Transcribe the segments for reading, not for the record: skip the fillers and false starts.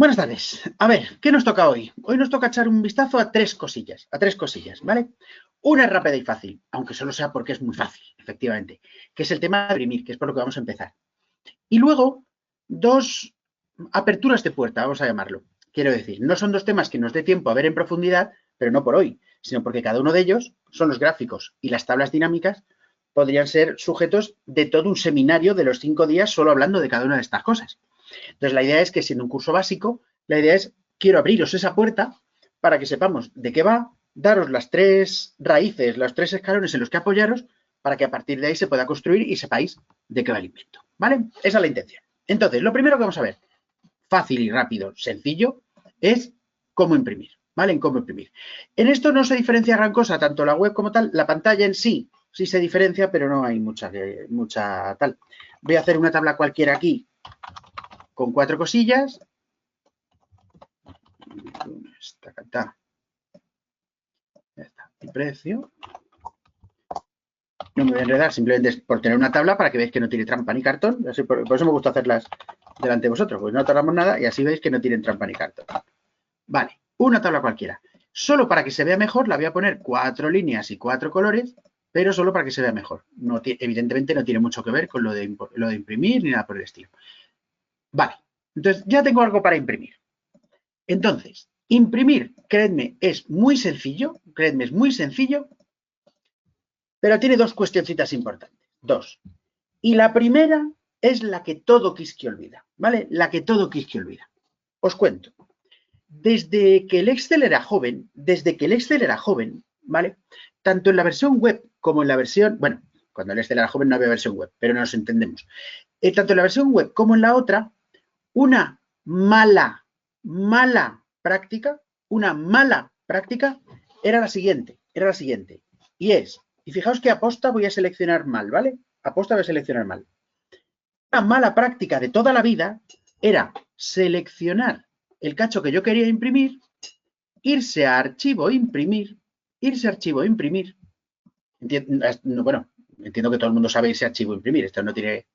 Buenas tardes. A ver, ¿qué nos toca hoy? Hoy nos toca echar un vistazo a tres cosillas, ¿vale? Una es rápida y fácil, aunque solo sea porque es muy fácil, efectivamente, que es el tema de imprimir, que es por lo que vamos a empezar. Y luego, dos aperturas de puerta, vamos a llamarlo. Quiero decir, no son dos temas que nos dé tiempo a ver en profundidad, pero no por hoy, sino porque cada uno de ellos son los gráficos y las tablas dinámicas podrían ser sujetos de todo un seminario de los 5 días solo hablando de cada una de estas cosas. Entonces, la idea es que siendo un curso básico, la idea es, quiero abriros esa puerta para que sepamos de qué va, daros las tres raíces, los tres escalones en los que apoyaros, para que a partir de ahí se pueda construir y sepáis de qué va el invento, ¿vale? Esa es la intención. Entonces, lo primero que vamos a ver, fácil y rápido, sencillo, es cómo imprimir, ¿vale? En cómo imprimir. En esto no se diferencia gran cosa, tanto la web como tal, la pantalla en sí se diferencia, pero no hay mucha tal. Voy a hacer una tabla cualquiera aquí, con 4 cosillas. Ya está. El precio. No me voy a enredar, simplemente es por tener una tabla para que veáis que no tiene trampa ni cartón. Así, por eso me gusta hacerlas delante de vosotros, pues no tardamos nada y así veis que no tienen trampa ni cartón. Vale, una tabla cualquiera. Solo para que se vea mejor la voy a poner 4 líneas y 4 colores, pero solo para que se vea mejor. No, evidentemente no tiene mucho que ver con lo de imprimir ni nada por el estilo. Vale, entonces ya tengo algo para imprimir. Entonces, imprimir, creedme, es muy sencillo, pero tiene dos cuestioncitas importantes. Dos. Y la primera es la que todo quisque olvida, ¿vale? La que todo quisque olvida. Os cuento. Desde que el Excel era joven, ¿vale? Tanto en la versión web como en la versión, bueno, cuando el Excel era joven no había versión web, pero no nos entendemos. Tanto en la versión web como en la otra, una mala práctica era la siguiente, y es, y fijaos que aposta voy a seleccionar mal, ¿vale? Aposta voy a seleccionar mal. Una mala práctica de toda la vida era seleccionar el cacho que yo quería imprimir, irse a archivo, imprimir, bueno, entiendo que todo el mundo sabe irse a archivo, imprimir, esto no tiene...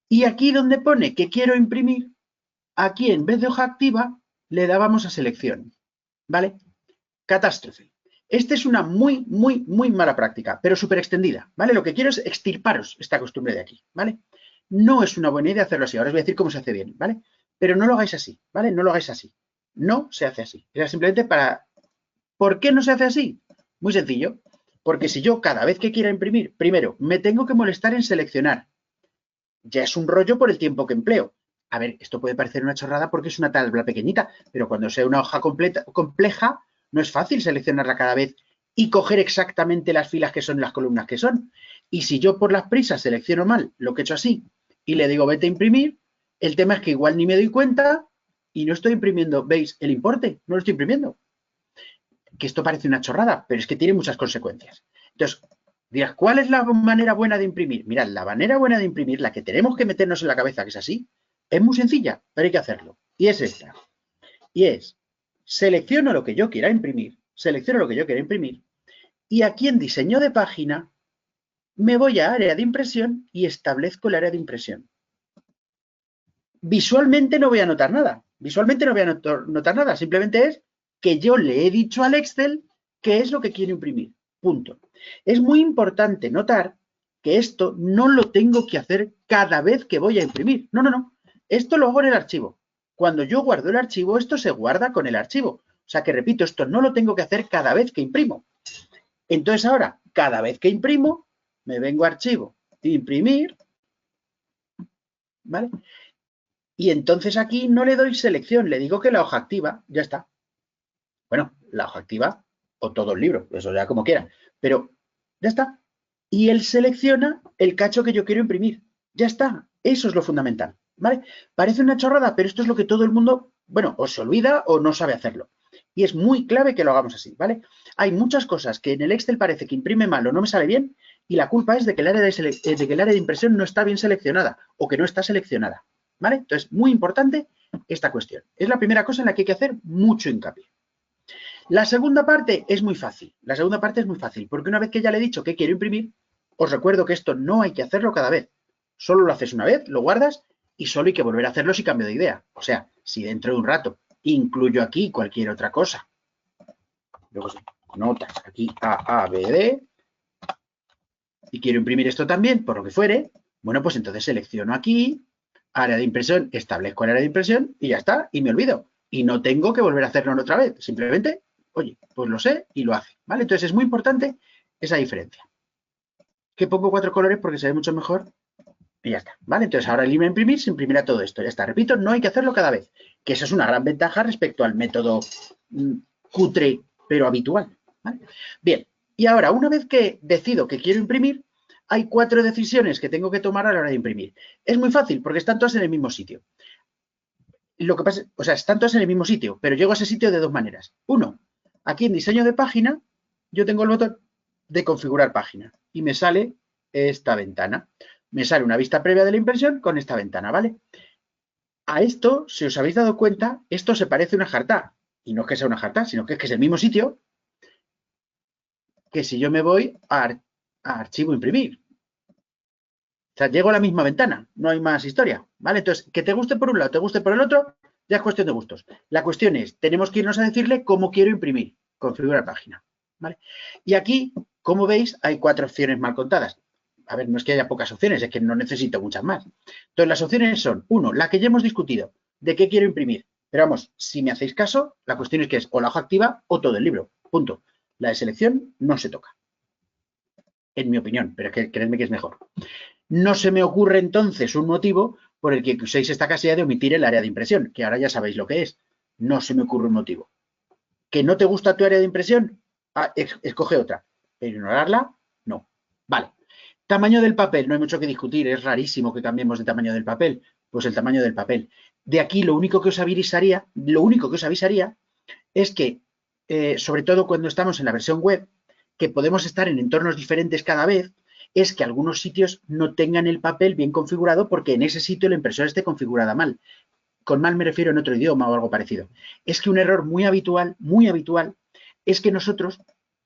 Y aquí donde pone que quiero imprimir, aquí en vez de hoja activa, le dábamos a selección, ¿vale? Catástrofe. Esta es una muy mala práctica, pero súper extendida, ¿vale? Lo que quiero es extirparos esta costumbre de aquí, ¿vale? No es una buena idea hacerlo así. Ahora os voy a decir cómo se hace bien, ¿vale? Pero no lo hagáis así, ¿vale? No lo hagáis así. No se hace así. Era simplemente para... ¿Por qué no se hace así? Muy sencillo. Porque si yo cada vez que quiera imprimir, primero, me tengo que molestar en seleccionar. Ya es un rollo por el tiempo que empleo. A ver, esto puede parecer una chorrada porque es una tabla pequeñita, pero cuando sea una hoja compleja, no es fácil seleccionarla cada vez y coger exactamente las filas que son y las columnas que son. Y si yo por las prisas selecciono mal lo que he hecho así y le digo vete a imprimir, el tema es que igual ni me doy cuenta y no estoy imprimiendo, ¿veis? El importe, no lo estoy imprimiendo. Que esto parece una chorrada, pero es que tiene muchas consecuencias. Entonces, dirás, ¿cuál es la manera buena de imprimir? Mirad, la manera buena de imprimir, la que tenemos que meternos en la cabeza, que es así, es muy sencilla, pero hay que hacerlo. Y es esta. Y es, selecciono lo que yo quiera imprimir, y aquí en diseño de página me voy a área de impresión y establezco el área de impresión. Visualmente no voy a notar nada, simplemente es que yo le he dicho al Excel qué es lo que quiero imprimir, punto. Es muy importante notar que esto no lo tengo que hacer cada vez que voy a imprimir, no, esto lo hago en el archivo. Cuando yo guardo el archivo, esto se guarda con el archivo. O sea que, repito, esto no lo tengo que hacer cada vez que imprimo. Entonces ahora, cada vez que imprimo, me vengo a archivo, imprimir, ¿vale? Y entonces aquí no le doy selección, le digo que la hoja activa, ya está. Bueno, la hoja activa o todo el libro, eso ya como quiera, pero ya está. Y él selecciona el cacho que yo quiero imprimir. Ya está, eso es lo fundamental, ¿vale? Parece una chorrada, pero esto es lo que todo el mundo, bueno, o se olvida o no sabe hacerlo. Y es muy clave que lo hagamos así, ¿vale? Hay muchas cosas que en el Excel parece que imprime mal o no me sale bien y la culpa es de que el área de impresión no está bien seleccionada o que no está seleccionada, ¿vale? Entonces, muy importante esta cuestión. Es la primera cosa en la que hay que hacer mucho hincapié. La segunda parte es muy fácil. Porque una vez que ya le he dicho que quiero imprimir, os recuerdo que esto no hay que hacerlo cada vez. Solo lo haces una vez, lo guardas y solo hay que volver a hacerlo si cambio de idea. O sea, si dentro de un rato incluyo aquí cualquier otra cosa, luego notas aquí A, B, D, y quiero imprimir esto también, por lo que fuere, bueno, pues entonces selecciono aquí, área de impresión, establezco el área de impresión y ya está, y me olvido. Y no tengo que volver a hacerlo otra vez, simplemente, oye, pues lo sé y lo hace, ¿vale? Entonces es muy importante esa diferencia. Que pongo 4 colores porque se ve mucho mejor y ya está, ¿vale? Entonces ahora el libro imprimir se imprimirá todo esto, ya está. Repito, no hay que hacerlo cada vez, que esa es una gran ventaja respecto al método cutre pero habitual, ¿vale? Bien, y ahora una vez que decido que quiero imprimir, hay 4 decisiones que tengo que tomar a la hora de imprimir. Es muy fácil porque están todas en el mismo sitio. Lo que pasa, o sea, están todas en el mismo sitio, pero llego a ese sitio de 2 maneras. Uno, aquí en diseño de página, yo tengo el botón de configurar página y me sale esta ventana. Me sale una vista previa de la impresión con esta ventana, ¿vale? A esto, si os habéis dado cuenta, esto se parece a una jarta. Y no es que sea una jarta, sino que es el mismo sitio que si yo me voy a archivo imprimir. O sea, llego a la misma ventana, no hay más historia, ¿vale? Entonces, que te guste por un lado, te guste por el otro, ya es cuestión de gustos. La cuestión es, tenemos que irnos a decirle cómo quiero imprimir, configurar página, ¿vale? Y aquí, como veis, hay 4 opciones mal contadas. A ver, no es que haya pocas opciones, es que no necesito muchas más. Entonces, las opciones son, 1, la que ya hemos discutido, de qué quiero imprimir. Pero vamos, si me hacéis caso, la cuestión es que es o la hoja activa o todo el libro, punto. La de selección no se toca, en mi opinión, pero es que creedme que es mejor. No se me ocurre entonces un motivo por el que uséis esta casilla de omitir el área de impresión, que ahora ya sabéis lo que es. No se me ocurre un motivo. ¿Que no te gusta tu área de impresión? Ah, escoge otra. Pero ignorarla, no. Vale. Tamaño del papel, no hay mucho que discutir, es rarísimo que cambiemos de tamaño del papel. Pues el tamaño del papel. De aquí lo único que os avisaría es que, sobre todo cuando estamos en la versión web, que podemos estar en entornos diferentes cada vez, es que algunos sitios no tengan el papel bien configurado porque en ese sitio la impresora esté configurada mal. Con mal me refiero en otro idioma o algo parecido. Es que un error muy habitual, es que nosotros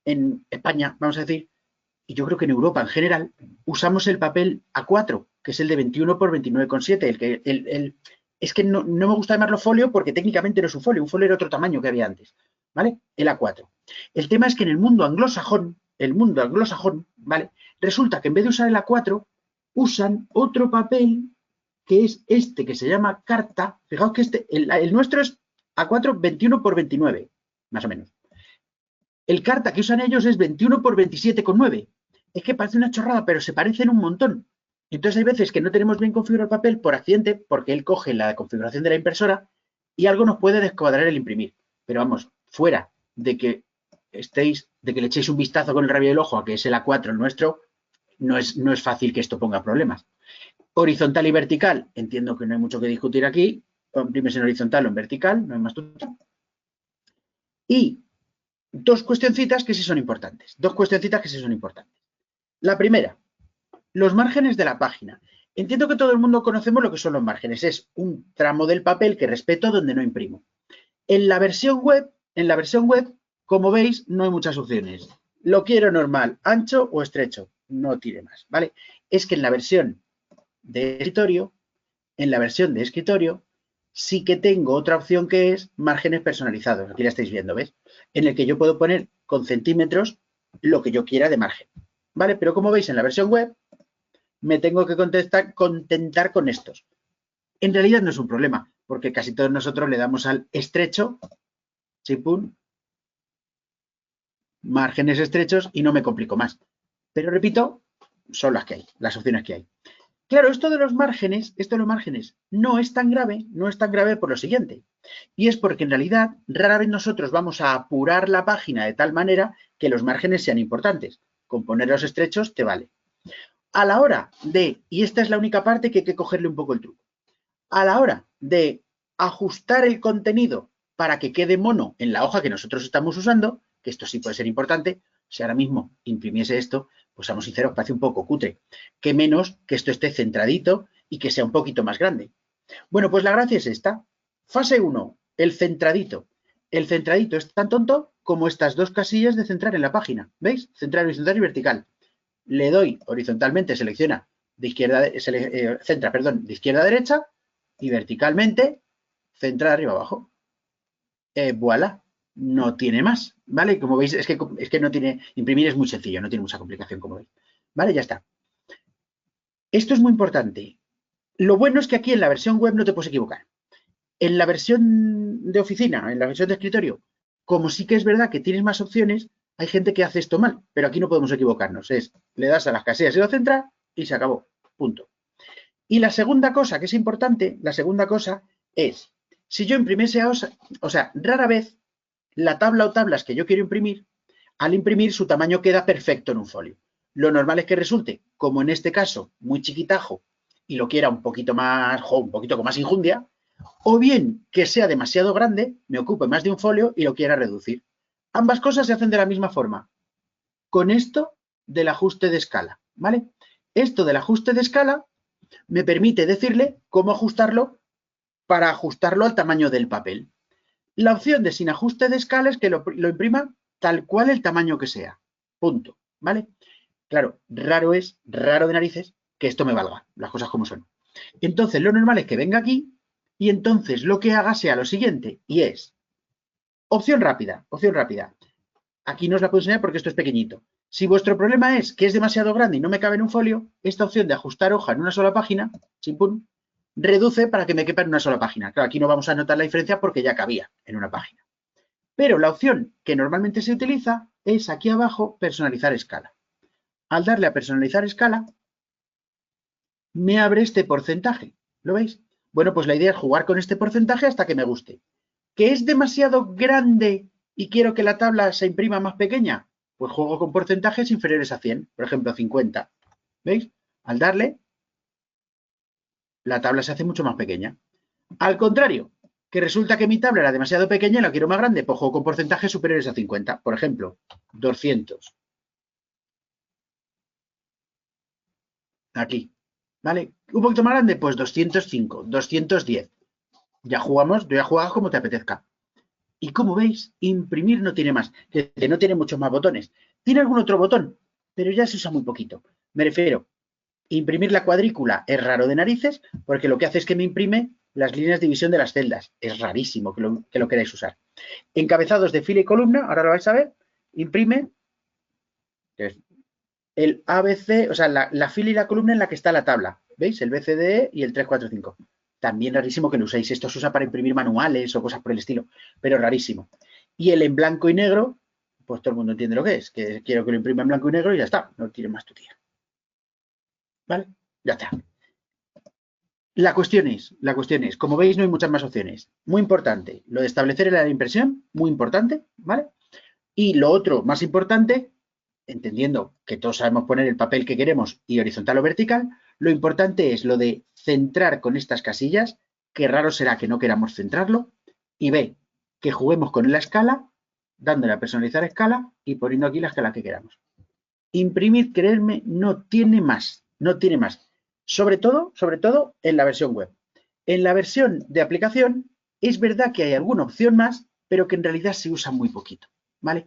en España, vamos a decir, y yo creo que en Europa en general, usamos el papel A4, que es el de 21 por 29,7. Es que no me gusta llamarlo folio porque técnicamente no es un folio era otro tamaño que había antes, ¿vale? El A4. El tema es que en el mundo anglosajón, ¿vale? Resulta que en vez de usar el A4, usan otro papel que es este, que se llama carta. Fijaos que el nuestro es A4 21 por 29, más o menos. El carta que usan ellos es 21 por 27,9. Es que parece una chorrada, pero se parecen un montón. Entonces hay veces que no tenemos bien configurado el papel por accidente, porque él coge la configuración de la impresora y algo nos puede descuadrar el imprimir. Pero vamos, fuera de que le echéis un vistazo con el rabillo del ojo a que es el A4 el nuestro, no es fácil que esto ponga problemas. Horizontal y vertical, entiendo que no hay mucho que discutir aquí. Imprimes en horizontal o en vertical, no hay más duda. Y 2 cuestioncitas que sí son importantes. La primera, los márgenes de la página. Entiendo que todo el mundo conocemos lo que son los márgenes. Es un tramo del papel que respeto donde no imprimo. En la versión web, como veis, no hay muchas opciones. Lo quiero normal, ancho o estrecho. No tire más, ¿vale? Es que en la versión de escritorio, sí que tengo otra opción que es márgenes personalizados. Aquí la estáis viendo, ¿ves? En el que yo puedo poner con centímetros lo que yo quiera de margen, ¿vale? Pero como veis en la versión web, me tengo que contentar con estos. En realidad no es un problema, porque casi todos nosotros le damos al estrecho, chipun, márgenes estrechos y no me complico más. Pero repito, son las opciones que hay. Claro, esto de los márgenes no es tan grave por lo siguiente. Y es porque en realidad rara vez nosotros vamos a apurar la página de tal manera que los márgenes sean importantes. Con ponerlos estrechos te vale. A la hora de, y esta es la única parte que hay que cogerle un poco el truco, a la hora de ajustar el contenido para que quede mono en la hoja que nosotros estamos usando, que esto sí puede ser importante, si ahora mismo imprimiese esto, pues seamos sinceros, parece un poco cutre. Que menos que esto esté centradito y que sea un poquito más grande. Bueno, pues la gracia es esta. Fase 1, el centradito. El centradito es tan tonto como estas 2 casillas de centrar en la página. ¿Veis? Centrar horizontal y vertical. Le doy horizontalmente, selecciona de izquierda, centra, perdón, de izquierda a derecha y verticalmente, centrada arriba abajo. Voilà, no tiene más, ¿vale? Como veis, es que no tiene, imprimir es muy sencillo, no tiene mucha complicación, como veis. ¿Vale? Ya está. Esto es muy importante. Lo bueno es que aquí en la versión web no te puedes equivocar. En la versión de oficina, en la versión de escritorio, como sí que es verdad que tienes más opciones, hay gente que hace esto mal, pero aquí no podemos equivocarnos. Le das a las casillas y lo centras y se acabó. Punto. Y la segunda cosa que es importante, la segunda cosa es, si yo imprimiese, o sea, rara vez la tabla o tablas que yo quiero imprimir, al imprimir su tamaño queda perfecto en un folio. Lo normal es que resulte, como en este caso, muy chiquitajo y lo quiera un poquito más, un poquito con más injundia, o bien que sea demasiado grande, me ocupe más de un folio y lo quiera reducir. Ambas cosas se hacen de la misma forma. Con esto del ajuste de escala, ¿vale? Esto del ajuste de escala me permite decirle cómo ajustarlo para ajustarlo al tamaño del papel. La opción de sin ajuste de escala es que lo imprima tal cual el tamaño que sea. Punto, ¿vale? Claro, raro de narices, que esto me valga, las cosas como son. Entonces, lo normal es que venga aquí y entonces lo que haga sea lo siguiente, y es opción rápida, opción rápida. Aquí no os la puedo enseñar porque esto es pequeñito. Si vuestro problema es que es demasiado grande y no me cabe en un folio, esta opción de ajustar hoja en una sola página, chimpún, reduce para que me quepa en una sola página. Claro, aquí no vamos a notar la diferencia porque ya cabía en una página. Pero la opción que normalmente se utiliza es aquí abajo, personalizar escala. Al darle a personalizar escala, me abre este porcentaje. ¿Lo veis? Bueno, pues la idea es jugar con este porcentaje hasta que me guste. ¿Que es demasiado grande y quiero que la tabla se imprima más pequeña? Pues juego con porcentajes inferiores a 100, por ejemplo 50. ¿Veis? Al darle, la tabla se hace mucho más pequeña. Al contrario, que resulta que mi tabla era demasiado pequeña y la quiero más grande, pues juego con porcentajes superiores a 50. Por ejemplo, 200. Aquí. ¿Vale? Un poquito más grande, pues 205, 210. Ya jugamos, tú ya juegas como te apetezca. Y como veis, imprimir no tiene más, que no tiene muchos más botones. Tiene algún otro botón, pero ya se usa muy poquito. Me refiero, imprimir la cuadrícula es raro de narices, porque lo que hace es que me imprime las líneas de división de las celdas. Es rarísimo que lo queráis usar. Encabezados de fila y columna, ahora lo vais a ver, imprime el ABC, o sea, la fila y la columna en la que está la tabla. ¿Veis? El BCDE y el 345. También rarísimo que lo uséis. Esto se usa para imprimir manuales o cosas por el estilo, pero rarísimo. Y el en blanco y negro, pues todo el mundo entiende lo que es, que quiero que lo imprima en blanco y negro y ya está, no tiene más tu tía. ¿Vale? Ya está. La cuestión es, como veis, no hay muchas más opciones. Muy importante, lo de establecer el área de impresión, muy importante, ¿vale? Y lo otro, más importante, entendiendo que todos sabemos poner el papel que queremos y horizontal o vertical, lo importante es lo de centrar con estas casillas, que raro será que no queramos centrarlo, y B, que juguemos con la escala, dándole a personalizar escala y poniendo aquí la escala que queramos. Imprimir, creerme, no tiene más, no tiene más. Sobre todo en la versión web. En la versión de aplicación es verdad que hay alguna opción más, pero que en realidad se usa muy poquito, ¿vale?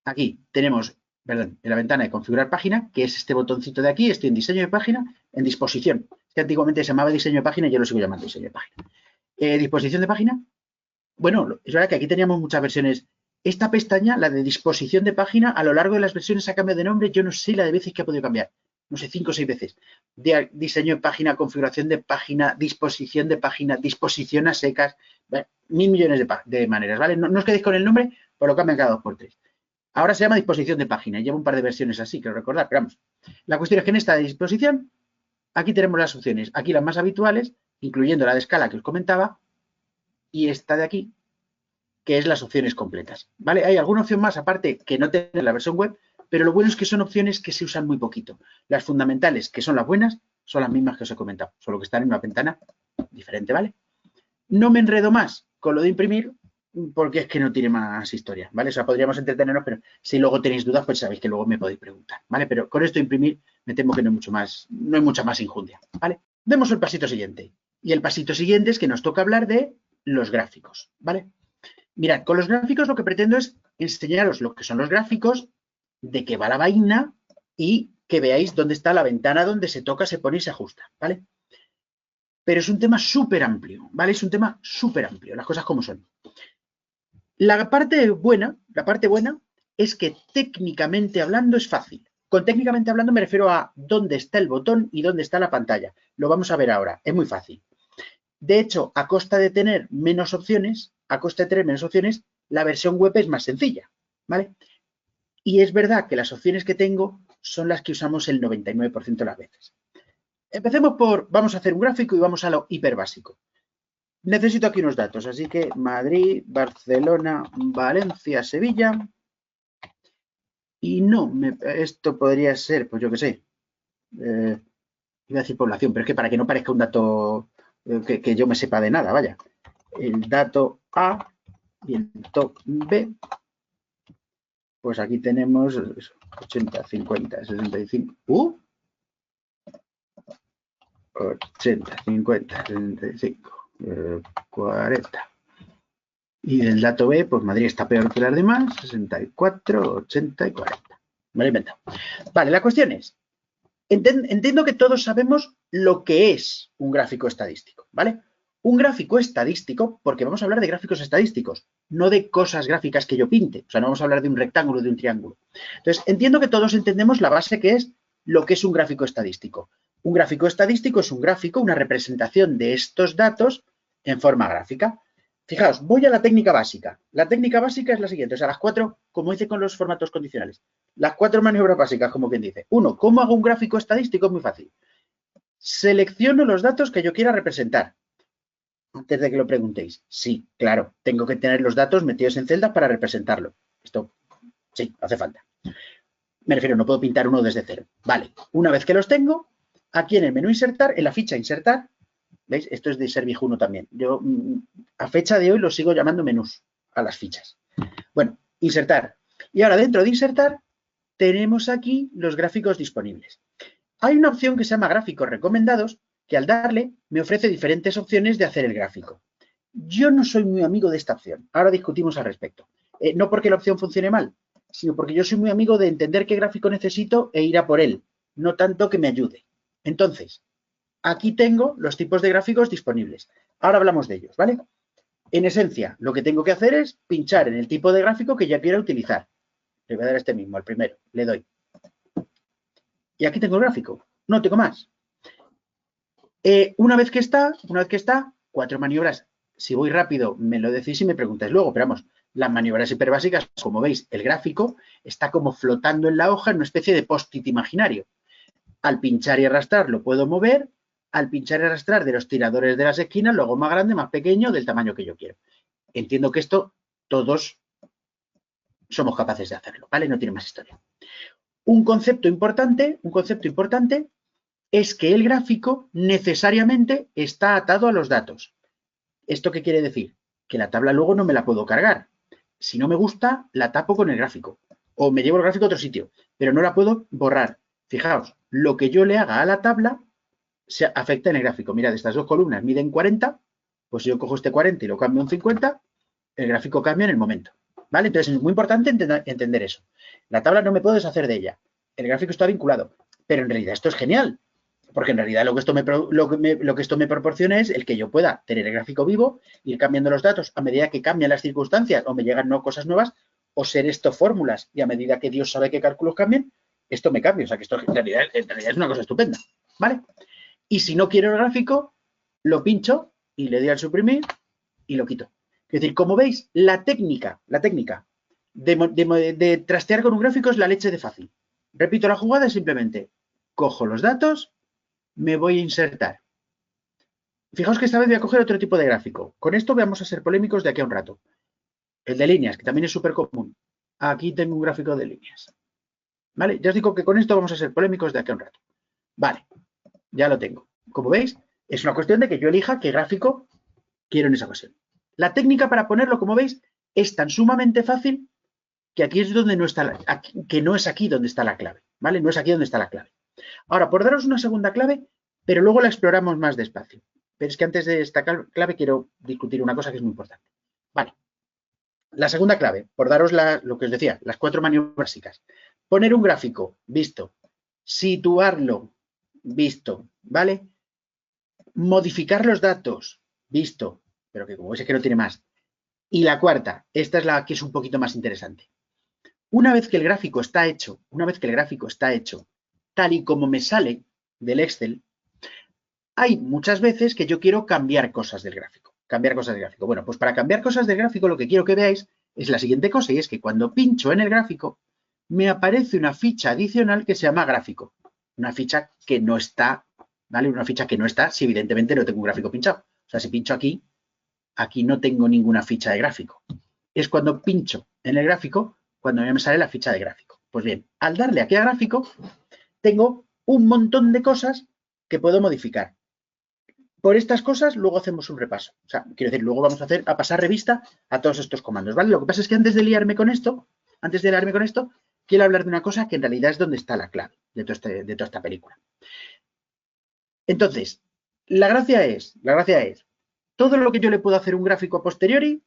Aquí tenemos, perdón, en la ventana de configurar página, que es este botoncito de aquí, estoy en diseño de página, en disposición. Que antiguamente se llamaba diseño de página y yo lo sigo llamando diseño de página. Disposición de página. Bueno, es verdad que aquí teníamos muchas versiones. Esta pestaña, la de disposición de página, a lo largo de las versiones ha cambiado de nombre. Yo no sé la de veces que ha podido cambiar. No sé, 5 o 6 veces. De diseño de página, configuración de página, disposición de página, disposición a secas. Bueno, 1000 millones de maneras, ¿vale? No os quedéis con el nombre, por lo cambian cada 2 por 3. Ahora se llama disposición de página. Lleva un par de versiones así, quiero recordar. Pero vamos, la cuestión es que en esta disposición, aquí tenemos las opciones. Aquí las más habituales, incluyendo la de escala que os comentaba, y esta de aquí, que es las opciones completas. ¿Vale? Hay alguna opción más, aparte, que no tiene la versión web, pero lo bueno es que son opciones que se usan muy poquito. Las fundamentales, que son las buenas, son las mismas que os he comentado, solo que están en una ventana diferente, ¿vale? No me enredo más con lo de imprimir, porque es que no tiene más historia, ¿vale? O sea, podríamos entretenernos, pero si luego tenéis dudas, pues sabéis que luego me podéis preguntar, ¿vale? Pero con esto de imprimir, me temo que no hay mucha más injundia, ¿vale? Vemos el pasito siguiente. Y el pasito siguiente es que nos toca hablar de los gráficos, ¿vale? Mirad, con los gráficos lo que pretendo es enseñaros lo que son los gráficos, de qué va la vaina y que veáis dónde está la ventana donde se toca, se pone y se ajusta, ¿vale? pero es un tema súper amplio, ¿vale? Es un tema súper amplio, las cosas como son. La parte buena es que técnicamente hablando es fácil. Con técnicamente hablando me refiero a dónde está el botón y dónde está la pantalla. Lo vamos a ver ahora, es muy fácil. De hecho, a costa de tener menos opciones, la versión web es más sencilla, ¿vale? Y es verdad que las opciones que tengo son las que usamos el 99% de las veces. Empecemos vamos a hacer un gráfico y vamos a lo hiper básico. Necesito aquí unos datos, así que Madrid, Barcelona, Valencia, Sevilla. Y no, esto podría ser, pues yo qué sé, iba a decir población, pero es que para que no parezca un dato que yo me sepa de nada, vaya. El dato A y el dato B, pues aquí tenemos 80, 50, 65. 80, 50, 65, 40. Y del dato B, pues Madrid está peor que las demás, 64, 80 y 40. Me lo he inventado. Vale, la cuestión es, entiendo que todos sabemos lo que es un gráfico estadístico, ¿vale? Un gráfico estadístico, porque vamos a hablar de gráficos estadísticos, no de cosas gráficas que yo pinte. O sea, no vamos a hablar de un rectángulo, de un triángulo. Entonces, entiendo que todos entendemos la base que es lo que es un gráfico estadístico. Un gráfico estadístico es un gráfico, una representación de estos datos en forma gráfica. Fijaos, voy a la técnica básica. La técnica básica es la siguiente, o sea, las 4, como hice con los formatos condicionales. Las 4 maniobras básicas, como quien dice. 1, ¿cómo hago un gráfico estadístico? Es muy fácil. Selecciono los datos que yo quiera representar. Antes de que lo preguntéis. Sí, claro, tengo que tener los datos metidos en celda para representarlo. Esto, sí, hace falta. Me refiero, no puedo pintar uno desde cero. Vale, una vez que los tengo, aquí en el menú insertar, en la ficha insertar, ¿veis? Esto es de ser viejuno también. Yo a fecha de hoy lo sigo llamando menús a las fichas. Bueno, insertar. Y ahora dentro de insertar tenemos aquí los gráficos disponibles. Hay una opción que se llama gráficos recomendados que al darle me ofrece diferentes opciones de hacer el gráfico. Yo no soy muy amigo de esta opción. Ahora discutimos al respecto. No porque la opción funcione mal, sino porque yo soy muy amigo de entender qué gráfico necesito e ir a por él, no tanto que me ayude. Entonces, aquí tengo los tipos de gráficos disponibles. Ahora hablamos de ellos, ¿vale? En esencia, lo que tengo que hacer es pinchar en el tipo de gráfico que ya quiero utilizar. Le voy a dar este mismo, al primero. Le doy. Y aquí tengo el gráfico. No tengo más. Una vez que está, 4 maniobras. Si voy rápido, me lo decís y me preguntáis luego. Pero vamos, las maniobras hiperbásicas, como veis, el gráfico está como flotando en la hoja en una especie de post-it imaginario. Al pinchar y arrastrar lo puedo mover. Al pinchar y arrastrar de los tiradores de las esquinas, lo hago más grande, más pequeño, del tamaño que yo quiero. Entiendo que esto todos somos capaces de hacerlo, ¿vale? No tiene más historia. Un concepto importante es que el gráfico necesariamente está atado a los datos. ¿Esto qué quiere decir? Que la tabla luego no me la puedo cargar. Si no me gusta, la tapo con el gráfico. O me llevo el gráfico a otro sitio, pero no la puedo borrar. Fijaos, lo que yo le haga a la tabla se afecta en el gráfico. Mirad, estas dos columnas miden 40, pues si yo cojo este 40 y lo cambio a un 50, el gráfico cambia en el momento. ¿Vale? Entonces es muy importante entender eso. La tabla no me puedo deshacer de ella. El gráfico está vinculado. Pero en realidad esto es genial. Porque en realidad lo que esto me proporciona es el que yo pueda tener el gráfico vivo, ir cambiando los datos a medida que cambian las circunstancias o me llegan cosas nuevas, o ser esto fórmulas y a medida que Dios sabe qué cálculos cambian, esto me cambia. O sea que esto en realidad es una cosa estupenda. ¿Vale? Y si no quiero el gráfico, lo pincho y le doy al suprimir y lo quito. Es decir, como veis, la técnica de trastear con un gráfico es la leche de fácil. Repito la jugada, simplemente cojo los datos, me voy a insertar. Fijaos que esta vez voy a coger otro tipo de gráfico. Con esto vamos a ser polémicos de aquí a un rato. El de líneas, que también es súper común. Aquí tengo un gráfico de líneas. ¿Vale? Ya os digo que con esto vamos a ser polémicos de aquí a un rato. Vale, ya lo tengo. Como veis, es una cuestión de que yo elija qué gráfico quiero en esa ocasión. La técnica para ponerlo, como veis, es tan sumamente fácil que aquí es donde no está, que no es aquí donde está la clave, ¿vale? No es aquí donde está la clave. Ahora, por daros una segunda clave, pero luego la exploramos más despacio. Pero es que antes de esta clave quiero discutir una cosa que es muy importante. Vale. La segunda clave, por daros lo que os decía, las 4 maniobras básicas. Poner un gráfico, visto. Situarlo, visto, ¿vale? Modificar los datos, visto, pero que como veis es que no tiene más. Y la cuarta, esta es la que es un poquito más interesante. Una vez que el gráfico está hecho, tal y como me sale del Excel, hay muchas veces que yo quiero cambiar cosas del gráfico. Bueno, pues para cambiar cosas del gráfico lo que quiero que veáis es la siguiente cosa, y es que cuando pincho en el gráfico, me aparece una ficha adicional que se llama gráfico. Una ficha que no está, ¿vale? Una ficha que no está si evidentemente no tengo un gráfico pinchado. O sea, si pincho aquí, aquí no tengo ninguna ficha de gráfico. Es cuando pincho en el gráfico, cuando me sale la ficha de gráfico. Pues bien, al darle aquí a gráfico, tengo un montón de cosas que puedo modificar. Por estas cosas, luego hacemos un repaso. O sea, quiero decir, luego vamos a pasar revista a todos estos comandos, ¿vale? Lo que pasa es que antes de liarme con esto, quiero hablar de una cosa que en realidad es donde está la clave de toda esta película. Entonces, la gracia es, todo lo que yo le puedo hacer un gráfico a posteriori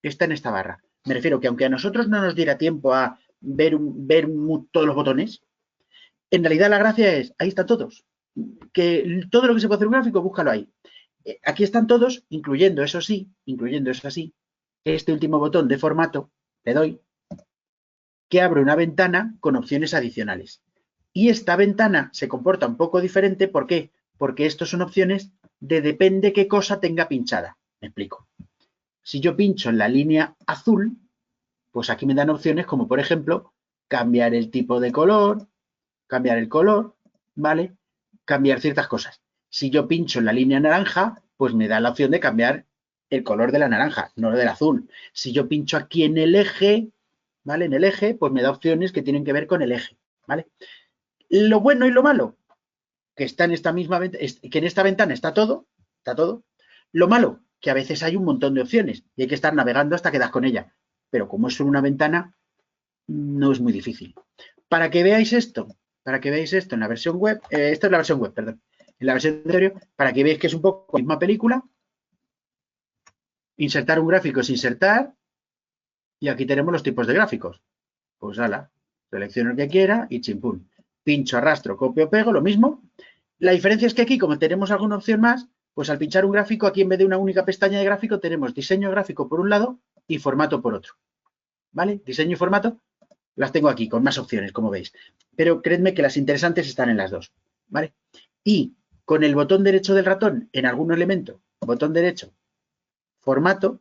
está en esta barra. Me refiero que aunque a nosotros no nos diera tiempo a ver todos los botones, en realidad la gracia es, ahí están todos. Que todo lo que se puede hacer un gráfico, búscalo ahí. Aquí están todos, incluyendo, eso sí, este último botón de formato, le doy, que abre una ventana con opciones adicionales. Y esta ventana se comporta un poco diferente, ¿por qué? Porque estas son opciones de depende qué cosa tenga pinchada. Me explico. Si yo pincho en la línea azul, pues aquí me dan opciones como, por ejemplo, cambiar el tipo de color, cambiar el color, ¿vale? Cambiar ciertas cosas. Si yo pincho en la línea naranja, pues me da la opción de cambiar el color de la naranja, no del azul. Si yo pincho aquí en el eje, ¿vale? En el eje, pues me da opciones que tienen que ver con el eje, ¿vale? Lo bueno y lo malo, que está en esta misma que en esta ventana está todo. Lo malo, que a veces hay un montón de opciones y hay que estar navegando hasta que das con ella. Pero como es solo una ventana, no es muy difícil. Para que veáis esto en la versión web, esta es la versión web, perdón, en la versión de para que veáis que es un poco la misma película, insertar un gráfico es insertar, y aquí tenemos los tipos de gráficos. Pues ala, selecciono el que quiera y chimpún. Pincho, arrastro, copio, pego, lo mismo. La diferencia es que aquí, como tenemos alguna opción más, pues al pinchar un gráfico, aquí en vez de una única pestaña de gráfico, tenemos diseño gráfico por un lado y formato por otro. ¿Vale? Diseño y formato las tengo aquí, con más opciones, como veis. Pero creedme que las interesantes están en las dos, ¿vale? Y con el botón derecho del ratón, en algún elemento, botón derecho, formato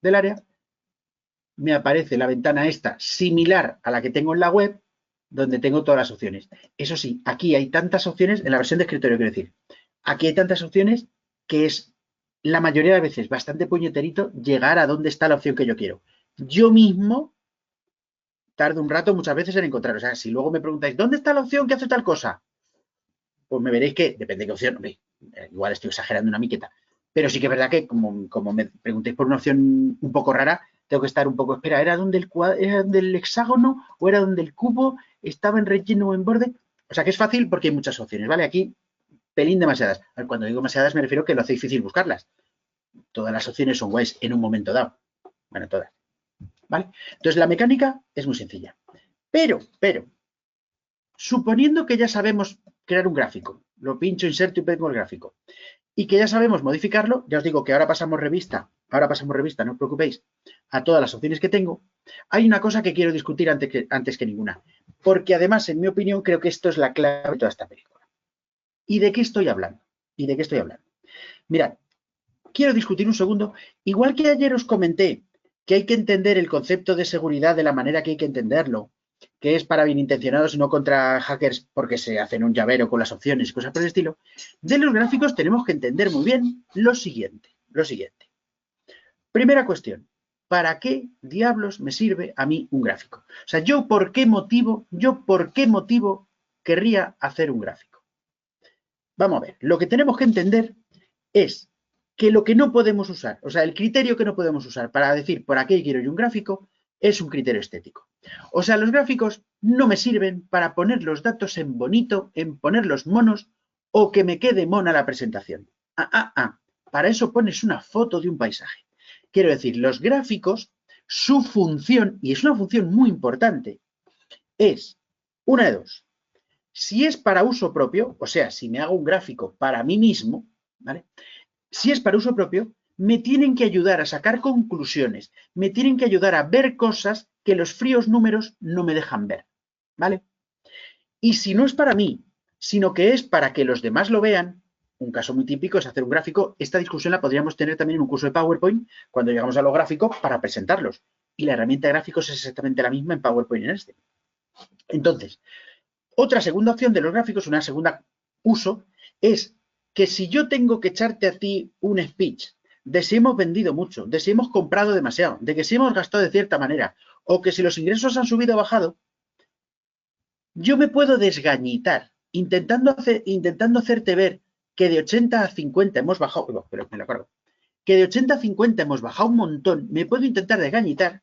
del área, me aparece la ventana esta similar a la que tengo en la web, donde tengo todas las opciones. Eso sí, aquí hay tantas opciones, en la versión de escritorio quiero decir, aquí hay tantas opciones que es la mayoría de veces bastante puñeterito llegar a dónde está la opción que yo quiero. Yo mismo tardo un rato muchas veces en encontrar. O sea, si luego me preguntáis, ¿dónde está la opción que hace tal cosa? Pues me veréis que, depende de qué opción, igual estoy exagerando una miqueta, pero sí que es verdad que como me preguntéis por una opción un poco rara, tengo que estar un poco, espera, ¿era donde el hexágono o era donde el cubo estaba en relleno o en borde? O sea que es fácil porque hay muchas opciones, ¿vale? Aquí, pelín demasiadas. Cuando digo demasiadas me refiero que lo hace difícil buscarlas. Todas las opciones son guays en un momento dado. Bueno, todas. ¿Vale? Entonces la mecánica es muy sencilla. Pero, suponiendo que ya sabemos crear un gráfico, lo pincho, inserto y pongo el gráfico, y que ya sabemos modificarlo, ya os digo que ahora pasamos revista, no os preocupéis, a todas las opciones que tengo, hay una cosa que quiero discutir antes que ninguna, porque además, en mi opinión, creo que esto es la clave de toda esta película. ¿Y de qué estoy hablando? Mirad, quiero discutir un segundo, igual que ayer os comenté que hay que entender el concepto de seguridad de la manera que hay que entenderlo, que es para bien intencionados y no contra hackers porque se hacen un llavero con las opciones y cosas por el estilo, de los gráficos tenemos que entender muy bien lo siguiente. Primera cuestión, ¿para qué diablos me sirve a mí un gráfico? O sea, ¿yo por qué motivo querría hacer un gráfico? Vamos a ver, lo que tenemos que entender es que lo que no podemos usar, o sea, el criterio que no podemos usar para decir por qué quiero yo un gráfico, es un criterio estético. O sea, los gráficos no me sirven para poner los datos en bonito, en ponerlos monos o que me quede mona la presentación. Para eso pones una foto de un paisaje. Quiero decir, los gráficos, su función, y es una función muy importante, es una de dos. Si es para uso propio, o sea, si me hago un gráfico para mí mismo, ¿vale? Si es para uso propio, me tienen que ayudar a sacar conclusiones, me tienen que ayudar a ver cosas que los fríos números no me dejan ver, ¿vale? Y si no es para mí, sino que es para que los demás lo vean, un caso muy típico es hacer un gráfico. Esta discusión la podríamos tener también en un curso de PowerPoint cuando llegamos a los gráficos para presentarlos. Y la herramienta de gráficos es exactamente la misma en PowerPoint y en este. Entonces, otra segunda opción de los gráficos, una segunda uso, es que si yo tengo que echarte a ti un speech de si hemos vendido mucho, de si hemos comprado demasiado, de que si hemos gastado de cierta manera, o que si los ingresos han subido o bajado, yo me puedo desgañitar intentando hacerte ver que de 80 a 50 hemos bajado, pero me lo cargo, que de 80 a 50 hemos bajado un montón, me puedo intentar desgañitar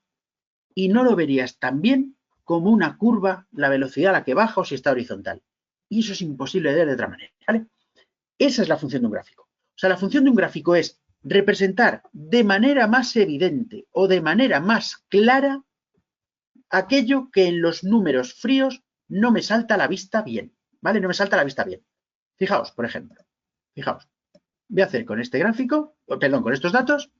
y no lo verías tan bien como una curva, la velocidad a la que baja o si está horizontal. Y eso es imposible de ver de otra manera, ¿vale? Esa es la función de un gráfico. O sea, la función de un gráfico es representar de manera más evidente o de manera más clara aquello que en los números fríos no me salta a la vista bien, ¿vale? No me salta a la vista bien. Fijaos, por ejemplo, fijaos, voy a hacer con este gráfico, perdón, con estos datos,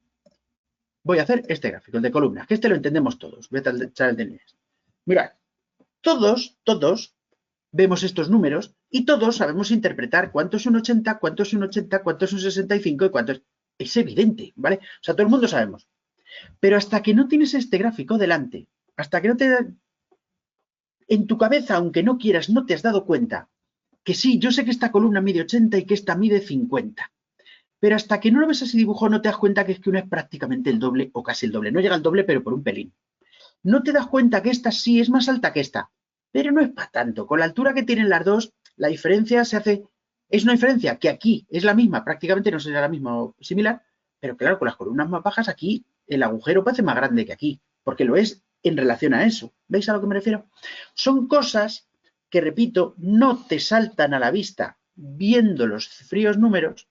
voy a hacer este gráfico, el de columnas, que este lo entendemos todos. Voy a echar el de líneas. Mirad, todos vemos estos números y todos sabemos interpretar cuánto es un 80, cuánto es un 80, cuánto es un 65 y cuánto es... Es evidente, ¿vale? O sea, todo el mundo sabemos. Pero hasta que no tienes este gráfico delante, hasta que no te... En tu cabeza, aunque no quieras, no te has dado cuenta que sí, yo sé que esta columna mide 80 y que esta mide 50. Pero hasta que no lo ves ese dibujo no te das cuenta que es que una es prácticamente el doble o casi el doble. No llega al doble, pero por un pelín. No te das cuenta que esta sí es más alta que esta, pero no es para tanto. Con la altura que tienen las dos, la diferencia se hace... Es una diferencia que aquí es la misma, prácticamente no será la misma o similar, pero claro, con las columnas más bajas aquí el agujero parece más grande que aquí, porque lo es en relación a eso. ¿Veis a lo que me refiero? Son cosas que, repito, no te saltan a la vista viendo los fríos números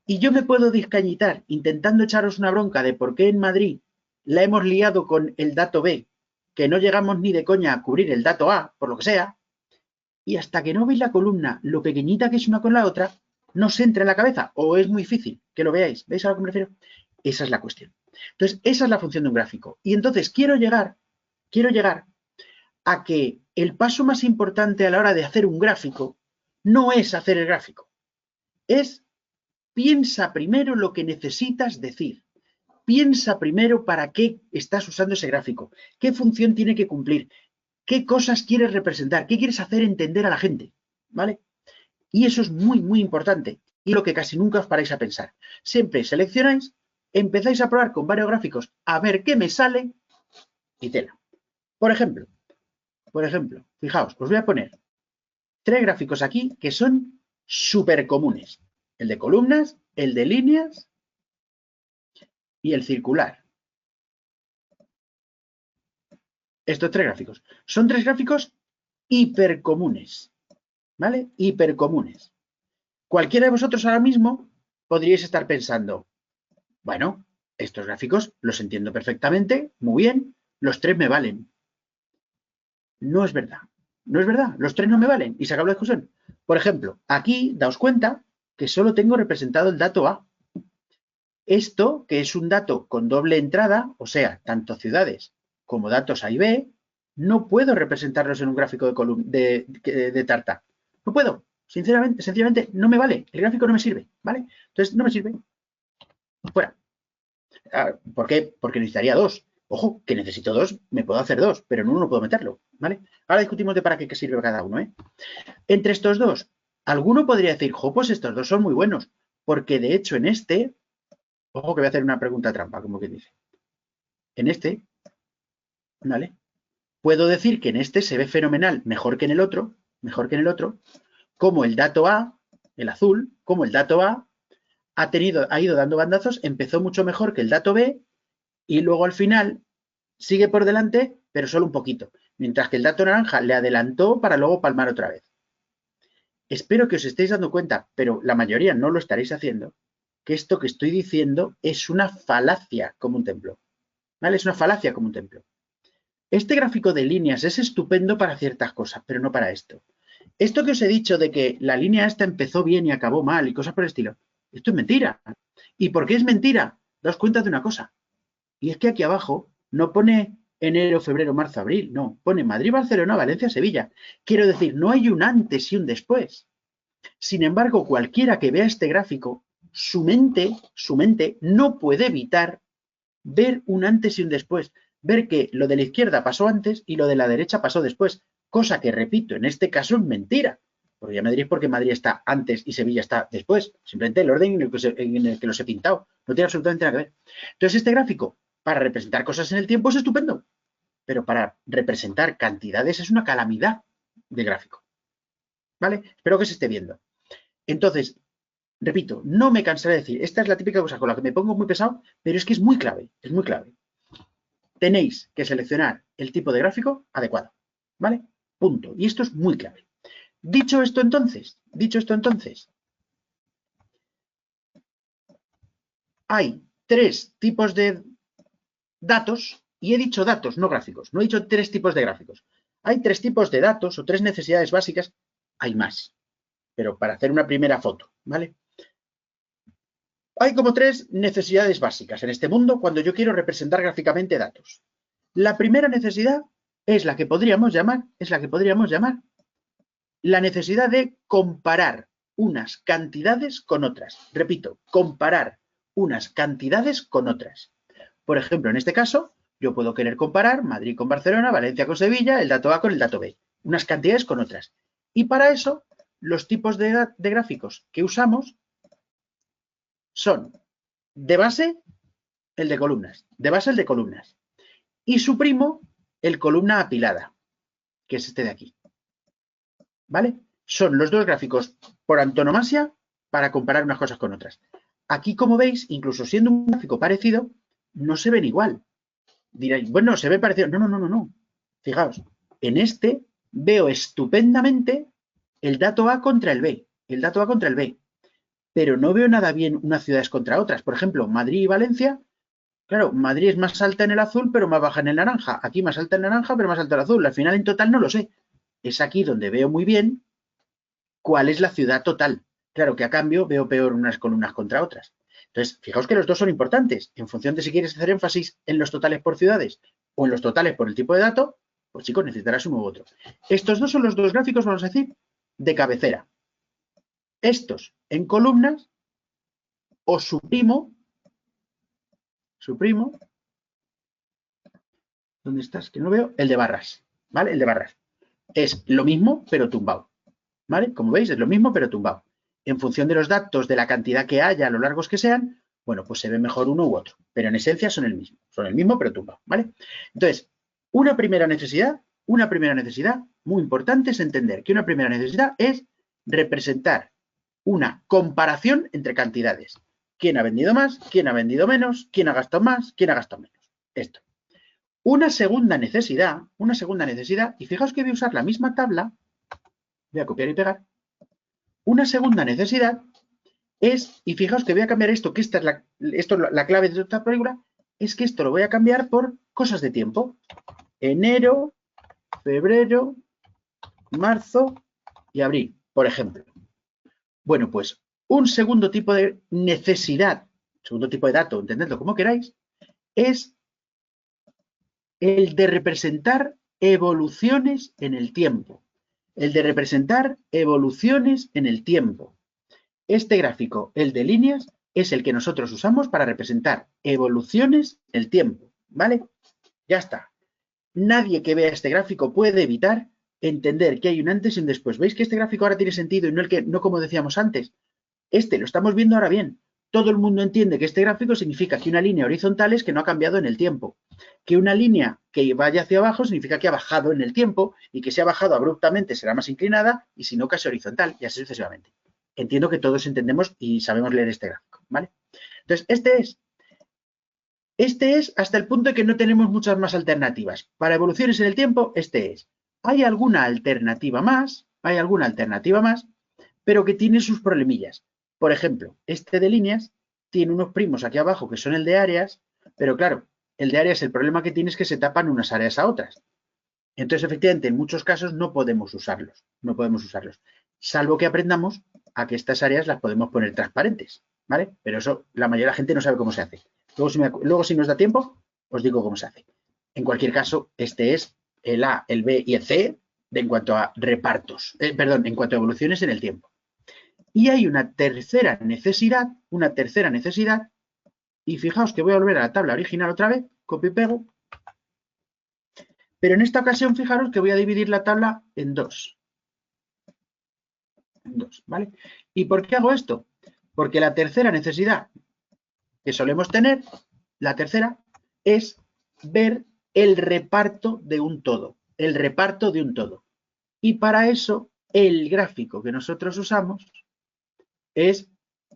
y yo me puedo descañitar intentando echaros una bronca de por qué en Madrid la hemos liado con el dato B, que no llegamos ni de coña a cubrir el dato A, por lo que sea, y hasta que no veis la columna, lo pequeñita que es una con la otra, no se entra en la cabeza, o es muy difícil que lo veáis. ¿Veis a lo que me refiero? Esa es la cuestión. Entonces, esa es la función de un gráfico. Y entonces quiero llegar a que el paso más importante a la hora de hacer un gráfico no es hacer el gráfico, es piensa primero lo que necesitas decir. Piensa primero para qué estás usando ese gráfico, qué función tiene que cumplir, qué cosas quieres representar, qué quieres hacer entender a la gente, ¿vale? Y eso es muy, muy importante y lo que casi nunca os paráis a pensar. Siempre seleccionáis, empezáis a probar con varios gráficos a ver qué me sale y tela. Por ejemplo, fijaos, os voy a poner 3 gráficos aquí que son súper comunes. El de columnas, el de líneas y el circular. Estos 3 gráficos. Son 3 gráficos hipercomunes, ¿vale? Hipercomunes. Cualquiera de vosotros ahora mismo podríais estar pensando, bueno, estos gráficos los entiendo perfectamente, muy bien, los 3 me valen. No es verdad, no es verdad, los 3 no me valen y se acabó la discusión. Por ejemplo, aquí daos cuenta que solo tengo representado el dato A. Esto, que es un dato con doble entrada, o sea, tanto ciudades como datos A y B, no puedo representarlos en un gráfico de tarta. No puedo. Sinceramente, sencillamente, no me vale. El gráfico no me sirve, ¿vale? Entonces, no me sirve. Fuera. ¿Por qué? Porque necesitaría 2. Ojo, que necesito 2, me puedo hacer 2, pero en uno no puedo meterlo, ¿vale? Ahora discutimos de para qué sirve cada uno, ¿eh? Entre estos dos, alguno podría decir, jo, pues estos dos son muy buenos, porque de hecho en este, ojo que voy a hacer una pregunta trampa, como que dice. En este, ¿vale? Puedo decir que en este se ve fenomenal, mejor que en el otro, como el dato A, el azul, como el dato A ha ido dando bandazos, empezó mucho mejor que el dato B y luego al final sigue por delante, pero solo un poquito, mientras que el dato naranja le adelantó para luego palmar otra vez. Espero que os estéis dando cuenta, pero la mayoría no lo estaréis haciendo, que esto que estoy diciendo es una falacia como un templo, ¿vale? Es una falacia como un templo. Este gráfico de líneas es estupendo para ciertas cosas, pero no para esto. Esto que os he dicho de que la línea esta empezó bien y acabó mal y cosas por el estilo, Esto es mentira. ¿Y por qué es mentira? Daos cuenta de una cosa. Y es que aquí abajo no pone enero, febrero, marzo, abril. No, pone Madrid, Barcelona, Valencia, Sevilla. Quiero decir, no hay un antes y un después. Sin embargo, cualquiera que vea este gráfico, su mente no puede evitar ver un antes y un después. Ver que lo de la izquierda pasó antes y lo de la derecha pasó después. Cosa que, repito, en este caso es mentira. Porque ya me diréis por qué Madrid está antes y Sevilla está después. Simplemente el orden en el que los he pintado. No tiene absolutamente nada que ver. Entonces, este gráfico, para representar cosas en el tiempo, es estupendo. Pero para representar cantidades es una calamidad de gráfico. ¿Vale? Espero que se esté viendo. Entonces, repito, no me cansaré de decir, esta es la típica cosa con la que me pongo muy pesado, pero es que es muy clave, es muy clave. Tenéis que seleccionar el tipo de gráfico adecuado, ¿vale? Punto. Y esto es muy clave. Dicho esto entonces, hay tres tipos de datos, y he dicho datos, no gráficos, no he dicho tres tipos de gráficos. Hay tres tipos de datos o tres necesidades básicas, hay más, pero para hacer una primera foto, ¿vale? Hay como tres necesidades básicas en este mundo cuando yo quiero representar gráficamente datos. La primera necesidad es la que podríamos llamar, la necesidad de comparar unas cantidades con otras. Repito, comparar unas cantidades con otras. Por ejemplo, en este caso, yo puedo querer comparar Madrid con Barcelona, Valencia con Sevilla, el dato A con el dato B. Unas cantidades con otras. Y para eso, los tipos de gráficos que usamos son de base el de columnas, y su primo el columna apilada, que es este de aquí. ¿Vale? Son los dos gráficos por antonomasia para comparar unas cosas con otras. Aquí, como veis, incluso siendo un gráfico parecido, no se ven igual. Diréis, bueno, se ve parecido. No. Fijaos, en este veo estupendamente el dato A contra el B, pero no veo nada bien unas ciudades contra otras. Por ejemplo, Madrid y Valencia. Claro, Madrid es más alta en el azul, pero más baja en el naranja. Aquí más alta en el naranja, pero más alta en el azul. Al final, en total, no lo sé. Es aquí donde veo muy bien cuál es la ciudad total. Claro que a cambio veo peor unas columnas contra otras. Entonces, fijaos que los dos son importantes. En función de si quieres hacer énfasis en los totales por ciudades o en los totales por el tipo de dato, pues chicos, necesitarás uno u otro. Estos dos son los dos gráficos, vamos a decir, de cabecera. Estos en columnas o su primo, ¿dónde estás? Que no veo, el de barras, ¿vale? El de barras. Es lo mismo, pero tumbado, ¿vale? Como veis, es lo mismo, pero tumbado. En función de los datos, de la cantidad que haya, a lo largos que sean, bueno, pues se ve mejor uno u otro, pero en esencia son el mismo, pero tumbado, ¿vale? Entonces, una primera necesidad muy importante es entender que una primera necesidad es representar una comparación entre cantidades. ¿Quién ha vendido más? ¿Quién ha vendido menos? ¿Quién ha gastado más? ¿Quién ha gastado menos? Esto. Una segunda necesidad, y fijaos que voy a usar la misma tabla, voy a copiar y pegar. Una segunda necesidad es, y fijaos que voy a cambiar esto, que esta es la clave de esta película, es que esto lo voy a cambiar por cosas de tiempo. Enero, febrero, marzo y abril, por ejemplo. Bueno, pues un segundo tipo de necesidad, segundo tipo de dato, entendedlo como queráis, es el de representar evoluciones en el tiempo. Este gráfico, el de líneas, es el que nosotros usamos para representar evoluciones en el tiempo, ¿vale? Ya está. Nadie que vea este gráfico puede evitar entender que hay un antes y un después. ¿Veis que este gráfico ahora tiene sentido y no como decíamos antes? Este lo estamos viendo ahora bien. Todo el mundo entiende que este gráfico significa que una línea horizontal es que no ha cambiado en el tiempo. Que una línea que vaya hacia abajo significa que ha bajado en el tiempo y que si ha bajado abruptamente será más inclinada y si no casi horizontal y así sucesivamente. Entiendo que todos entendemos y sabemos leer este gráfico, ¿vale? Entonces, este es hasta el punto de que no tenemos muchas más alternativas. Para evoluciones en el tiempo, este es. Hay alguna alternativa más, pero que tiene sus problemillas. Por ejemplo, este de líneas tiene unos primos aquí abajo que son el de áreas, pero claro, el de áreas, el problema que tiene es que se tapan unas áreas a otras. Entonces, efectivamente, en muchos casos no podemos usarlos, salvo que aprendamos a que estas áreas las podemos poner transparentes, ¿vale? Pero eso la mayoría de la gente no sabe cómo se hace. Luego, si nos da tiempo, os digo cómo se hace. En cualquier caso, este es el A, el B y el C en cuanto a repartos, en cuanto a evoluciones en el tiempo. Y hay una tercera necesidad, y fijaos que voy a volver a la tabla original otra vez, copio y pego, pero en esta ocasión fijaros que voy a dividir la tabla en dos. ¿Vale? ¿Y por qué hago esto? Porque la tercera necesidad que solemos tener, la tercera, es ver el reparto de un todo, Y para eso, el gráfico que nosotros usamos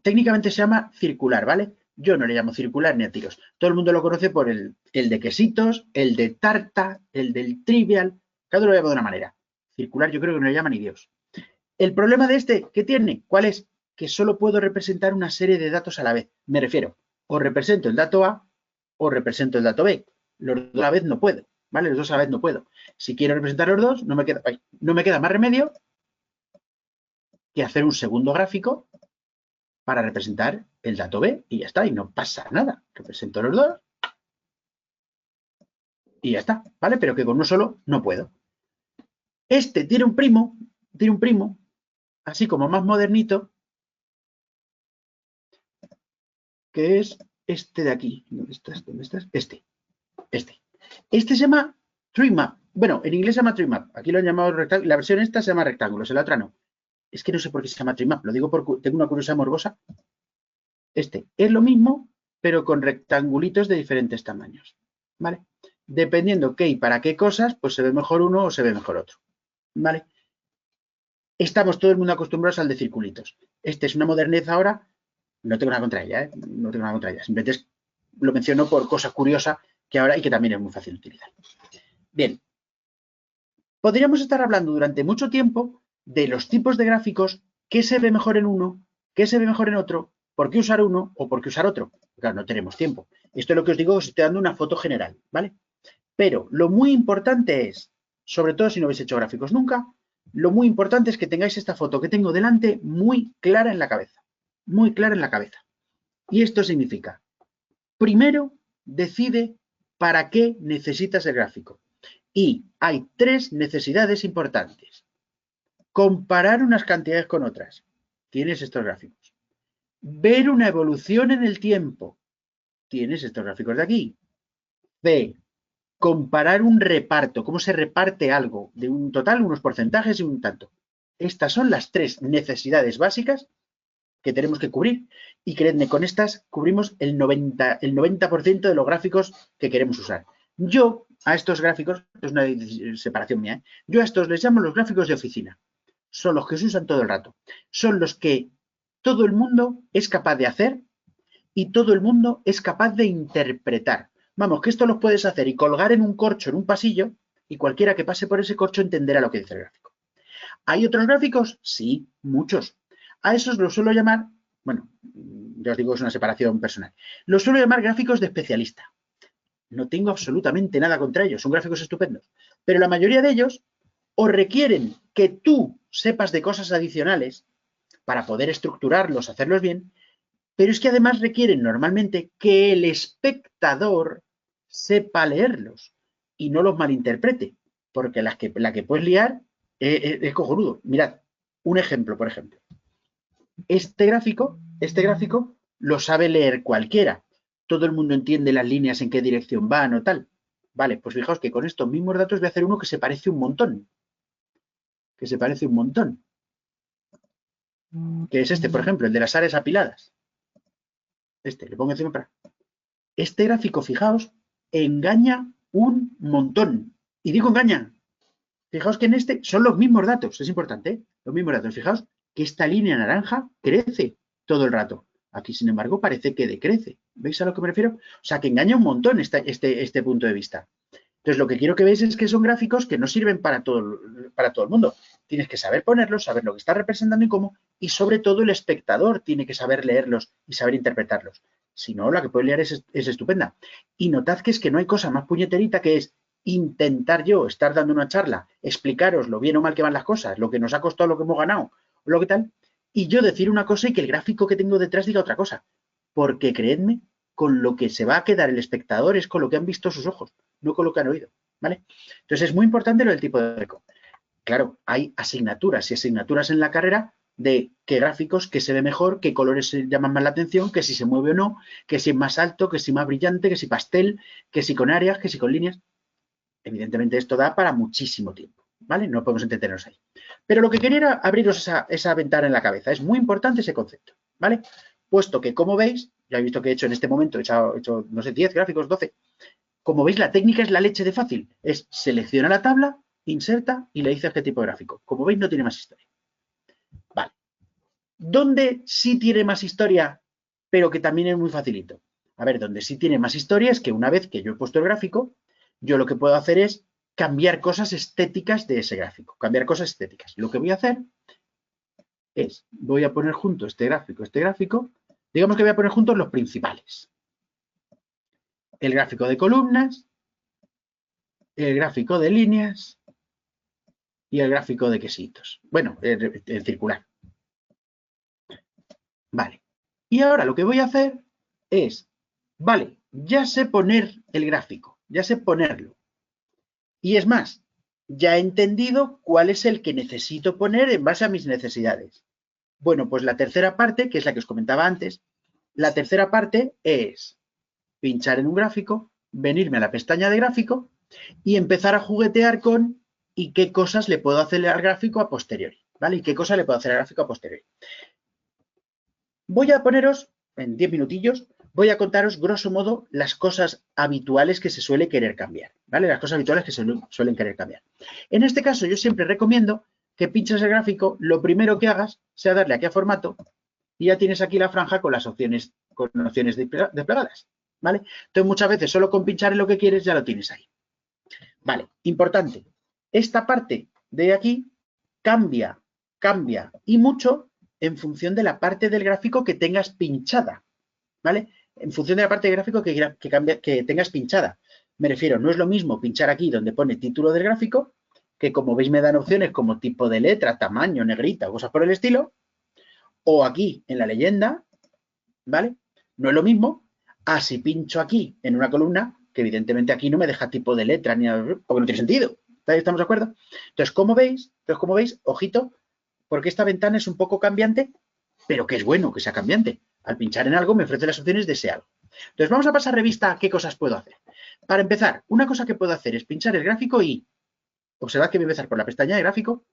técnicamente se llama circular, ¿vale? Yo no le llamo circular ni a tiros. Todo el mundo lo conoce por el de quesitos, el de tarta, el del trivial. Cada uno lo llama de una manera. Circular yo creo que no le llama ni Dios. El problema de este, ¿qué tiene? ¿Cuál es? Que solo puedo representar una serie de datos a la vez. Me refiero, o represento el dato A o represento el dato B. Los dos a la vez no puedo, ¿vale? Los dos a la vez no puedo. Si quiero representar los dos, no me queda más remedio que hacer un segundo gráfico para representar el dato B y ya está, y no pasa nada. Represento los dos y ya está, ¿vale? Pero que con uno solo no puedo. Este tiene un primo, así como más modernito, que es este de aquí. ¿Dónde estás? Este. Este se llama TreeMap. Bueno, en inglés se llama TreeMap. Aquí lo han llamado rectángulo. La versión esta se llama rectángulos, en la otra no. Es que no sé por qué se llama TreeMap. Lo digo porque tengo una curiosidad morbosa. Este es lo mismo, pero con rectangulitos de diferentes tamaños, ¿vale? Dependiendo qué y para qué cosas, pues se ve mejor uno o se ve mejor otro, ¿vale? Estamos todo el mundo acostumbrados al de circulitos. Este es una modernez ahora, no tengo nada contra ella, ¿eh? No tengo nada contra ella. Simplemente lo menciono por cosa curiosa que ahora y que también es muy fácil de utilizar. Bien, podríamos estar hablando durante mucho tiempo de los tipos de gráficos, qué se ve mejor en uno, qué se ve mejor en otro, por qué usar uno o por qué usar otro. Claro, no tenemos tiempo. Esto es lo que os digo, os estoy dando una foto general, ¿vale? Pero lo muy importante es, sobre todo si no habéis hecho gráficos nunca, lo muy importante es que tengáis esta foto que tengo delante muy clara en la cabeza. Muy clara en la cabeza. Y esto significa, primero, decide para qué necesitas el gráfico. Y hay tres necesidades importantes. Comparar unas cantidades con otras. Tienes estos gráficos. Ver una evolución en el tiempo. Tienes estos gráficos de aquí. B. Comparar un reparto. Cómo se reparte algo. De un total, unos porcentajes y un tanto. Estas son las tres necesidades básicas que tenemos que cubrir. Y creedme, con estas cubrimos el 90% de los gráficos que queremos usar. Yo a estos gráficos, es una separación mía, yo a estos les llamo los gráficos de oficina. Son los que se usan todo el rato. Son los que todo el mundo es capaz de hacer y todo el mundo es capaz de interpretar. Vamos, que esto lo puedes hacer y colgar en un corcho, en un pasillo, y cualquiera que pase por ese corcho entenderá lo que dice el gráfico. ¿Hay otros gráficos? Sí, muchos. A esos los suelo llamar, bueno, ya os digo, es una separación personal. Los suelo llamar gráficos de especialista. No tengo absolutamente nada contra ellos, son gráficos estupendos. Pero la mayoría de ellos o requieren que tú sepas de cosas adicionales para poder estructurarlos, hacerlos bien, pero es que además requieren normalmente que el espectador sepa leerlos y no los malinterprete, porque la que puedes liar es cojonudo. Mirad, un ejemplo, por ejemplo. Este gráfico lo sabe leer cualquiera. Todo el mundo entiende las líneas en qué dirección van o tal. Vale, pues fijaos que con estos mismos datos voy a hacer uno que se parece un montón. Que es este, por ejemplo, el de las áreas apiladas. Le pongo encima para... Este gráfico, fijaos, engaña un montón. Y digo engaña. Fijaos que en este son los mismos datos, es importante, ¿eh? Los mismos datos. Fijaos que esta línea naranja crece todo el rato. Aquí, sin embargo, parece que decrece. ¿Veis a lo que me refiero? O sea, que engaña un montón este punto de vista. Entonces, lo que quiero que veáis es que son gráficos que no sirven para todo el mundo. Tienes que saber ponerlos, saber lo que está representando y cómo, y sobre todo el espectador tiene que saber leerlos y saber interpretarlos. Si no, la que puede leer es estupenda. Y notad que es que no hay cosa más puñeterita que es intentar yo estar dando una charla, explicaros lo bien o mal que van las cosas, lo que nos ha costado, lo que hemos ganado, lo que tal, y yo decir una cosa y que el gráfico que tengo detrás diga otra cosa. Porque creedme, con lo que se va a quedar el espectador es con lo que han visto sus ojos, no con lo que han oído, ¿vale? Entonces es muy importante lo del tipo de eco. Claro, hay asignaturas y asignaturas en la carrera de qué gráficos, qué se ve mejor, qué colores se llaman más la atención, que si se mueve o no, que si es más alto, que si más brillante, que si pastel, que si con áreas, que si con líneas. Evidentemente esto da para muchísimo tiempo, ¿vale? No podemos entretenernos ahí. Pero lo que quería era abriros esa ventana en la cabeza. Es muy importante ese concepto, ¿vale? Puesto que, como veis, ya he visto que he hecho en este momento, he hecho no sé, 10 gráficos, 12. Como veis, la técnica es la leche de fácil. Es selecciona la tabla, inserta y le dices qué tipo de gráfico. Como veis, no tiene más historia. Vale. ¿Dónde sí tiene más historia, pero que también es muy facilito? A ver, donde sí tiene más historia es que una vez que yo he puesto el gráfico, yo lo que puedo hacer es cambiar cosas estéticas de ese gráfico. Cambiar cosas estéticas. Lo que voy a hacer es, voy a poner junto este gráfico. Digamos que voy a poner juntos los principales. El gráfico de columnas, el gráfico de líneas y el gráfico de quesitos. Bueno, el circular. Vale. Y ahora lo que voy a hacer es, vale, ya sé poner el gráfico, ya sé ponerlo. Y es más, ya he entendido cuál es el que necesito poner en base a mis necesidades. Bueno, pues la tercera parte, que es la que os comentaba antes, la tercera parte es pinchar en un gráfico, venirme a la pestaña de gráfico y empezar a juguetear con y qué cosas le puedo hacer al gráfico a posteriori, ¿vale? Y qué cosas le puedo hacer al gráfico a posteriori. Voy a poneros, en 10 minutillos, voy a contaros, grosso modo, las cosas habituales que se suele querer cambiar, ¿vale? Las cosas habituales que se suelen querer cambiar. En este caso, yo siempre recomiendo que pinches el gráfico, lo primero que hagas sea darle aquí a formato y ya tienes aquí la franja con las opciones desplegadas, ¿vale? Entonces, muchas veces solo con pinchar en lo que quieres ya lo tienes ahí. Vale, importante. Esta parte de aquí cambia y mucho en función de la parte del gráfico que tengas pinchada, ¿vale? En función de la parte del gráfico que tengas pinchada. Me refiero, no es lo mismo pinchar aquí donde pone título del gráfico, que como veis me dan opciones como tipo de letra, tamaño, negrita, cosas por el estilo, o aquí en la leyenda, ¿vale? No es lo mismo a si pincho aquí en una columna, que evidentemente aquí no me deja tipo de letra, ni porque no tiene sentido. ¿Estamos de acuerdo? Entonces, como veis, ojito, porque esta ventana es un poco cambiante, pero que es bueno que sea cambiante. Al pinchar en algo me ofrece las opciones de ese algo. Entonces, vamos a pasar revista a qué cosas puedo hacer. Para empezar, una cosa que puedo hacer es pinchar el gráfico y, observad que voy a empezar por la pestaña de gráfico,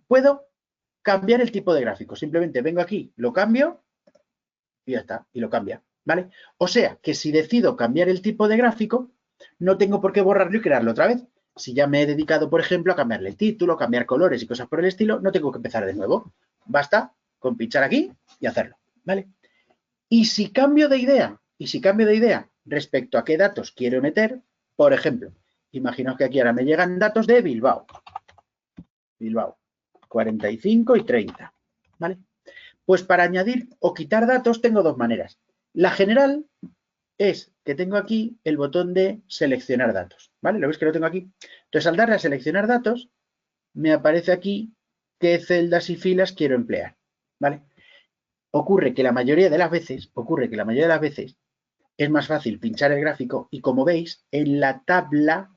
puedo cambiar el tipo de gráfico. Simplemente vengo aquí, lo cambio y ya está, y lo cambia, ¿vale? O sea, que si decido cambiar el tipo de gráfico, no tengo por qué borrarlo y crearlo otra vez. Si ya me he dedicado, por ejemplo, a cambiarle el título, cambiar colores y cosas por el estilo, no tengo que empezar de nuevo. Basta con pinchar aquí y hacerlo, ¿vale? Y si cambio de idea respecto a qué datos quiero meter, por ejemplo, imaginaos que aquí ahora me llegan datos de Bilbao. Bilbao, 45 y 30, ¿vale? Pues para añadir o quitar datos tengo dos maneras. La general es que tengo aquí el botón de seleccionar datos, ¿vale? ¿Lo veis que lo tengo aquí? Entonces, al darle a seleccionar datos, me aparece aquí qué celdas y filas quiero emplear, ¿vale? Ocurre que la mayoría de las veces es más fácil pinchar el gráfico y como veis, en la tabla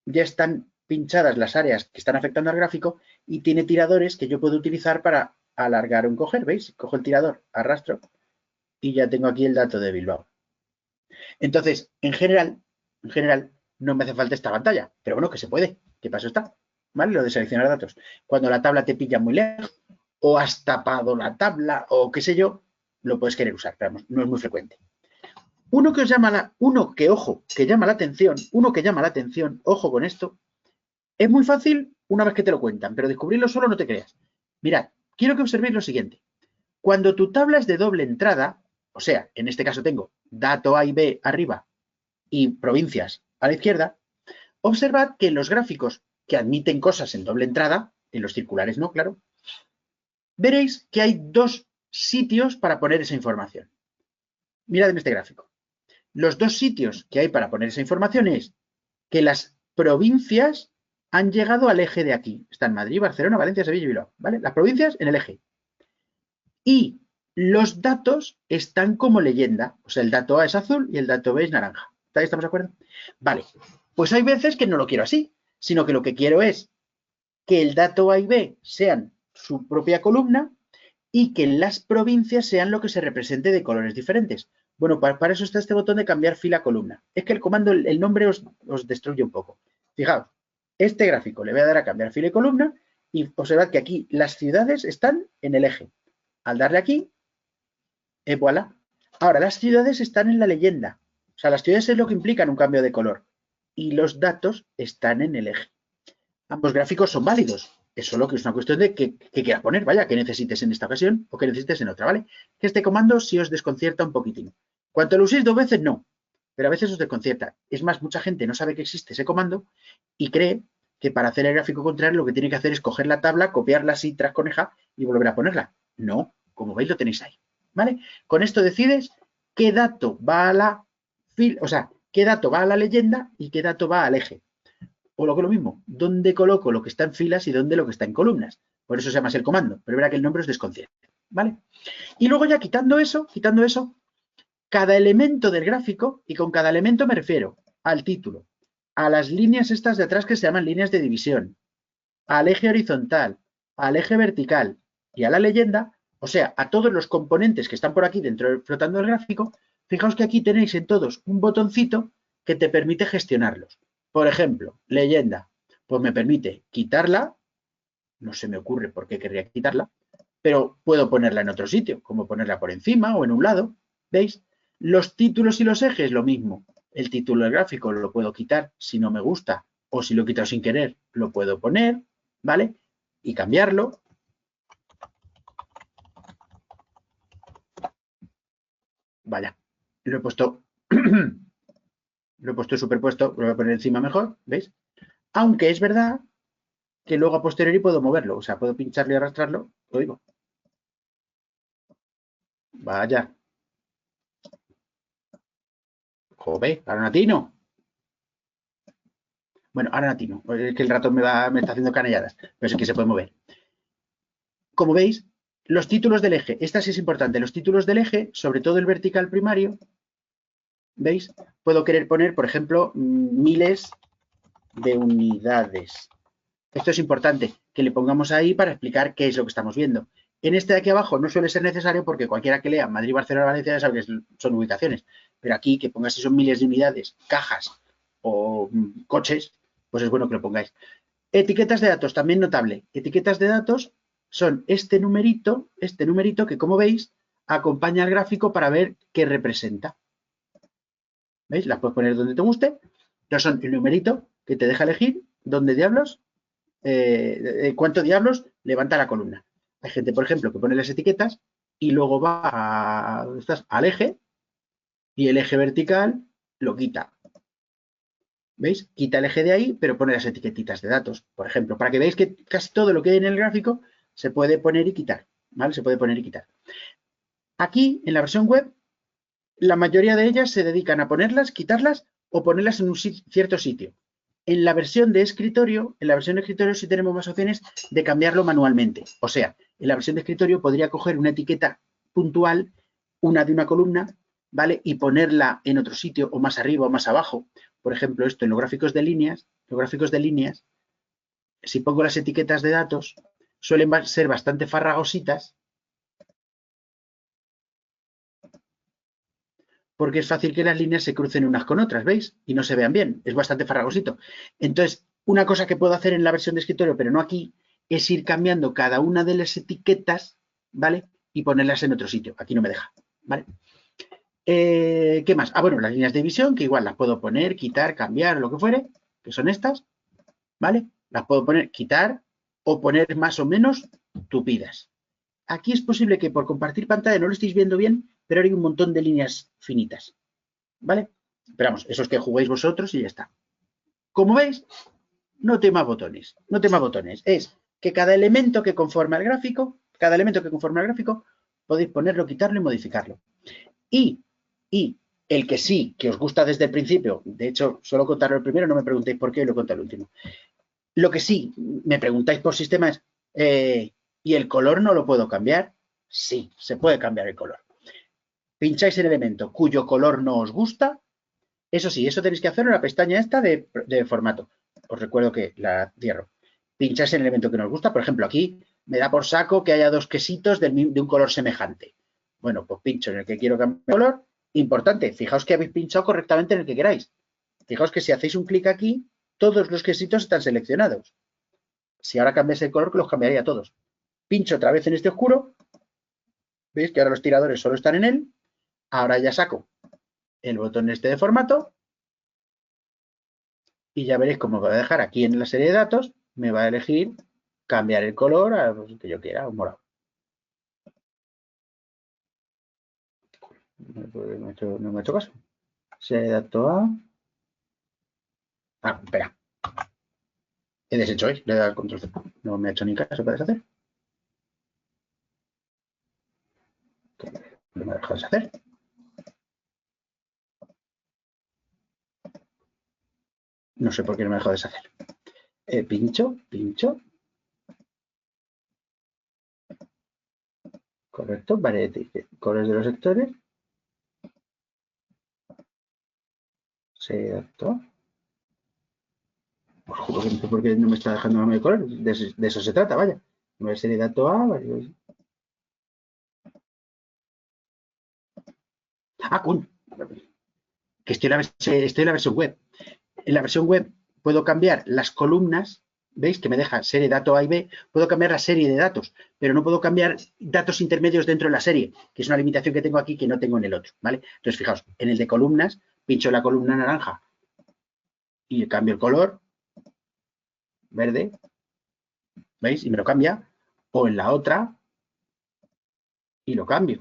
ya están pinchadas las áreas que están afectando al gráfico y tiene tiradores que yo puedo utilizar para alargar o encoger, ¿veis? Cojo el tirador, arrastro y ya tengo aquí el dato de Bilbao. Entonces, en general, no me hace falta esta pantalla, pero bueno, que se puede, que paso está, ¿vale? Lo de seleccionar datos. Cuando la tabla te pilla muy lejos o has tapado la tabla o qué sé yo, lo puedes querer usar, pero no es muy frecuente. Uno que llama la atención, ojo con esto, es muy fácil una vez que te lo cuentan, pero descubrirlo solo no te creas. Mirad, quiero que observéis lo siguiente. Cuando tu tabla es de doble entrada, o sea, en este caso tengo dato A y B arriba y provincias a la izquierda, observad que en los gráficos que admiten cosas en doble entrada, en los circulares no, claro, veréis que hay dos sitios para poner esa información. Mirad en este gráfico. Los dos sitios que hay para poner esa información es que las provincias han llegado al eje de aquí. Están Madrid, Barcelona, Valencia, Sevilla y Bilbao, ¿vale? Las provincias en el eje. Y los datos están como leyenda. O sea, el dato A es azul y el dato B es naranja. ¿Estamos de acuerdo? Vale. Pues hay veces que no lo quiero así, sino que lo que quiero es que el dato A y B sean su propia columna y que las provincias sean lo que se represente de colores diferentes. Bueno, para eso está este botón de cambiar fila a columna. Es que el comando, el nombre os destruye un poco. Fijaos, este gráfico le voy a dar a cambiar fila y columna y observad que aquí las ciudades están en el eje. Al darle aquí, voilà. Ahora, las ciudades están en la leyenda. O sea, las ciudades es lo que implican un cambio de color. Y los datos están en el eje. Ambos gráficos son válidos. Es solo que es una cuestión de qué quieras poner, vaya, que necesites en esta ocasión o que necesites en otra, ¿vale? Que este comando sí os desconcierta un poquitín. Cuando lo uséis 2 veces, no. Pero a veces os desconcierta. Es más, mucha gente no sabe que existe ese comando y cree que para hacer el gráfico contrario lo que tiene que hacer es coger la tabla, copiarla así tras coneja y volver a ponerla. No, como veis lo tenéis ahí, ¿vale? Con esto decides qué dato va a la fila, o sea, qué dato va a la leyenda y qué dato va al eje. O lo que es lo mismo, dónde coloco lo que está en filas y dónde lo que está en columnas. Por eso se llama así el comando, pero verá que el nombre os desconcierta, ¿vale? Y luego ya quitando eso, cada elemento del gráfico, y con cada elemento me refiero al título, a las líneas estas de atrás que se llaman líneas de división, al eje horizontal, al eje vertical y a la leyenda, o sea, a todos los componentes que están por aquí dentro flotando del gráfico, fijaos que aquí tenéis en todos un botoncito que te permite gestionarlos. Por ejemplo, leyenda, pues me permite quitarla, no se me ocurre por qué querría quitarla, pero puedo ponerla en otro sitio, como ponerla por encima o en un lado, ¿veis? Los títulos y los ejes, lo mismo. El título del gráfico lo puedo quitar si no me gusta o si lo he quitado sin querer, lo puedo poner, ¿vale? Y cambiarlo. Vaya, lo he puesto superpuesto, lo voy a poner encima mejor, ¿veis? Aunque es verdad que luego a posteriori puedo moverlo, o sea, puedo pincharlo y arrastrarlo, lo digo. Vaya. Joder, ahora no atino. Bueno, ahora no atino, es que el ratón me está haciendo canelladas, pero sí que se puede mover. Como veis, los títulos del eje, esta sí es importante, los títulos del eje, sobre todo el vertical primario, ¿veis? Puedo querer poner, por ejemplo, miles de unidades. Esto es importante, que le pongamos ahí para explicar qué es lo que estamos viendo. En este de aquí abajo no suele ser necesario porque cualquiera que lea Madrid, Barcelona, Valencia ya sabe que son ubicaciones. Pero aquí que pongáis si son miles de unidades, cajas o coches, pues es bueno que lo pongáis. Etiquetas de datos, también notable. Etiquetas de datos son este numerito que, como veis, acompaña al gráfico para ver qué representa. ¿Veis? Las puedes poner donde te guste. Pero son el numerito que te deja elegir dónde diablos, cuánto diablos levanta la columna. Hay gente, por ejemplo, que pone las etiquetas y luego va al eje y el eje vertical lo quita. ¿Veis? Quita el eje de ahí, pero pone las etiquetitas de datos, por ejemplo, para que veáis que casi todo lo que hay en el gráfico se puede poner y quitar, ¿vale? Se puede poner y quitar. Aquí, en la versión web, la mayoría de ellas se dedican a ponerlas, quitarlas o ponerlas en un cierto sitio. En la versión de escritorio, sí tenemos más opciones de cambiarlo manualmente. O sea, en la versión de escritorio podría coger una etiqueta puntual, una de una columna, ¿vale? Y ponerla en otro sitio o más arriba o más abajo. Por ejemplo, esto en los gráficos de líneas, si pongo las etiquetas de datos, suelen ser bastante farragositas porque es fácil que las líneas se crucen unas con otras, ¿veis? Y no se vean bien, es bastante farragosito. Entonces, una cosa que puedo hacer en la versión de escritorio, pero no aquí, es ir cambiando cada una de las etiquetas, ¿vale? Y ponerlas en otro sitio. Aquí no me deja, ¿vale? ¿Qué más? Ah, bueno, las líneas de división, que igual las puedo poner, quitar, cambiar, lo que fuere, que son estas, ¿vale? Las puedo poner, quitar o poner más o menos tupidas. Aquí es posible que por compartir pantalla no lo estéis viendo bien, pero hay un montón de líneas finitas, ¿vale? Pero vamos, eso es que juguéis vosotros y ya está. Como veis, no tema botones, es que cada elemento que conforma el gráfico, podéis ponerlo, quitarlo y modificarlo. Y el que sí, que os gusta desde el principio, de hecho, solo contarlo el primero, no me preguntéis por qué, lo he contado el último. Lo que sí, me preguntáis por sistema es, ¿y el color no lo puedo cambiar? Sí, se puede cambiar el color. Pincháis el elemento cuyo color no os gusta. Eso sí, eso tenéis que hacerlo en la pestaña esta de formato. Os recuerdo que la cierro. Pincháis en el elemento que nos gusta. Por ejemplo, aquí me da por saco que haya dos quesitos de un color semejante. Bueno, pues pincho en el que quiero cambiar el color. Importante, fijaos que habéis pinchado correctamente en el que queráis. Fijaos que si hacéis un clic aquí, todos los quesitos están seleccionados. Si ahora cambiáis el color, que los cambiaría todos. Pincho otra vez en este oscuro. ¿Veis que ahora los tiradores solo están en él? Ahora ya saco el botón este de formato y ya veréis cómo me va a dejar aquí en la serie de datos, me va a elegir cambiar el color a lo que yo quiera, un morado. No me ha hecho caso. Serie de datos A. Ah, espera. He deshecho, le he dado el control C. No me ha hecho ni caso para deshacer. No me ha dejado deshacer. No sé por qué no me ha dejado deshacer. Pincho. Correcto, vale, colores de los sectores. Serie de datos. Os juro que no sé por qué no me está dejando cambiar de color. De eso se trata, vaya. Una serie de datos A, vale. Ah, coño. Que estoy en la versión web. En la versión web puedo cambiar las columnas, ¿veis? Que me deja serie dato A y B, puedo cambiar la serie de datos, pero no puedo cambiar datos intermedios dentro de la serie, que es una limitación que tengo aquí que no tengo en el otro, ¿vale? Entonces, fijaos, en el de columnas, pincho la columna naranja y cambio el color, verde, ¿veis? Y me lo cambia, o en la otra y lo cambio.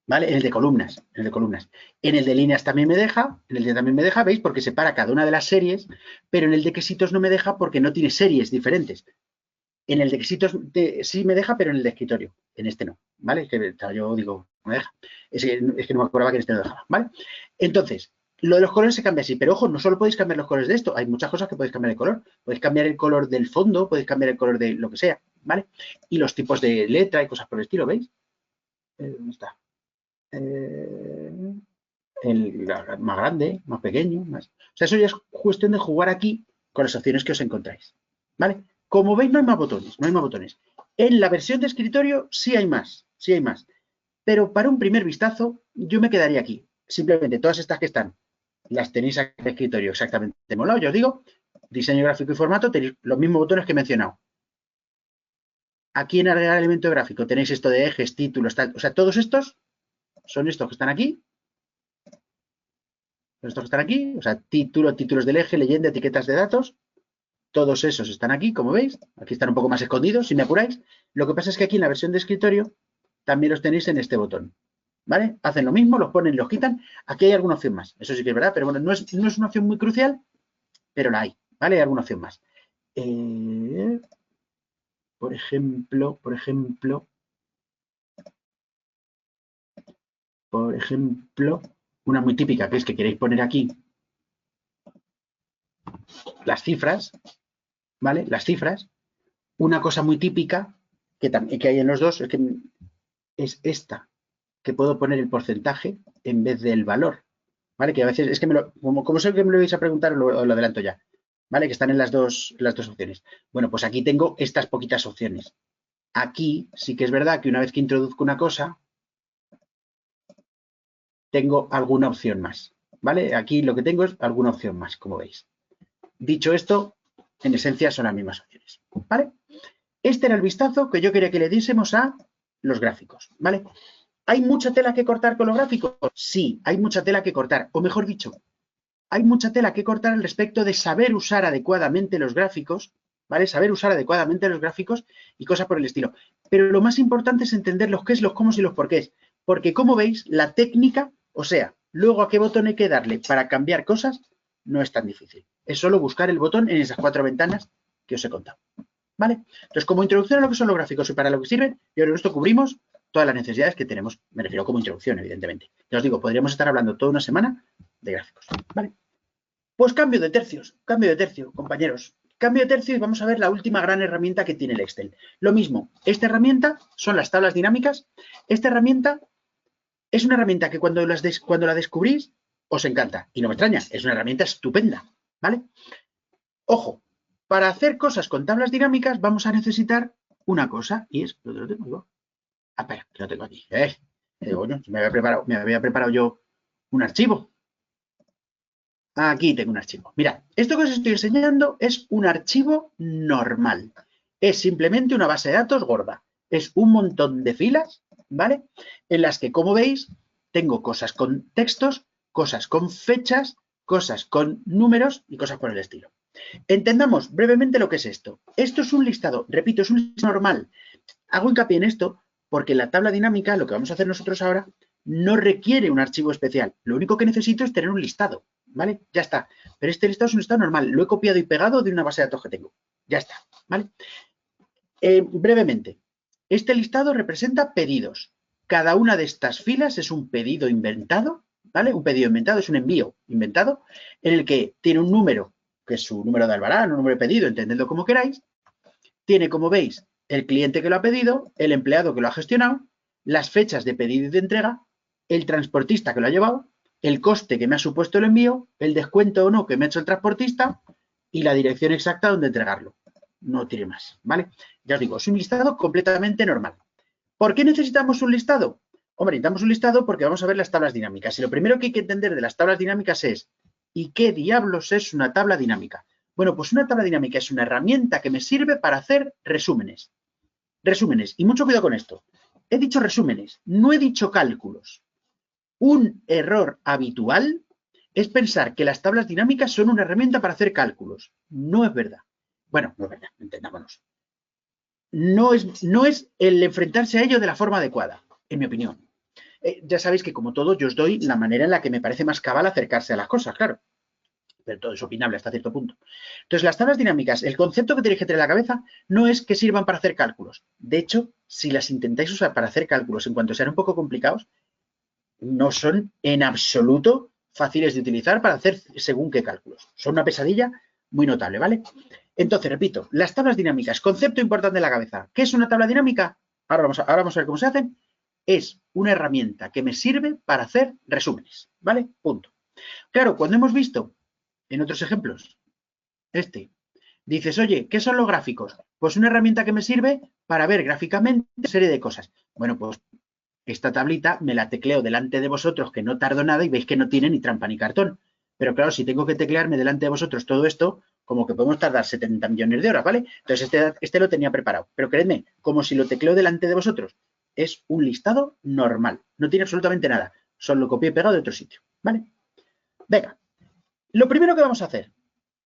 ¿Vale? En el de columnas, En el de líneas también me deja, ¿veis? Porque separa cada una de las series, pero en el de quesitos no me deja porque no tiene series diferentes. En el de quesitos sí me deja, pero en el de escritorio. En este no, ¿vale? Es que yo digo, no me deja. Es que no me acordaba que en este no dejaba, ¿vale? Entonces, lo de los colores se cambia así, pero ojo, no solo podéis cambiar los colores de esto, hay muchas cosas que podéis cambiar el color. Podéis cambiar el color del fondo, podéis cambiar el color de lo que sea, ¿vale? Y los tipos de letra y cosas por el estilo, ¿veis? ¿Dónde está? Más grande, más pequeño, más. O sea, eso ya es cuestión de jugar aquí con las opciones que os encontráis, ¿vale? Como veis, no hay más botones, En la versión de escritorio sí hay más, Pero para un primer vistazo, yo me quedaría aquí. Simplemente todas estas que están, las tenéis aquí en el escritorio exactamente molado. Yo os digo, diseño gráfico y formato, tenéis los mismos botones que he mencionado. Aquí en agregar elemento gráfico tenéis esto de ejes, títulos, tal. O sea, todos estos son estos que están aquí. Estos que están aquí, o sea, títulos del eje, leyenda, etiquetas de datos, todos esos están aquí, como veis. Aquí están un poco más escondidos, si me apuráis. Lo que pasa es que aquí en la versión de escritorio también los tenéis en este botón, ¿vale? Hacen lo mismo, los ponen y los quitan. Aquí hay alguna opción más, eso sí que es verdad, pero bueno, no es una opción muy crucial, pero la hay, ¿vale? Hay alguna opción más. Por ejemplo, una muy típica, que es que queréis poner aquí las cifras, ¿vale? Las cifras. Una cosa muy típica que hay en los dos es esta, que puedo poner el porcentaje en vez del valor, ¿vale? Que a veces es que como sé que me lo vais a preguntar, os lo adelanto ya, ¿vale? Que están en las dos opciones. Bueno, pues aquí tengo estas poquitas opciones. Aquí sí que es verdad que una vez que introduzco una cosa, tengo alguna opción más, ¿vale? Aquí lo que tengo es alguna opción más, como veis. Dicho esto, en esencia son las mismas opciones, ¿vale? Este era el vistazo que yo quería que le diésemos a los gráficos, ¿vale? ¿Hay mucha tela que cortar con los gráficos? Sí, hay mucha tela que cortar, o mejor dicho, hay mucha tela que cortar al respecto de saber usar adecuadamente los gráficos, ¿vale? Saber usar adecuadamente los gráficos y cosas por el estilo. Pero lo más importante es entender los qués, los cómo y los porqués. Porque, como veis, la técnica, o sea, luego a qué botón hay que darle para cambiar cosas, no es tan difícil. Es solo buscar el botón en esas 4 ventanas que os he contado, ¿vale? Entonces, como introducción a lo que son los gráficos y para lo que sirven, yo creo que esto cubrimos todas las necesidades que tenemos. Me refiero como introducción, evidentemente. Ya os digo, podríamos estar hablando toda una semana de gráficos, ¿vale? Pues cambio de tercio, compañeros. Cambio de tercio y vamos a ver la última gran herramienta que tiene el Excel. Lo mismo, esta herramienta son las tablas dinámicas. Esta herramienta es una herramienta que cuando la descubrís os encanta. Y no me extraña, es una herramienta estupenda, ¿vale? Ojo, para hacer cosas con tablas dinámicas vamos a necesitar una cosa y es... ¿Lo tengo yo? Ah, espera, que lo tengo aquí. Bueno, me había preparado yo un archivo. Aquí tengo un archivo. Mirad, esto que os estoy enseñando es un archivo normal. Es simplemente una base de datos gorda. Es un montón de filas, ¿vale? En las que, como veis, tengo cosas con textos, cosas con fechas, cosas con números y cosas por el estilo. Entendamos brevemente lo que es esto. Esto es un listado, repito, es un listado normal. Hago hincapié en esto porque la tabla dinámica, lo que vamos a hacer nosotros ahora, no requiere un archivo especial. Lo único que necesito es tener un listado, ¿vale? Ya está. Pero este listado es un listado normal. Lo he copiado y pegado de una base de datos que tengo. Ya está, ¿vale? Brevemente, este listado representa pedidos. Cada una de estas filas es un pedido inventado, ¿vale? Un pedido inventado es un envío inventado en el que tiene un número, que es su número de albarán, un número de pedido, entendedlo como queráis. Tiene, como veis, el cliente que lo ha pedido, el empleado que lo ha gestionado, las fechas de pedido y de entrega, el transportista que lo ha llevado, el coste que me ha supuesto el envío, el descuento o no que me ha hecho el transportista y la dirección exacta donde entregarlo. No tiene más, ¿vale? Ya os digo, es un listado completamente normal. ¿Por qué necesitamos un listado? Hombre, necesitamos un listado porque vamos a ver las tablas dinámicas. Y lo primero que hay que entender de las tablas dinámicas es, ¿y qué diablos es una tabla dinámica? Bueno, pues una tabla dinámica es una herramienta que me sirve para hacer resúmenes. Resúmenes, y mucho cuidado con esto. He dicho resúmenes, no he dicho cálculos. Un error habitual es pensar que las tablas dinámicas son una herramienta para hacer cálculos. No es verdad. Bueno, no es verdad, entendámonos. No es el enfrentarse a ello de la forma adecuada, en mi opinión. Ya sabéis que, como todo, yo os doy la manera en la que me parece más cabal acercarse a las cosas, claro. Pero todo es opinable hasta cierto punto. Entonces, las tablas dinámicas, el concepto que tenéis que tener en la cabeza no es que sirvan para hacer cálculos. De hecho, si las intentáis usar para hacer cálculos en cuanto sean un poco complicados, no son en absoluto fáciles de utilizar para hacer según qué cálculos. Son una pesadilla muy notable, ¿vale? Entonces, repito, las tablas dinámicas, concepto importante en la cabeza. ¿Qué es una tabla dinámica? Ahora vamos a ver cómo se hacen. Es una herramienta que me sirve para hacer resúmenes, ¿vale? Punto. Claro, cuando hemos visto en otros ejemplos, dices, oye, ¿qué son los gráficos? Pues una herramienta que me sirve para ver gráficamente una serie de cosas. Bueno, pues esta tablita me la tecleo delante de vosotros, que no tardo nada y veis que no tiene ni trampa ni cartón. Pero claro, si tengo que teclearme delante de vosotros todo esto, como que podemos tardar 70 millones de horas, ¿vale? Entonces este lo tenía preparado. Pero creedme, como si lo tecleo delante de vosotros, es un listado normal. No tiene absolutamente nada. Solo lo copié y pegado de otro sitio, ¿vale? Venga, lo primero que vamos a hacer,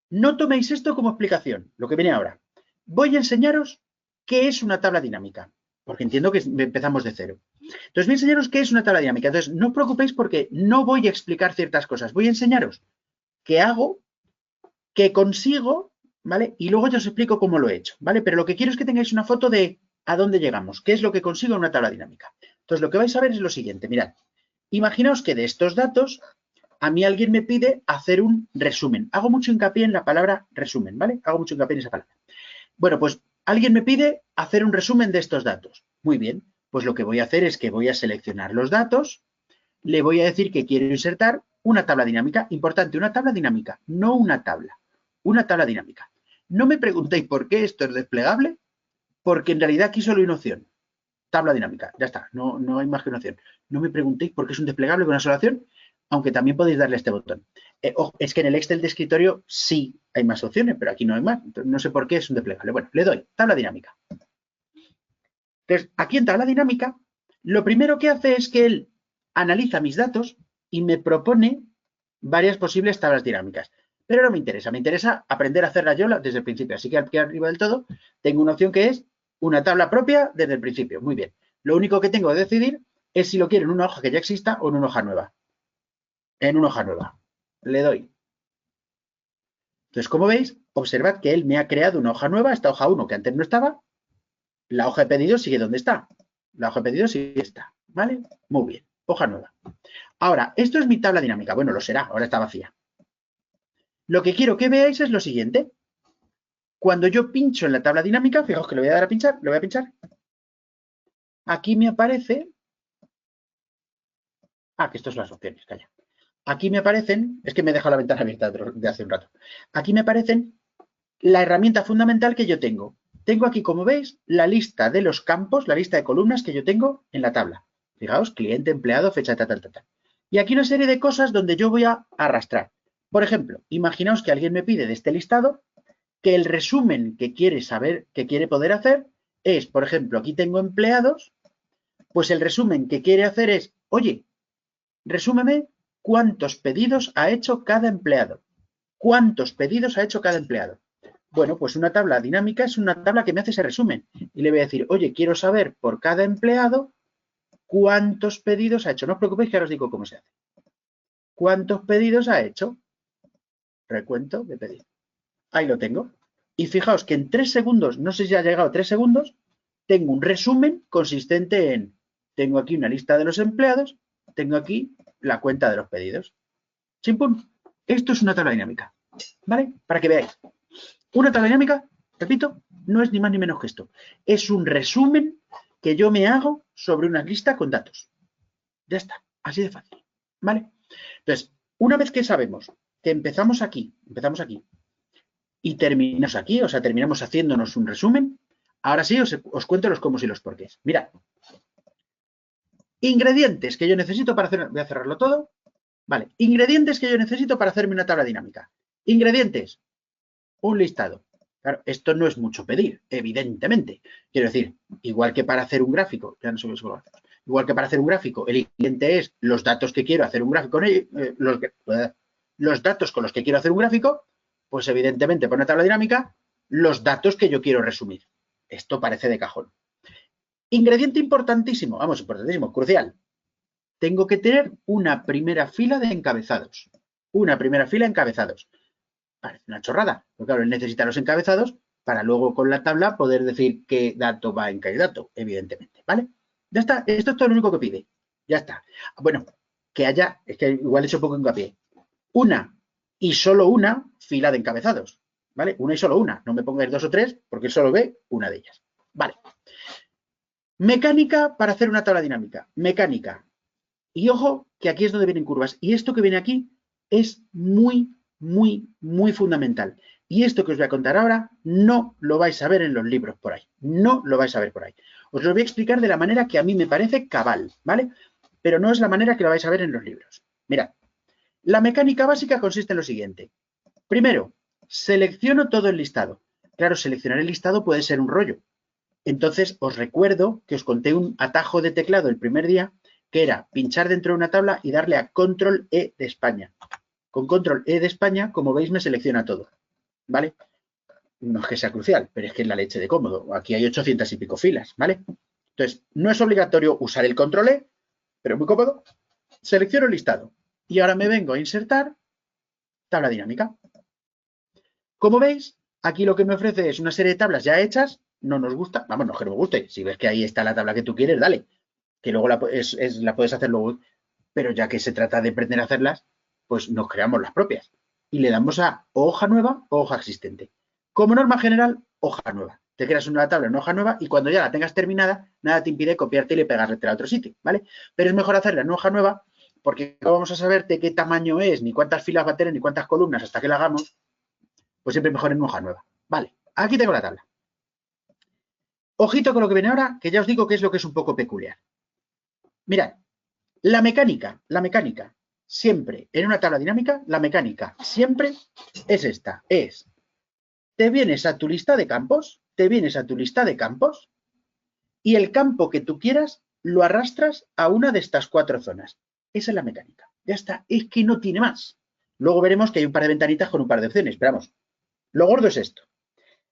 no toméis esto como explicación, lo que viene ahora. Voy a enseñaros qué es una tabla dinámica, porque entiendo que empezamos de cero. Entonces voy a enseñaros qué es una tabla dinámica. Entonces no os preocupéis porque no voy a explicar ciertas cosas. Voy a enseñaros qué hago, qué consigo, ¿vale? Y luego ya os explico cómo lo he hecho, ¿vale? Pero lo que quiero es que tengáis una foto de a dónde llegamos, qué es lo que consigo en una tabla dinámica. Entonces lo que vais a ver es lo siguiente, mirad. Imaginaos que de estos datos a mí alguien me pide hacer un resumen. Hago mucho hincapié en la palabra resumen, ¿vale? Hago mucho hincapié en esa palabra. Bueno, pues alguien me pide hacer un resumen de estos datos. Muy bien, pues lo que voy a hacer es que voy a seleccionar los datos, le voy a decir que quiero insertar una tabla dinámica. Importante, una tabla dinámica, no una tabla. Una tabla dinámica. No me preguntéis por qué esto es desplegable, porque en realidad aquí solo hay una opción. Tabla dinámica, ya está, no hay más que una opción. No me preguntéis por qué es un desplegable con una sola opción, aunque también podéis darle a este botón. Es que en el Excel de escritorio sí hay más opciones, pero aquí no hay más. Entonces, no sé por qué es un desplegable. Bueno, le doy tabla dinámica. Entonces, aquí en tabla dinámica, lo primero que hace es que él analiza mis datos y me propone varias posibles tablas dinámicas. Pero no me interesa aprender a hacerlas yo desde el principio. Así que aquí arriba del todo tengo una opción que es una tabla propia desde el principio. Muy bien. Lo único que tengo que decidir es si lo quiero en una hoja que ya exista o en una hoja nueva. En una hoja nueva. Le doy. Entonces, como veis, observad que él me ha creado una hoja nueva, esta hoja 1 que antes no estaba. La hoja de pedido sigue donde está. La hoja de pedido sigue está. ¿Vale? Muy bien. Hoja nueva. Ahora, esto es mi tabla dinámica. Bueno, lo será. Ahora está vacía. Lo que quiero que veáis es lo siguiente. Cuando yo pincho en la tabla dinámica, fijaos que le voy a dar a pinchar, le voy a pinchar. Aquí me aparece... que esto son las opciones, calla. Aquí me aparecen, es que me he dejado la ventana abierta de hace un rato. Aquí me aparecen la herramienta fundamental que yo tengo. Tengo aquí, como veis, la lista de los campos, la lista de columnas que yo tengo en la tabla. Fijaos, cliente, empleado, fecha, tal. Y aquí una serie de cosas donde yo voy a arrastrar. Por ejemplo, imaginaos que alguien me pide de este listado que el resumen que quiere saber, que quiere poder hacer es, por ejemplo, aquí tengo empleados, pues el resumen que quiere hacer es, oye, resúmeme cuántos pedidos ha hecho cada empleado. ¿Cuántos pedidos ha hecho cada empleado? Bueno, pues una tabla dinámica es una tabla que me hace ese resumen. Y le voy a decir, oye, quiero saber por cada empleado cuántos pedidos ha hecho. No os preocupéis que ahora os digo cómo se hace. ¿Cuántos pedidos ha hecho? Recuento de pedidos. Ahí lo tengo. Y fijaos que en 3 segundos, no sé si ha llegado a 3 segundos, tengo un resumen consistente en, tengo aquí una lista de los empleados, tengo aquí la cuenta de los pedidos. Chimpún. Esto es una tabla dinámica, ¿vale? Para que veáis. Una tabla dinámica, repito, no es ni más ni menos que esto. Es un resumen que yo me hago sobre una lista con datos. Ya está, así de fácil, ¿vale? Entonces, una vez que sabemos que empezamos aquí y terminamos aquí, o sea, terminamos haciéndonos un resumen, ahora sí os cuento los cómo y los porqués. Mirad, ingredientes que yo necesito para hacer, voy a cerrarlo todo, vale, ingredientes que yo necesito para hacerme una tabla dinámica. Ingredientes, un listado. Claro, esto no es mucho pedir, evidentemente. Quiero decir, igual que para hacer un gráfico, ya no sé cómo lo hacemos, igual que para hacer un gráfico, el ingrediente es los datos que quiero hacer un gráfico con ellos, los datos con los que quiero hacer un gráfico, pues evidentemente para una tabla dinámica, los datos que yo quiero resumir. Esto parece de cajón. Ingrediente importantísimo, vamos, importantísimo, crucial. Tengo que tener una primera fila de encabezados. Una primera fila de encabezados. Parece una chorrada, pero claro, él necesita los encabezados para luego con la tabla poder decir qué dato va en qué dato, evidentemente, ¿vale? Ya está, esto es todo lo único que pide. Ya está. Bueno, que haya, es que igual he hecho poco hincapié, una y solo una fila de encabezados, ¿vale? Una y solo una, no me pongáis 2 o 3 porque él solo ve una de ellas. Vale. Mecánica para hacer una tabla dinámica. Mecánica. Y ojo, que aquí es donde vienen curvas. Y esto que viene aquí es muy fundamental. Y esto que os voy a contar ahora no lo vais a ver en los libros por ahí. No lo vais a ver por ahí. Os lo voy a explicar de la manera que a mí me parece cabal, ¿vale? Pero no es la manera que lo vais a ver en los libros. Mirad, la mecánica básica consiste en lo siguiente. Primero, selecciono todo el listado. Claro, seleccionar el listado puede ser un rollo. Entonces, os recuerdo que os conté un atajo de teclado el primer día, que era pinchar dentro de una tabla y darle a Control E de España. Con Control E de España, como veis, me selecciona todo, ¿vale? No es que sea crucial, pero es que es la leche de cómodo. Aquí hay 800 y pico filas, ¿vale? Entonces, no es obligatorio usar el Control E, pero muy cómodo. Selecciono el listado y ahora me vengo a insertar tabla dinámica. Como veis, aquí lo que me ofrece es una serie de tablas ya hechas. No nos gusta, vamos, no que no me guste. Si ves que ahí está la tabla que tú quieres, dale. Que luego la puedes hacer luego. Pero ya que se trata de pretender hacerlas, pues nos creamos las propias. Y le damos a hoja nueva o hoja existente. Como norma general, hoja nueva. Te creas una tabla en hoja nueva y cuando ya la tengas terminada, nada te impide copiarte y pegarle a otro sitio, ¿vale? Pero es mejor hacerla en hoja nueva porque no vamos a saber de qué tamaño es, ni cuántas filas va a tener, ni cuántas columnas hasta que la hagamos. Pues siempre mejor en hoja nueva. Vale, aquí tengo la tabla. Ojito con lo que viene ahora, que ya os digo que es lo que es un poco peculiar. Mirad, la mecánica, siempre, en una tabla dinámica, la mecánica siempre es esta, te vienes a tu lista de campos, y el campo que tú quieras lo arrastras a una de estas 4 zonas. Esa es la mecánica. Ya está, es que no tiene más. Luego veremos que hay un par de ventanitas con un par de opciones, pero vamos, lo gordo es esto.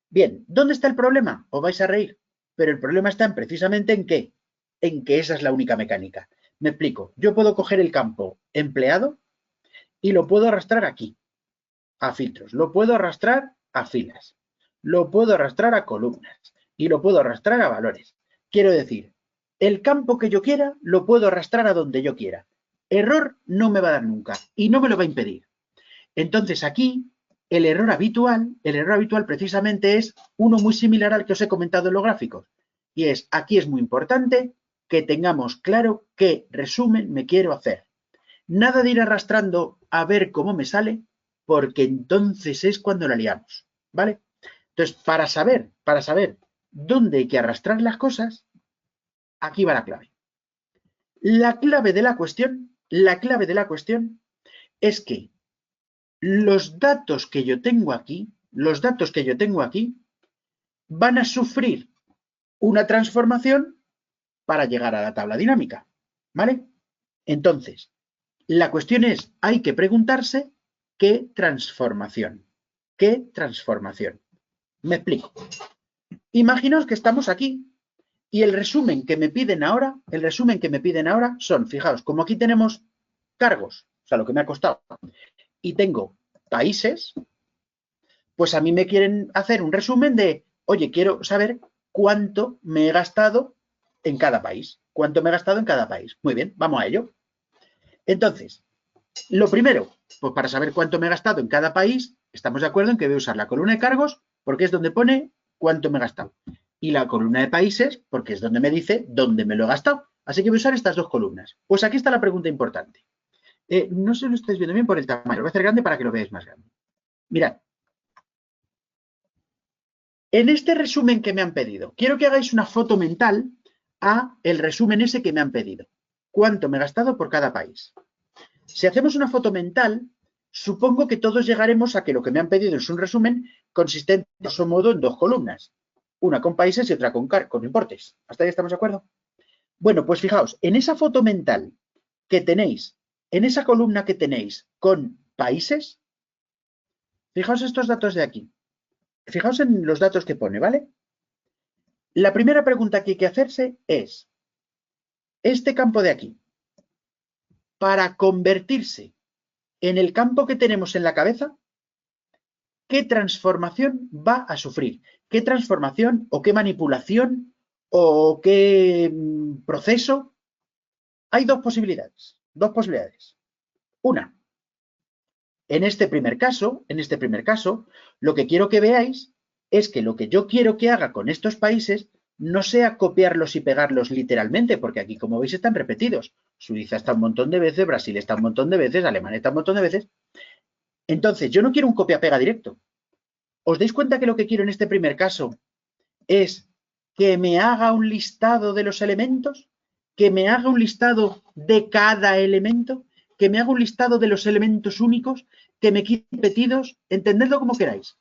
Bien, ¿dónde está el problema? Os vais a reír, pero el problema está precisamente en qué, en que esa es la única mecánica. Me explico, yo puedo coger el campo empleado y lo puedo arrastrar aquí, a filtros, lo puedo arrastrar a filas, lo puedo arrastrar a columnas y lo puedo arrastrar a valores. Quiero decir, el campo que yo quiera lo puedo arrastrar a donde yo quiera. Error no me va a dar nunca y no me lo va a impedir. Entonces aquí el error habitual precisamente es uno muy similar al que os he comentado en los gráficos. Y es, aquí es muy importante que tengamos claro qué resumen me quiero hacer. Nada de ir arrastrando a ver cómo me sale, porque entonces es cuando la liamos, ¿vale? Entonces, para saber dónde hay que arrastrar las cosas, aquí va la clave. La clave de la cuestión es que los datos que yo tengo aquí, van a sufrir una transformación para llegar a la tabla dinámica, ¿vale? Entonces, la cuestión es, hay que preguntarse ¿qué transformación? ¿Qué transformación? Me explico. Imaginaos que estamos aquí y el resumen que me piden ahora son, fijaos, como aquí tenemos cargos, o sea, lo que me ha costado, y tengo países, pues a mí me quieren hacer un resumen de, oye, quiero saber cuánto me he gastado en cada país. ¿Cuánto me he gastado en cada país? Muy bien, vamos a ello. Entonces, lo primero, pues para saber cuánto me he gastado en cada país, estamos de acuerdo en que voy a usar la columna de cargos porque es donde pone cuánto me he gastado. Y la columna de países porque es donde me dice dónde me lo he gastado. Así que voy a usar estas dos columnas. Pues aquí está la pregunta importante. No sé si lo estáis viendo bien por el tamaño. Lo voy a hacer grande para que lo veáis más grande. Mirad. En este resumen que me han pedido, quiero que hagáis una foto mental a el resumen ese que me han pedido. ¿Cuánto me he gastado por cada país? Si hacemos una foto mental, supongo que todos llegaremos a que lo que me han pedido es un resumen consistente, de su modo, en dos columnas. Una con países y otra con importes. ¿Hasta ahí estamos de acuerdo? Bueno, pues fijaos, en esa foto mental que tenéis, en esa columna que tenéis con países, fijaos estos datos de aquí. Fijaos en los datos que pone, ¿vale? La primera pregunta que hay que hacerse es, este campo de aquí, para convertirse en el campo que tenemos en la cabeza, ¿qué transformación va a sufrir? ¿Qué transformación o qué manipulación o qué proceso? Hay dos posibilidades. Una, en este primer caso, lo que quiero que veáis es que lo que yo quiero que haga con estos países no sea copiarlos y pegarlos literalmente, porque aquí, como veis, están repetidos. Suiza está un montón de veces, Brasil está un montón de veces, Alemania está un montón de veces. Entonces, yo no quiero un copia-pega directo. ¿Os dais cuenta que lo que quiero en este primer caso es que me haga un listado de los elementos? ¿Que me haga un listado de cada elemento? ¿Que me haga un listado de los elementos únicos? ¿Que me quite repetidos? Entendedlo como queráis.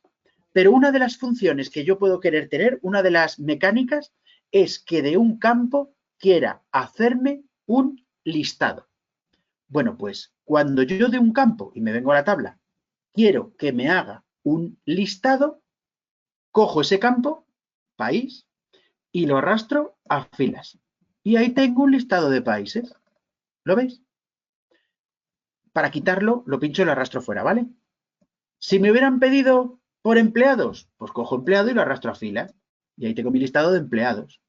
Pero una de las funciones que yo puedo querer tener, una de las mecánicas, es que de un campo quiera hacerme un listado. Bueno, pues cuando yo de un campo, y me vengo a la tabla, quiero que me haga un listado, cojo ese campo, país, y lo arrastro a filas. Y ahí tengo un listado de países. ¿Lo veis? Para quitarlo, lo pincho y lo arrastro fuera, ¿vale? Si me hubieran pedido por empleados, pues cojo empleado y lo arrastro a filas. Y ahí tengo mi listado de empleados.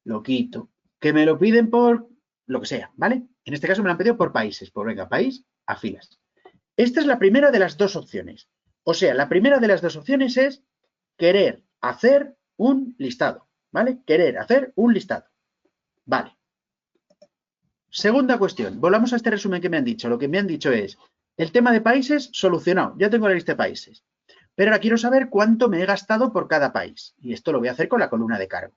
Lo quito. Que me lo piden por lo que sea, ¿vale? En este caso me lo han pedido por países. Pues venga, país a filas. Esta es la primera de las dos opciones. O sea, la primera de las dos opciones es querer hacer un listado, ¿vale? Querer hacer un listado. Vale. Segunda cuestión. Volvamos a este resumen que me han dicho. Lo que me han dicho es, el tema de países solucionado. Ya tengo la lista de países. Pero ahora quiero saber cuánto me he gastado por cada país. Y esto lo voy a hacer con la columna de cargo.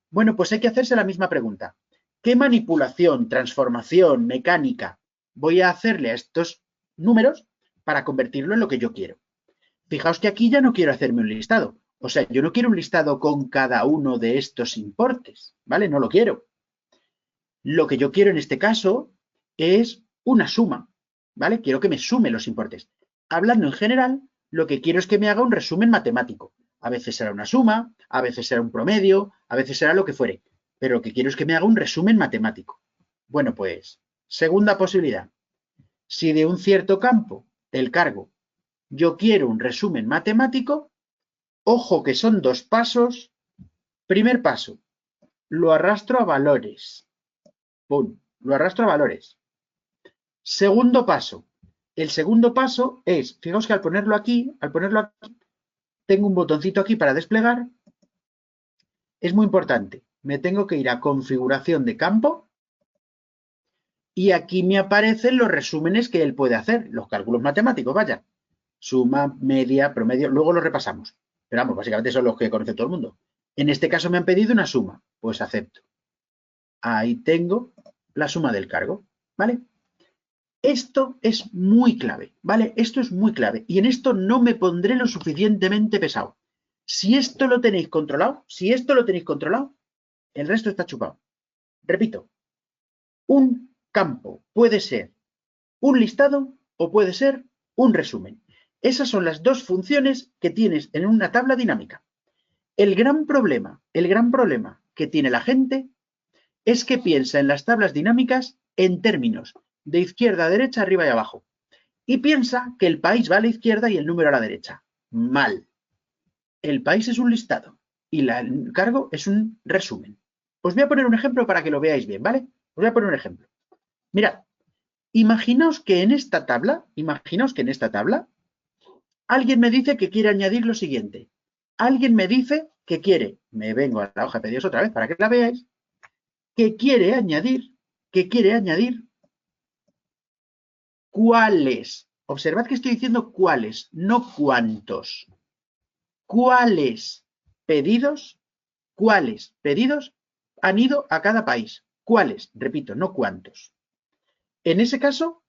Bueno, pues hay que hacerse la misma pregunta. ¿Qué manipulación, transformación, mecánica voy a hacerle a estos números para convertirlo en lo que yo quiero? Fijaos que aquí ya no quiero hacerme un listado. O sea, yo no quiero un listado con cada uno de estos importes, ¿vale? No lo quiero. Lo que yo quiero en este caso es una suma, ¿vale? Quiero que me sume los importes. Hablando en general, lo que quiero es que me haga un resumen matemático. A veces será una suma, a veces será un promedio, a veces será lo que fuere. Pero lo que quiero es que me haga un resumen matemático. Bueno, pues, segunda posibilidad. Si de un cierto campo, el cargo, yo quiero un resumen matemático, ojo que son dos pasos. Primer paso, lo arrastro a valores. ¡Pum! Lo arrastro a valores. Segundo paso, El segundo paso es, fijaos que al ponerlo aquí, tengo un botoncito aquí para desplegar. Es muy importante. Me tengo que ir a configuración de campo y aquí me aparecen los resúmenes que él puede hacer, los cálculos matemáticos, vaya. Suma, media, promedio, luego lo repasamos. Pero vamos, básicamente son los que conoce todo el mundo. En este caso me han pedido una suma, pues acepto. Ahí tengo la suma del cargo, ¿vale? Esto es muy clave, ¿vale? Esto es muy clave y en esto no me pondré lo suficientemente pesado. Si esto lo tenéis controlado, el resto está chupado. Repito, un campo puede ser un listado o puede ser un resumen. Esas son las dos funciones que tienes en una tabla dinámica. El gran problema que tiene la gente es que piensa en las tablas dinámicas en términos de izquierda a derecha, arriba y abajo. Y piensa que el país va a la izquierda y el número a la derecha. Mal. El país es un listado y el cargo es un resumen. Os voy a poner un ejemplo para que lo veáis bien, ¿vale? Os voy a poner un ejemplo. Mirad, imaginaos que en esta tabla, alguien me dice que quiere añadir lo siguiente. Alguien me dice que quiere, me vengo a la hoja de pedidos otra vez para que la veáis, que quiere añadir cuáles. Observad que estoy diciendo cuáles, no cuántos. ¿Cuáles pedidos han ido a cada país? ¿Cuáles? Repito, no cuántos. En ese caso,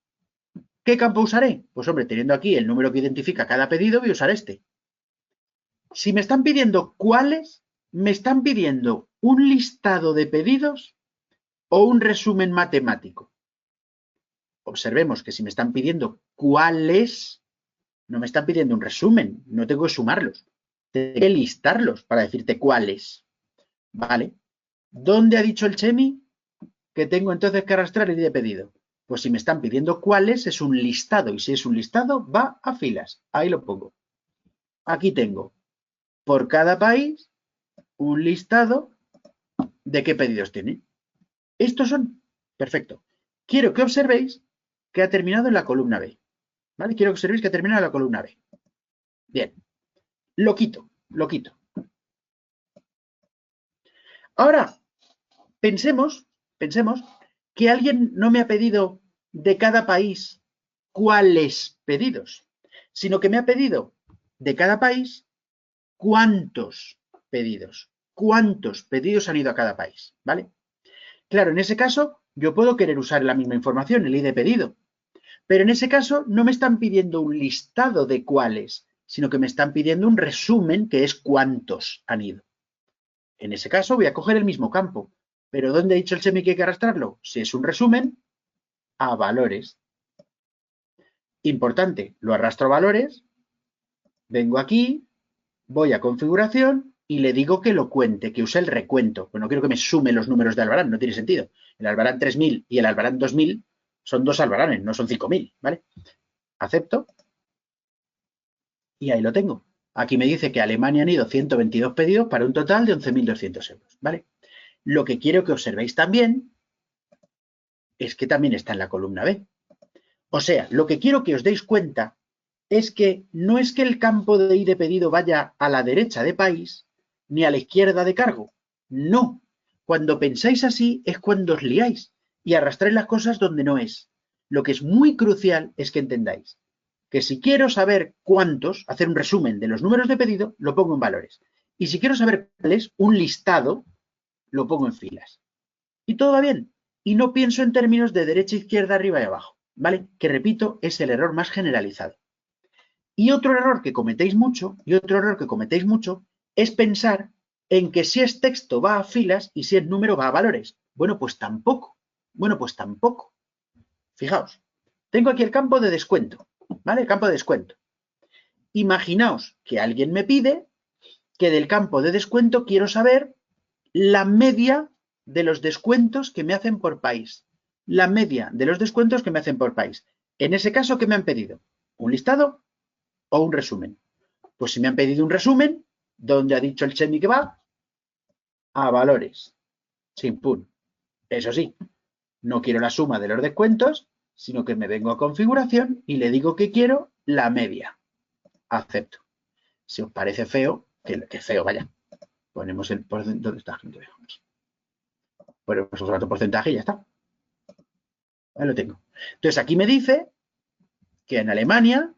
¿qué campo usaré? Pues hombre, teniendo aquí el número que identifica cada pedido, voy a usar este. Si me están pidiendo cuáles, me están pidiendo un listado de pedidos o un resumen matemático. Observemos que si me están pidiendo cuáles, no me están pidiendo un resumen, no tengo que sumarlos, tengo que listarlos para decirte cuáles. ¿Vale? ¿Dónde ha dicho el Chemi que tengo entonces que arrastrar el ID de pedido? Pues si me están pidiendo cuáles, es un listado, y si es un listado, va a filas. Ahí lo pongo. Aquí tengo, por cada país, un listado de qué pedidos tiene. Estos son, perfecto. Quiero que observéis que ha terminado en la columna B. ¿Vale? Quiero que observéis que ha terminado en la columna B. Bien. Lo quito. Ahora, pensemos que alguien no me ha pedido de cada país cuáles pedidos, sino que me ha pedido de cada país cuántos pedidos han ido a cada país, ¿vale? Claro, en ese caso yo puedo querer usar la misma información, el ID de pedido, pero en ese caso no me están pidiendo un listado de cuáles, sino que me están pidiendo un resumen que es cuántos han ido. En ese caso voy a coger el mismo campo, pero ¿dónde ha dicho el Chemi que hay que arrastrarlo? Si es un resumen, a valores. Importante, lo arrastro a valores, vengo aquí, voy a configuración y le digo que lo cuente, que use el recuento. Pues no quiero que me sume los números de Albarán, no tiene sentido. El Albarán 3000 y el Albarán 2000 son dos Albaranes, no son 5000, ¿vale? Acepto y ahí lo tengo. Aquí me dice que a Alemania han ido 122 pedidos para un total de 11.200 euros, ¿vale? Lo que quiero que observéis también es que también está en la columna B. O sea, lo que quiero que os deis cuenta es que no es que el campo de ID de pedido vaya a la derecha de país ni a la izquierda de cargo. No. Cuando pensáis así es cuando os liáis y arrastráis las cosas donde no es. Lo que es muy crucial es que entendáis que si quiero saber cuántos, hacer un resumen de los números de pedido, lo pongo en valores. Y si quiero saber cuáles, un listado, lo pongo en filas. Y todo va bien. Y no pienso en términos de derecha, izquierda, arriba y abajo. ¿Vale? Que repito, es el error más generalizado. Y otro error que cometéis mucho, es pensar en que si es texto va a filas y si es número va a valores. Bueno, pues tampoco. Fijaos, tengo aquí el campo de descuento, ¿vale? El campo de descuento. Imaginaos que alguien me pide que del campo de descuento quiero saber la media de los descuentos que me hacen por país. En ese caso, ¿qué me han pedido? ¿Un listado o un resumen? Pues si me han pedido un resumen, ¿dónde ha dicho el Chemi que va? A valores. Chimpún. Eso sí, no quiero la suma de los descuentos, sino que me vengo a configuración y le digo que quiero la media. Acepto. Si os parece feo, que feo, vaya. Ponemos el porcentaje. ¿Dónde está? Ponemos otro porcentaje y ya está. Ahí lo tengo. Entonces aquí me dice que en Alemania,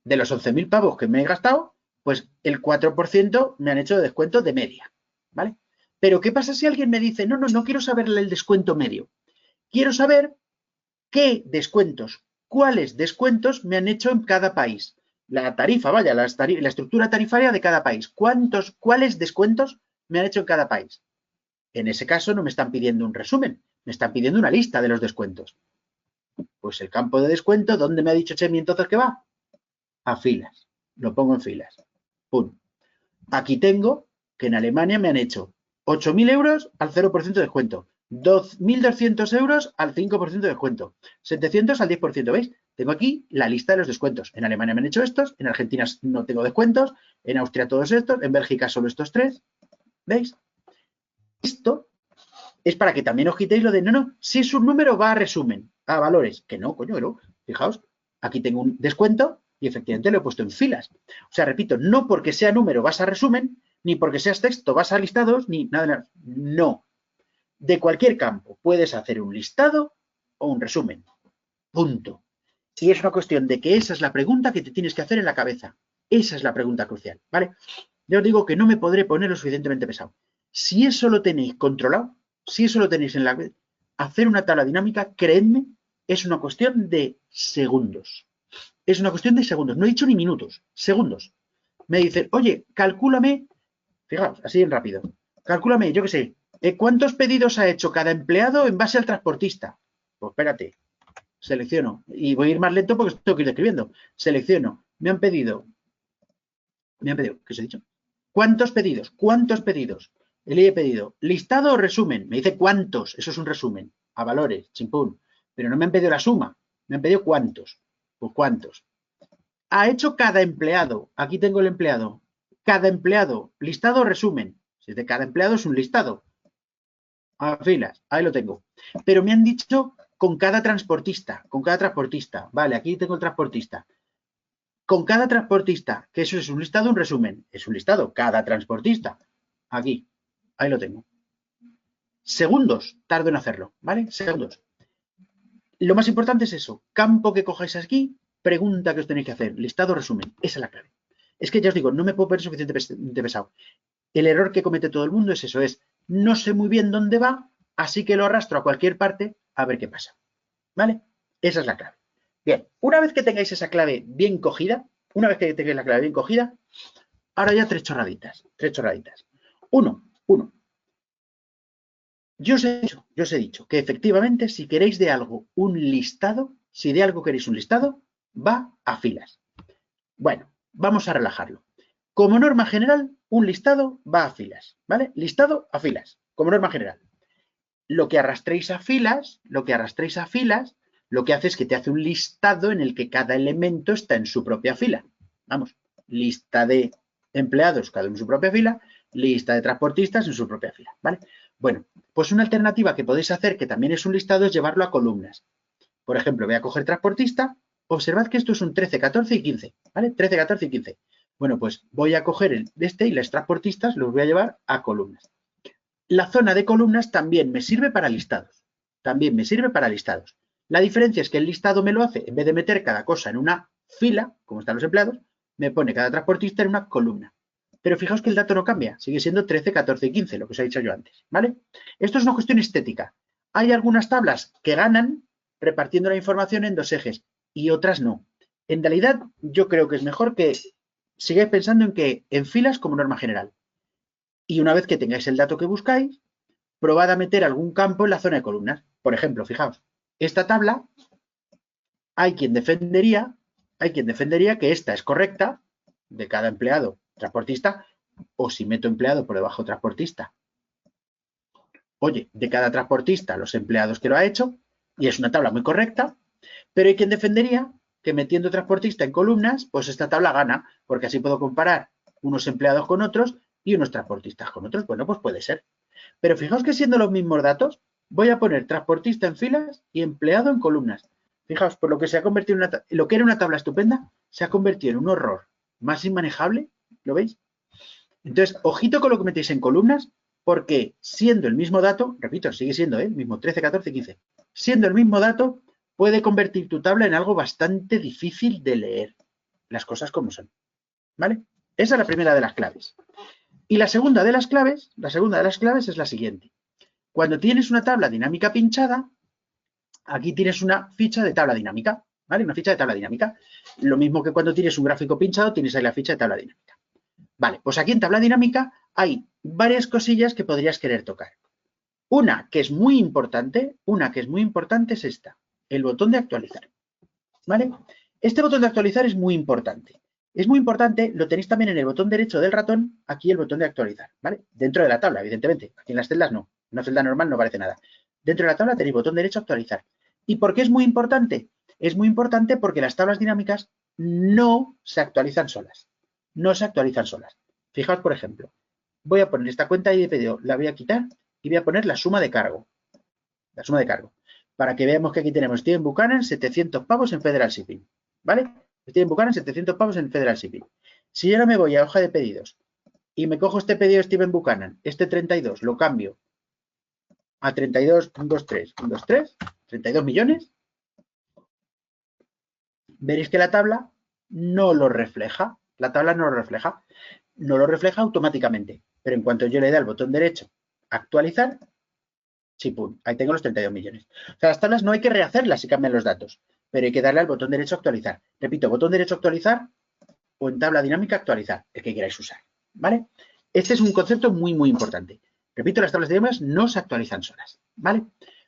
de los 11.000 pavos que me he gastado, pues el 4% me han hecho de descuento de media, ¿vale? Pero ¿qué pasa si alguien me dice, no quiero saber el descuento medio? Quiero saber qué descuentos, cuáles descuentos me han hecho en cada país. La tarifa, vaya, la estructura tarifaria de cada país. ¿Cuáles descuentos me han hecho en cada país? En ese caso no me están pidiendo un resumen, me están pidiendo una lista de los descuentos. Pues el campo de descuento, ¿dónde me ha dicho Chemi entonces que va? A filas. Lo pongo en filas. ¡Pum! Aquí tengo que en Alemania me han hecho 8.000 euros al 0% de descuento, 2.200 euros al 5% de descuento, 700 al 10%, ¿veis? Tengo aquí la lista de los descuentos. En Alemania me han hecho estos, en Argentina no tengo descuentos, en Austria todos estos, en Bélgica solo estos 3, ¿veis? Esto es para que también os quitéis lo de, no, si es un número va a resumen, a valores, que no, coño, no. Fijaos, aquí tengo un descuento y efectivamente lo he puesto en filas. O sea, repito, no porque sea número vas a resumen, ni porque seas texto vas a listados, ni nada. No. De cualquier campo puedes hacer un listado o un resumen. Punto. Y es una cuestión de que esa es la pregunta que te tienes que hacer en la cabeza. Esa es la pregunta crucial, ¿vale? Yo os digo que no me podré poner lo suficientemente pesado. Si eso lo tenéis controlado, si eso lo tenéis en la... Hacer una tabla dinámica, creedme, es una cuestión de segundos. Es una cuestión de segundos. No he dicho ni minutos, segundos. Me dicen, oye, calcúlame, fijaos, así en rápido, calcúlame, yo qué sé, ¿cuántos pedidos ha hecho cada empleado en base al transportista? Pues espérate, selecciono, y voy a ir más lento porque tengo que ir escribiendo. Selecciono, me han pedido, ¿qué os he dicho? ¿Cuántos pedidos? ¿Cuántos pedidos? Le he pedido, listado o resumen. Me dice cuántos, eso es un resumen, a valores, chimpún. Pero no me han pedido la suma, me han pedido cuántos. Pues cuántos. Ha hecho cada empleado, aquí tengo el empleado. Cada empleado, listado o resumen. Si es de cada empleado es un listado. A filas, ahí lo tengo. Pero me han dicho con cada transportista, Vale, aquí tengo el transportista. Con cada transportista, que eso es un listado, un resumen. Es un listado, cada transportista. Aquí, ahí lo tengo. Segundos tardo en hacerlo, ¿vale? Segundos. Lo más importante es eso. Campo que cojáis aquí, pregunta que os tenéis que hacer. Listado, resumen. Esa es la clave. Es que ya os digo, no me puedo poner suficientemente pesado. El error que comete todo el mundo es eso, es no sé muy bien dónde va, así que lo arrastro a cualquier parte a ver qué pasa. ¿Vale? Esa es la clave. Bien, una vez que tengáis esa clave bien cogida, ahora ya tres chorraditas. Uno. Yo os he dicho que efectivamente si queréis de algo un listado, si de algo queréis un listado, va a filas. Bueno, vamos a relajarlo. Como norma general, un listado va a filas, ¿vale? Listado a filas, como norma general. Lo que arrastréis a filas, lo que hace es que te hace un listado en el que cada elemento está en su propia fila. Vamos, lista de empleados, cada uno en su propia fila, lista de transportistas en su propia fila, ¿vale? Bueno, pues una alternativa que podéis hacer, que también es un listado, es llevarlo a columnas. Por ejemplo, voy a coger transportista, observad que esto es un 13, 14 y 15, ¿vale? 13, 14 y 15. Bueno, pues voy a coger el de este y los transportistas los voy a llevar a columnas. La zona de columnas también me sirve para listados. La diferencia es que el listado me lo hace, en vez de meter cada cosa en una fila, como están los empleados, me pone cada transportista en una columna. Pero fijaos que el dato no cambia, sigue siendo 13, 14 y 15, lo que os he dicho yo antes, ¿vale? Esto es una cuestión estética. Hay algunas tablas que ganan repartiendo la información en dos ejes y otras no. En realidad, yo creo que es mejor que sigáis pensando en filas como norma general. Y una vez que tengáis el dato que buscáis, probad a meter algún campo en la zona de columnas. Por ejemplo, fijaos, esta tabla, hay quien defendería que esta es correcta de cada empleado transportista, o si meto empleado por debajo transportista. Oye, de cada transportista, los empleados que lo ha hecho, y es una tabla muy correcta, pero hay quien defendería que metiendo transportista en columnas, pues esta tabla gana, porque así puedo comparar unos empleados con otros y unos transportistas con otros. Bueno, pues puede ser. Pero fijaos que siendo los mismos datos, voy a poner transportista en filas y empleado en columnas. Fijaos, por lo que se ha convertido en lo que era una tabla estupenda, se ha convertido en un horror más inmanejable, ¿lo veis? Entonces, ojito con lo que metéis en columnas, porque siendo el mismo dato, repito, sigue siendo el mismo 13, 14, 15, siendo el mismo dato, puede convertir tu tabla en algo bastante difícil de leer. Las cosas como son, ¿vale? Esa es la primera de las claves. Y la segunda de las claves es la siguiente. Cuando tienes una tabla dinámica pinchada, aquí tienes una ficha de tabla dinámica, ¿vale? Una ficha de tabla dinámica. Lo mismo que cuando tienes un gráfico pinchado, tienes ahí la ficha de tabla dinámica. Vale, pues aquí en tabla dinámica hay varias cosillas que podrías querer tocar. Una que es muy importante es esta, el botón de actualizar, ¿vale? Este botón de actualizar es muy importante. Es muy importante, lo tenéis también en el botón derecho del ratón, aquí el botón de actualizar, ¿vale? Dentro de la tabla, evidentemente. Aquí en las celdas no. En una celda normal no aparece nada. Dentro de la tabla tenéis botón derecho actualizar. ¿Y por qué es muy importante? Es muy importante porque las tablas dinámicas no se actualizan solas. No se actualizan solas. Fijaos, por ejemplo, voy a poner esta cuenta de pedido, la voy a quitar y voy a poner la suma de cargo. La suma de cargo. Para que veamos que aquí tenemos Steven Buchanan, 700 pavos en Federal Shipping. ¿Vale? Steven Buchanan, 700 pavos en Federal Shipping. Si yo ahora me voy a hoja de pedidos y me cojo este pedido de Steven Buchanan, este 32, lo cambio a 32, 1, 2, 3, 1, 2, 3, 32 millones, veréis que la tabla no lo refleja. La tabla no lo refleja. No lo refleja automáticamente. Pero en cuanto yo le dé al botón derecho, actualizar, chipum, ahí tengo los 32 millones. O sea, las tablas no hay que rehacerlas si cambian los datos, pero hay que darle al botón derecho actualizar. Repito, botón derecho actualizar o en tabla dinámica actualizar, el que queráis usar, ¿vale? Este es un concepto muy, muy importante. Repito, las tablas dinámicas no se actualizan solas, ¿vale?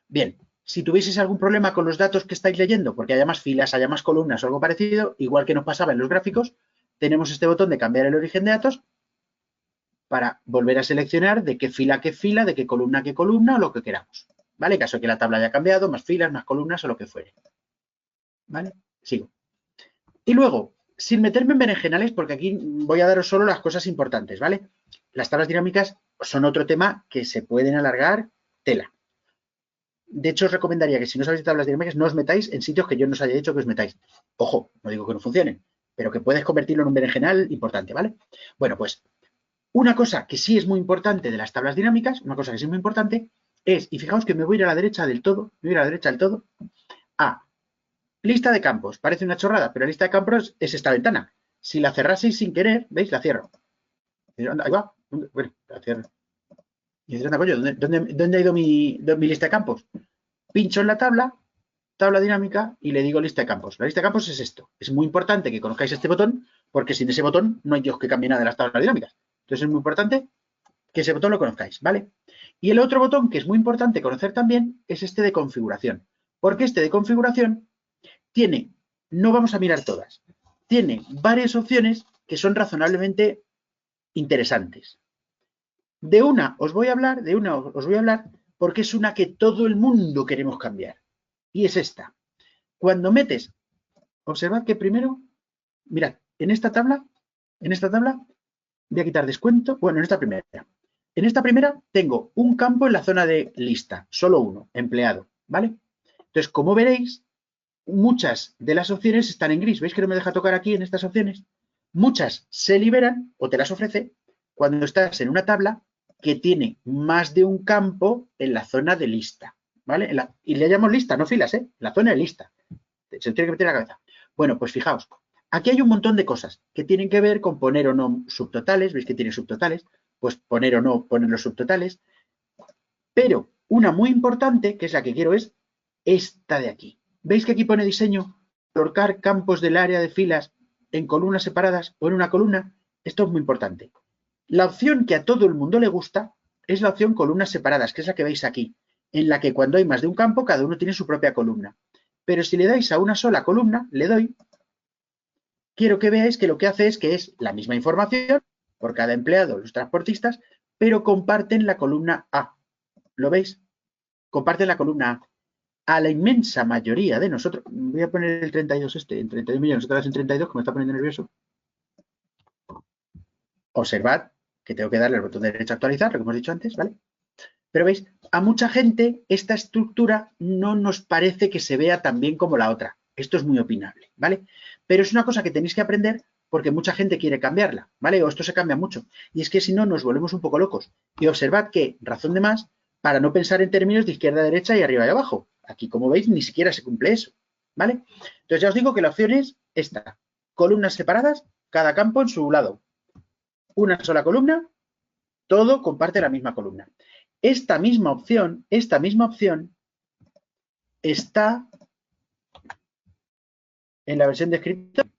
Bien, si tuvieseis algún problema con los datos que estáis leyendo, porque haya más filas, haya más columnas o algo parecido, igual que nos pasaba en los gráficos, tenemos este botón de cambiar el origen de datos para volver a seleccionar de qué fila, de qué columna o lo que queramos, ¿vale? En caso de que la tabla haya cambiado, más filas, más columnas o lo que fuere, ¿vale? Sigo. Y luego, sin meterme en berenjenales, porque aquí voy a daros solo las cosas importantes, ¿vale? Las tablas dinámicas son otro tema que se pueden alargar tela. De hecho, os recomendaría que si no sabéis de tablas dinámicas, no os metáis en sitios que yo no os haya dicho que os metáis. Ojo, no digo que no funcionen, pero que puedes convertirlo en un berenjenal importante, ¿vale? Bueno, pues una cosa que sí es muy importante de las tablas dinámicas, una cosa que sí es muy importante, es, y fijaos que me voy a ir a la derecha del todo, a lista de campos. Parece una chorrada, pero lista de campos es esta ventana. Si la cerraseis sin querer, ¿veis? La cierro. Ahí va. Bueno, la cierro. Y dices, anda, coño, ¿dónde ha ido mi lista de campos? Pincho en la tabla dinámica, y le digo lista de campos. La lista de campos es esto. Es muy importante que conozcáis este botón, porque sin ese botón no hay Dios que cambie nada de las tablas dinámicas. Entonces es muy importante que ese botón lo conozcáis, ¿vale? Y el otro botón que es muy importante conocer también es este de configuración. Porque este de configuración tiene, no vamos a mirar todas, tiene varias opciones que son razonablemente interesantes. De una os voy a hablar porque es una que todo el mundo queremos cambiar. Y es esta. Cuando metes, observad que primero, mirad, en esta tabla, voy a quitar descuento, bueno, en esta primera tengo un campo en la zona de lista, solo uno, empleado, ¿vale? Entonces, como veréis, muchas de las opciones están en gris. ¿Veis que no me deja tocar aquí en estas opciones? Muchas se liberan o te las ofrece cuando estás en una tabla que tiene más de un campo en la zona de lista, ¿vale? Y le llamamos lista, no filas, ¿eh? La zona de lista. Se tiene que meter en la cabeza. Bueno, pues fijaos, aquí hay un montón de cosas que tienen que ver con poner o no subtotales. ¿Veis que tiene subtotales? Pues poner o no poner los subtotales. Pero una muy importante, que es la que quiero, es esta de aquí. ¿Veis que aquí pone diseño? Colocar campos del área de filas en columnas separadas o en una columna. Esto es muy importante. La opción que a todo el mundo le gusta es la opción columnas separadas, que es la que veis aquí, en la que cuando hay más de un campo, cada uno tiene su propia columna. Pero si le dais a una sola columna, quiero que veáis que lo que hace es que es la misma información por cada empleado, los transportistas, pero comparten la columna A. ¿Lo veis? Comparten la columna A. A la inmensa mayoría de nosotros, voy a poner el 32 en 32 millones, otra vez en 32, que me está poniendo nervioso. Observad que tengo que darle al botón derecho a actualizar, lo que hemos dicho antes, ¿vale? Pero veis, a mucha gente esta estructura no nos parece que se vea tan bien como la otra. Esto es muy opinable, ¿vale? Pero es una cosa que tenéis que aprender porque mucha gente quiere cambiarla, ¿vale? O esto se cambia mucho. Y es que si no, nos volvemos un poco locos. Y observad que, razón de más, para no pensar en términos de izquierda a derecha y arriba y abajo. Aquí, como veis, ni siquiera se cumple eso, ¿vale? Entonces ya os digo que la opción es esta. Columnas separadas, cada campo en su lado. Una sola columna, todo comparte la misma columna. Esta misma opción está en la versión de escritorio.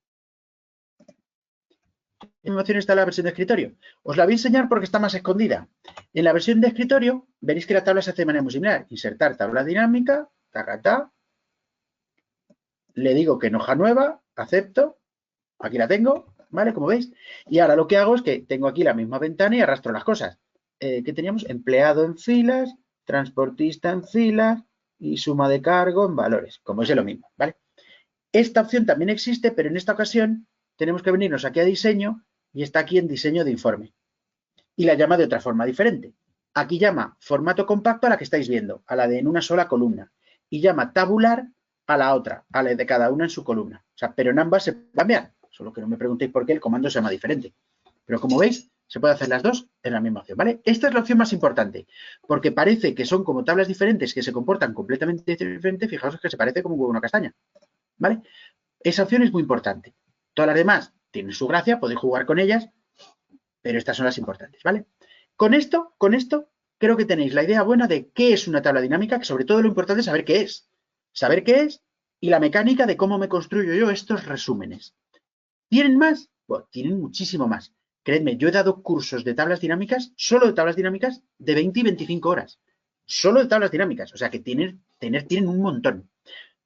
¿En qué opción está en la versión de escritorio? Os la voy a enseñar porque está más escondida. En la versión de escritorio veréis que la tabla se hace de manera muy similar. Insertar tabla dinámica, tacatá. Le digo que en hoja nueva, acepto. Aquí la tengo, ¿vale? Como veis. Y ahora lo que hago es que tengo aquí la misma ventana y arrastro las cosas. ¿Qué teníamos? Empleado en filas, transportista en filas y suma de cargo en valores. Como es lo mismo, ¿vale? Esta opción también existe, pero en esta ocasión tenemos que venirnos aquí a diseño y está aquí en diseño de informe. Y la llama de otra forma diferente. Aquí llama formato compacto a la que estáis viendo, a la de en una sola columna. Y llama tabular a la otra, a la de cada una en su columna. O sea, pero en ambas se cambian. Solo que no me preguntéis por qué el comando se llama diferente. Pero como veis, se puede hacer las dos en la misma opción, ¿vale? Esta es la opción más importante, porque parece que son como tablas diferentes que se comportan completamente diferentes. Fijaos que se parece como un huevo a una castaña, ¿vale? Esa opción es muy importante. Todas las demás tienen su gracia, podéis jugar con ellas, pero estas son las importantes, ¿vale? Con esto, creo que tenéis la idea buena de qué es una tabla dinámica, que sobre todo lo importante es saber qué es. Saber qué es y la mecánica de cómo me construyo yo estos resúmenes. ¿Tienen más? Bueno, tienen muchísimo más. Creedme, yo he dado cursos de tablas dinámicas, solo de tablas dinámicas, de 20 y 25 horas. Solo de tablas dinámicas. O sea que tienen un montón.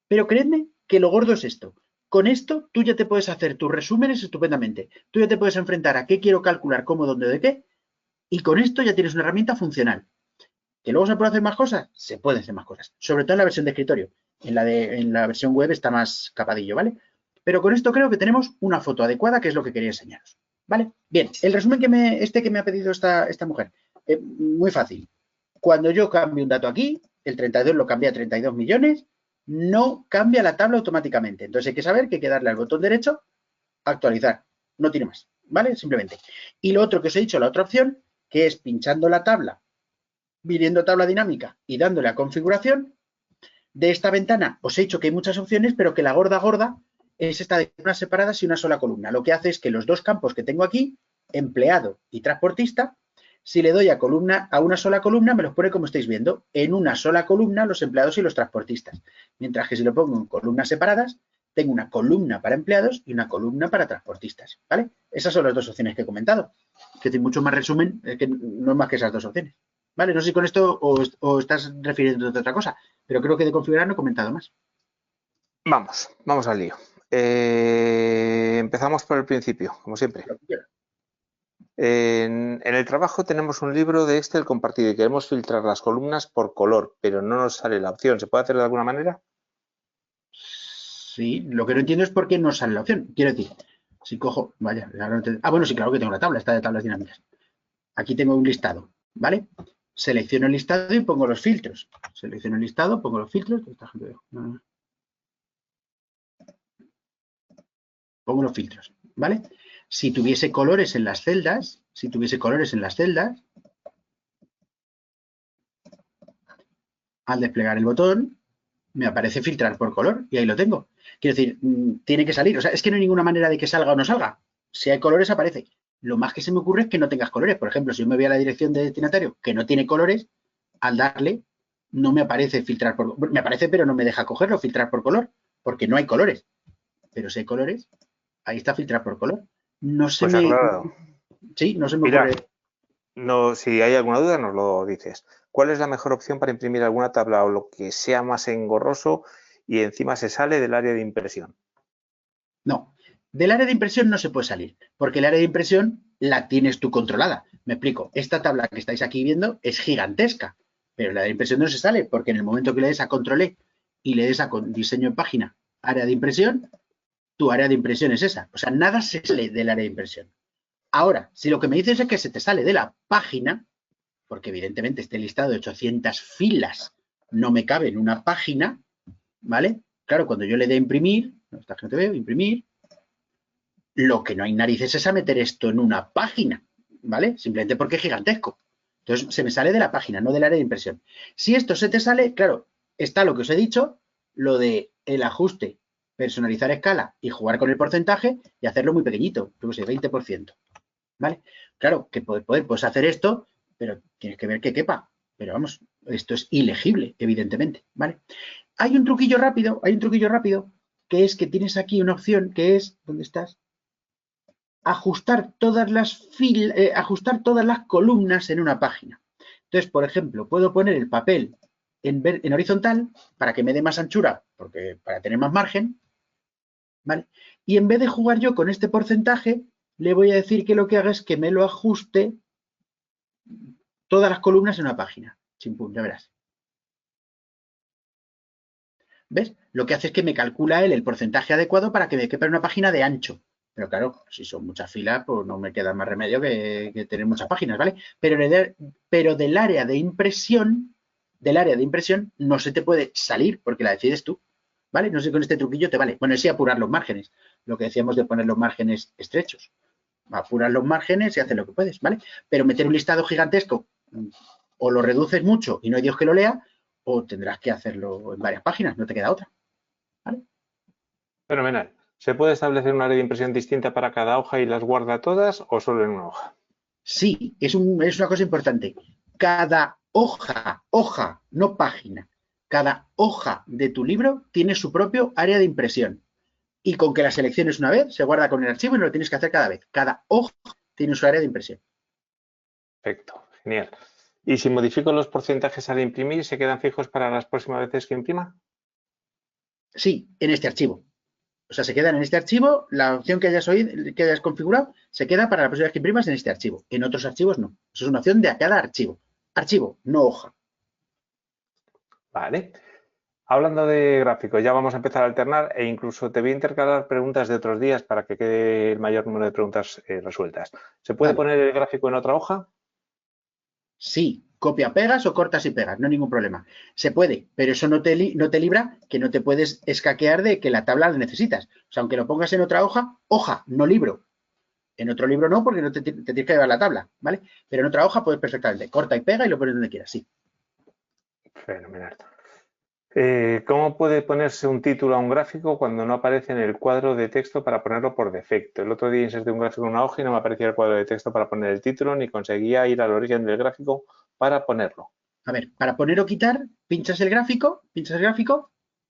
Pero creedme que lo gordo es esto. Con esto tú ya te puedes hacer tus resúmenes estupendamente. Tú ya te puedes enfrentar a qué quiero calcular, cómo, dónde, de qué. Y con esto ya tienes una herramienta funcional. ¿Que luego se puede hacer más cosas? Se pueden hacer más cosas. Sobre todo en la versión de escritorio. En la versión web está más capadillo, ¿vale? Pero con esto creo que tenemos una foto adecuada, que es lo que quería enseñaros. ¿Vale? Bien, el resumen que me ha pedido esta mujer. Muy fácil. Cuando yo cambio un dato aquí, el 32 lo cambia a 32 millones, no cambia la tabla automáticamente. Entonces hay que saber que hay que darle al botón derecho, actualizar. No tiene más, ¿vale? Simplemente. Y lo otro que os he dicho, la otra opción, que es pinchando la tabla, viniendo tabla dinámica y dándole a configuración, de esta ventana os he dicho que hay muchas opciones, pero que la gorda es esta de columnas separadas y una sola columna. Lo que hace es que los dos campos que tengo aquí, empleado y transportista, si le doy a una sola columna, me los pone como estáis viendo, en una sola columna los empleados y los transportistas. Mientras que si lo pongo en columnas separadas, tengo una columna para empleados y una columna para transportistas, ¿vale? Esas son las dos opciones que he comentado. Que tiene mucho más resumen, que no es más que esas dos opciones. ¿Vale? No sé si con esto o estás refiriendo a otra cosa, pero creo que de configurar no he comentado más. Vamos al lío. Empezamos por el principio, como siempre. En el trabajo tenemos un libro de Excel compartido y queremos filtrar las columnas por color, pero no nos sale la opción. ¿Se puede hacer de alguna manera? Sí, lo que no entiendo es por qué no sale la opción. Quiero decir, si cojo, vaya, bueno, sí, claro que tengo la tabla, esta de tablas dinámicas. Aquí tengo un listado, ¿vale? Selecciono el listado y pongo los filtros. Selecciono el listado, pongo los filtros. Pongo los filtros, ¿vale? Si tuviese colores en las celdas, al desplegar el botón, me aparece filtrar por color y ahí lo tengo. Quiero decir, tiene que salir. O sea, es que no hay ninguna manera de que salga o no salga. Si hay colores, aparece. Lo más que se me ocurre es que no tengas colores. Por ejemplo, si yo me voy a la dirección de destinatario que no tiene colores, al darle no me aparece filtrar por... Me aparece, pero no me deja cogerlo, filtrar por color, porque no hay colores. Pero si hay colores, ahí está filtrar por color. No se Pues me... aclarado. Sí, no se me Pilar, ocurre. no, si hay alguna duda nos lo dices. ¿Cuál es la mejor opción para imprimir alguna tabla o lo que sea más engorroso y encima se sale del área de impresión? No, del área de impresión no se puede salir, porque el área de impresión la tienes tú controlada. Me explico, esta tabla que estáis aquí viendo es gigantesca, pero la de impresión no se sale, porque en el momento que le des a control E y le des a diseño en página, área de impresión, tu área de impresión es esa. O sea, nada se sale del área de impresión. Ahora, si lo que me dices es que se te sale de la página, porque evidentemente este listado de 800 filas no me cabe en una página, ¿vale? Claro, cuando yo le dé a imprimir, esta gente veo, imprimir, lo que no hay narices es a meter esto en una página, ¿vale? Simplemente porque es gigantesco. Entonces, se me sale de la página, no del área de impresión. Si esto se te sale, claro, está lo que os he dicho, lo de el ajuste, personalizar escala y jugar con el porcentaje y hacerlo muy pequeñito, yo que sé, 20%, ¿vale? Claro, que puedes hacer esto, pero tienes que ver que quepa. Pero vamos, esto es ilegible, evidentemente, ¿vale? Hay un truquillo rápido, que es que tienes aquí una opción que es, ¿dónde estás? Ajustar todas las columnas en una página. Entonces, por ejemplo, puedo poner el papel en horizontal para que me dé más anchura, para tener más margen, ¿vale? Y en vez de jugar yo con este porcentaje, le voy a decir que lo que haga es que me lo ajuste todas las columnas en una página. Chimpum, ya verás. ¿Ves? Lo que hace es que me calcula él el porcentaje adecuado para que me quepa en una página de ancho. Pero claro, si son muchas filas, pues no me queda más remedio que tener muchas páginas, ¿vale? Pero del área de impresión, no se te puede salir porque la decides tú, ¿vale? No sé si con este truquillo te vale. Bueno, sí apurar los márgenes, lo que decíamos de poner los márgenes estrechos. Apurar los márgenes y hacer lo que puedes, ¿vale? Pero meter un listado gigantesco, o lo reduces mucho y no hay Dios que lo lea, o tendrás que hacerlo en varias páginas, no te queda otra, ¿vale? Fenomenal. ¿Se puede establecer un área de impresión distinta para cada hoja y las guarda todas o solo en una hoja? Sí, es una cosa importante. Cada hoja, no página, cada hoja de tu libro tiene su propio área de impresión. Y con que la selecciones una vez, se guarda con el archivo y no lo tienes que hacer cada vez. Cada hoja tiene su área de impresión. Perfecto, genial. ¿Y si modifico los porcentajes al imprimir, se quedan fijos para las próximas veces que imprima? Sí, en este archivo. O sea, se quedan en este archivo, la opción que hayas configurado, se queda para la próxima vez que imprimas en este archivo. En otros archivos no. Eso es una opción de a cada archivo. Archivo, no hoja. Vale. Hablando de gráficos, ya vamos a empezar a alternar e incluso te voy a intercalar preguntas de otros días para que quede el mayor número de preguntas resueltas. ¿Se puede Vale. poner el gráfico en otra hoja? Sí, copia, pegas o cortas y pegas, no hay ningún problema. Se puede, pero eso no te libra que no te puedes escaquear de que la tabla la necesitas. O sea, aunque lo pongas en otra hoja, no libro. En otro libro no, porque no te tienes que llevar la tabla, ¿vale? Pero en otra hoja puedes perfectamente. Corta y pega y lo pones donde quieras, sí. Fenomenal. ¿Cómo puede ponerse un título a un gráfico cuando no aparece en el cuadro de texto para ponerlo por defecto? El otro día inserté un gráfico en una hoja y no me aparecía el cuadro de texto para poner el título ni conseguía ir al origen del gráfico para ponerlo. A ver, para poner o quitar, pinchas el gráfico,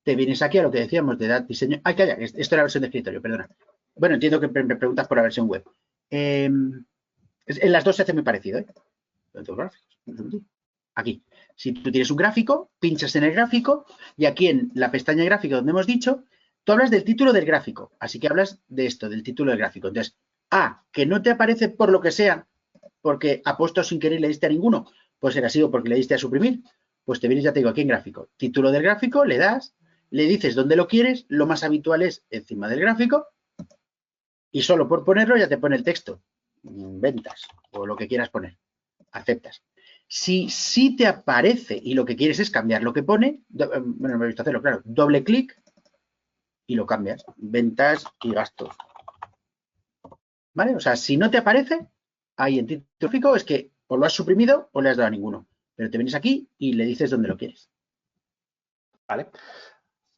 te vienes aquí a lo que decíamos de dar diseño. Ay, calla, esto era la versión de escritorio, perdona. Bueno, entiendo que me preguntas por la versión web. En las dos se hace muy parecido, ¿eh? Los dos gráficos. Aquí. Si tú tienes un gráfico, pinchas en el gráfico y aquí en la pestaña de gráfico donde hemos dicho, tú hablas del título del gráfico. Así que hablas de esto, del título del gráfico. Entonces, que no te aparece por lo que sea, porque ha puesto sin querer y le diste a ninguno, pues será sido porque le diste a suprimir, pues te vienes, ya te digo, aquí en gráfico. Título del gráfico, le das, le dices dónde lo quieres, lo más habitual es encima del gráfico y solo por ponerlo ya te pone el texto. Ventas o lo que quieras poner. Aceptas. Si te aparece y lo que quieres es cambiar lo que pone, bueno, me he visto hacerlo, claro, doble clic y lo cambias. Ventas y gastos. ¿Vale? O sea, si no te aparece, ahí en título gráfico es que o lo has suprimido o le has dado a ninguno. Pero te vienes aquí y le dices dónde lo quieres. Vale.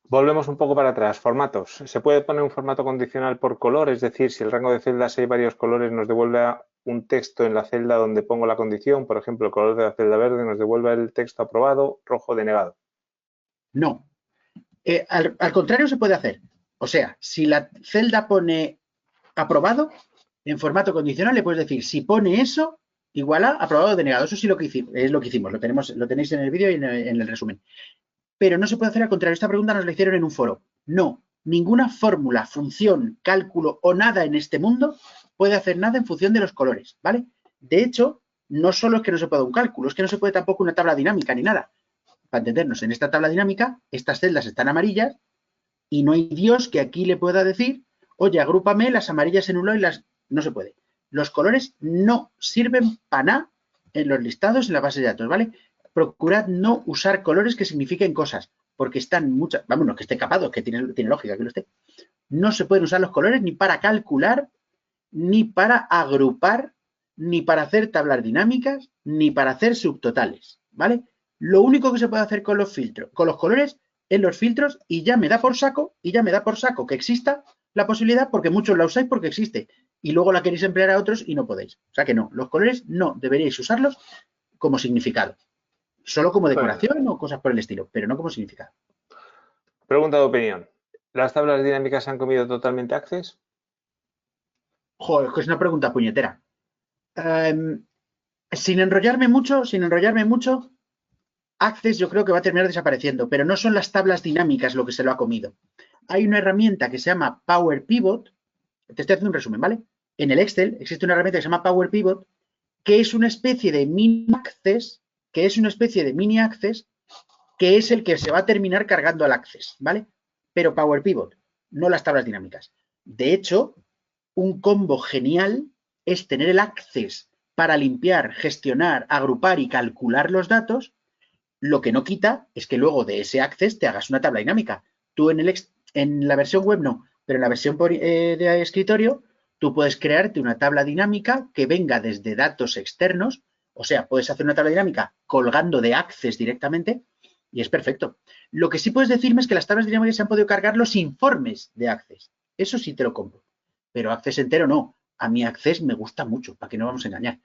Volvemos un poco para atrás. Formatos. ¿Se puede poner un formato condicional por color? Es decir, si el rango de celdas hay varios colores, nos devuelve un texto en la celda donde pongo la condición. Por ejemplo, el color de la celda verde nos devuelve el texto aprobado, rojo denegado. No. Al contrario se puede hacer. O sea, si la celda pone aprobado, en formato condicional le puedes decir, si pone eso, igual a aprobado o denegado. Eso sí es lo que hicimos. Lo tenéis en el vídeo y en el resumen. Pero no se puede hacer al contrario. Esta pregunta nos la hicieron en un foro. No, ninguna fórmula, función, cálculo o nada en este mundo puede hacer nada en función de los colores, ¿vale? De hecho, no solo es que no se pueda un cálculo, es que no se puede tampoco una tabla dinámica ni nada. Para entendernos, en esta tabla dinámica, estas celdas están amarillas y no hay Dios que aquí le pueda decir, oye, agrúpame las amarillas en un lado y las... No se puede. Los colores no sirven para nada en los listados, en la base de datos, ¿vale? Procurad no usar colores que signifiquen cosas, porque están muchas, vámonos, que esté capado, que tiene lógica que lo esté. No se pueden usar los colores ni para calcular, ni para agrupar, ni para hacer tablas dinámicas, ni para hacer subtotales, ¿vale? Lo único que se puede hacer con los filtros, con los colores, en los filtros, y ya me da por saco, que exista la posibilidad, porque muchos la usáis porque existe, y luego la queréis emplear a otros y no podéis. O sea que no, los colores no deberíais usarlos como significado, solo como decoración o cosas por el estilo, pero no como significado. Pregunta de opinión. ¿Las tablas dinámicas han comido totalmente Access? Joder, es una pregunta puñetera. Sin enrollarme mucho, Access yo creo que va a terminar desapareciendo, pero no son las tablas dinámicas lo que se lo ha comido. Hay una herramienta que se llama Power Pivot. Te estoy haciendo un resumen, ¿vale? En el Excel existe una herramienta que se llama Power Pivot, que es una especie de mini Access, que es el que se va a terminar cargando al Access, ¿vale? Pero Power Pivot, no las tablas dinámicas. De hecho, un combo genial es tener el Access para limpiar, gestionar, agrupar y calcular los datos. Lo que no quita es que luego de ese Access te hagas una tabla dinámica. Tú en la versión web no, pero en la versión de escritorio tú puedes crearte una tabla dinámica que venga desde datos externos, o sea, puedes hacer una tabla dinámica colgando de Access directamente y es perfecto. Lo que sí puedes decirme es que las tablas dinámicas se han podido cargar los informes de Access. Eso sí te lo compro, pero Access entero no. A mí Access me gusta mucho, para que no vamos a engañar.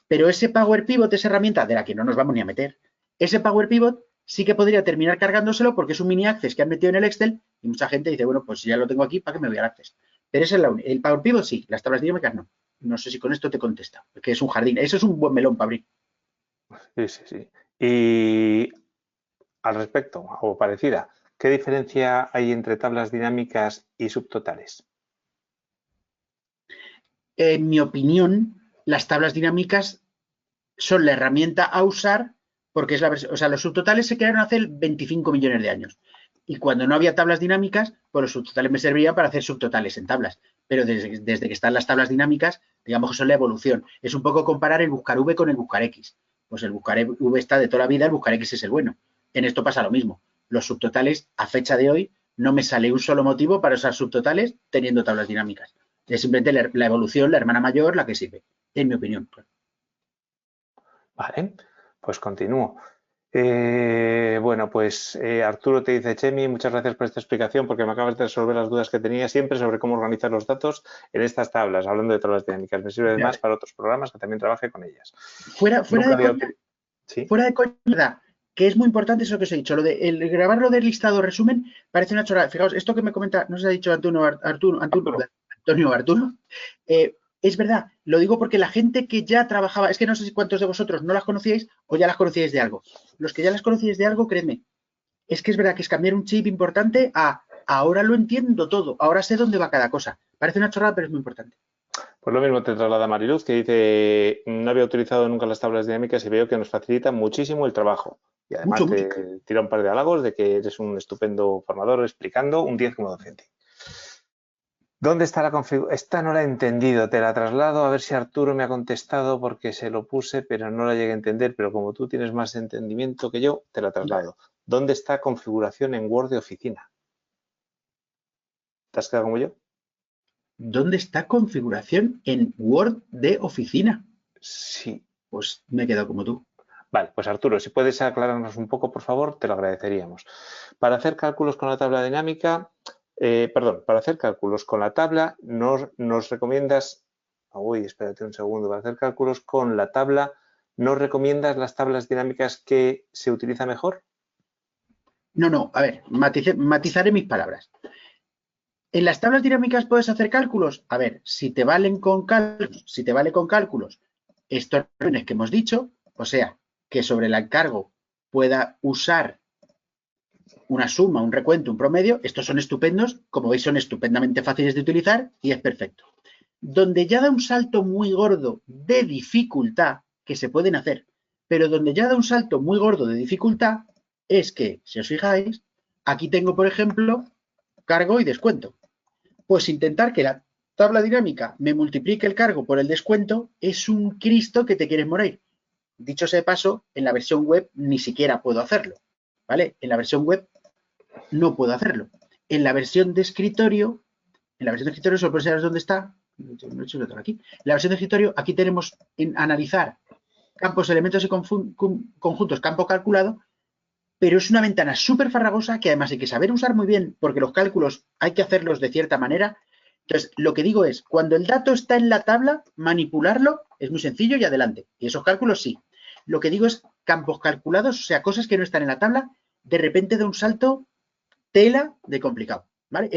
Pero ese Power Pivot, esa herramienta de la que no nos vamos ni a meter, ese Power Pivot sí que podría terminar cargándoselo porque es un mini Access que han metido en el Excel y mucha gente dice, bueno, pues si ya lo tengo aquí, ¿para qué me voy al Access? Pero ese es el Power Pivot sí, las tablas dinámicas no. No sé si con esto te contesta, porque es un jardín. Eso es un buen melón para abrir. Sí, sí, sí. Y al respecto, o parecida, ¿qué diferencia hay entre tablas dinámicas y subtotales? En mi opinión, las tablas dinámicas son la herramienta a usar porque es la versión, o sea, los subtotales se crearon hace 25 millones de años. Y cuando no había tablas dinámicas, pues los subtotales me servían para hacer subtotales en tablas. Pero desde que están las tablas dinámicas, digamos que son la evolución. Es un poco comparar el buscar V con el buscar X. Pues el buscar V está de toda la vida, el buscar X es el bueno. En esto pasa lo mismo. Los subtotales, a fecha de hoy, no me sale un solo motivo para usar subtotales teniendo tablas dinámicas. Es simplemente la evolución, la hermana mayor, la que sirve, en mi opinión. Vale, pues continúo. Bueno, pues Arturo te dice, Chemi, muchas gracias por esta explicación porque me acabas de resolver las dudas que tenía siempre sobre cómo organizar los datos en estas tablas, hablando de tablas dinámicas. Me sirve además para otros programas que también trabaje con ellas. Fuera de coña, que es muy importante eso que os he dicho, lo de grabarlo del listado resumen parece una chorrada. Fijaos, esto que me comenta, no sé si ha dicho Arturo, es verdad, lo digo porque la gente que ya trabajaba, es que no sé si cuántos de vosotros no las conocíais o ya las conocíais de algo. Los que ya las conocíais de algo, créedme, es que es verdad que es cambiar un chip importante a ahora lo entiendo todo, ahora sé dónde va cada cosa. Parece una chorrada, pero es muy importante. Pues lo mismo te traslada Mariluz, que dice, no había utilizado nunca las tablas dinámicas y veo que nos facilita muchísimo el trabajo. Y además Mucho. te tira un par de halagos de que eres un estupendo formador explicando, un 10 como docente. ¿Dónde está la configuración? Esta no la he entendido, te la traslado a ver si Arturo me ha contestado porque se lo puse, pero no la llegué a entender, pero como tú tienes más entendimiento que yo, te la traslado. ¿Dónde está configuración en Word de oficina? ¿Te has quedado como yo? ¿Dónde está configuración en Word de oficina? Sí. Pues me he quedado como tú. Vale, pues Arturo, si puedes aclararnos un poco, por favor, te lo agradeceríamos. Para hacer cálculos con la tabla dinámica, para hacer cálculos con la tabla nos recomiendas, espérate un segundo, para hacer cálculos con la tabla, ¿nos recomiendas las tablas dinámicas que se utiliza mejor? No, a ver, matizaré mis palabras. ¿En las tablas dinámicas puedes hacer cálculos? A ver, si te vale con cálculos estos que hemos dicho, o sea, que sobre el encargo pueda usar una suma, un recuento, un promedio, estos son estupendos, como veis son estupendamente fáciles de utilizar y es perfecto. Donde ya da un salto muy gordo de dificultad, que se pueden hacer, pero donde ya da un salto muy gordo de dificultad, es que, si os fijáis, aquí tengo, por ejemplo, cargo y descuento. Pues intentar que la tabla dinámica me multiplique el cargo por el descuento es un Cristo que te quieres morir. Dicho sea de paso, en la versión web ni siquiera puedo hacerlo, ¿vale? En la versión web no puedo hacerlo. En la versión de escritorio, solo por enseñaros dónde está, no he hecho otro aquí. En la versión de escritorio, aquí tenemos en analizar campos, elementos y conjuntos, campo calculado, pero es una ventana súper farragosa que además hay que saber usar muy bien porque los cálculos hay que hacerlos de cierta manera. Entonces, lo que digo es, cuando el dato está en la tabla, manipularlo es muy sencillo y adelante. Y esos cálculos sí. Lo que digo es campos calculados, o sea, cosas que no están en la tabla, de repente da un salto tela de complicado. ¿Vale? A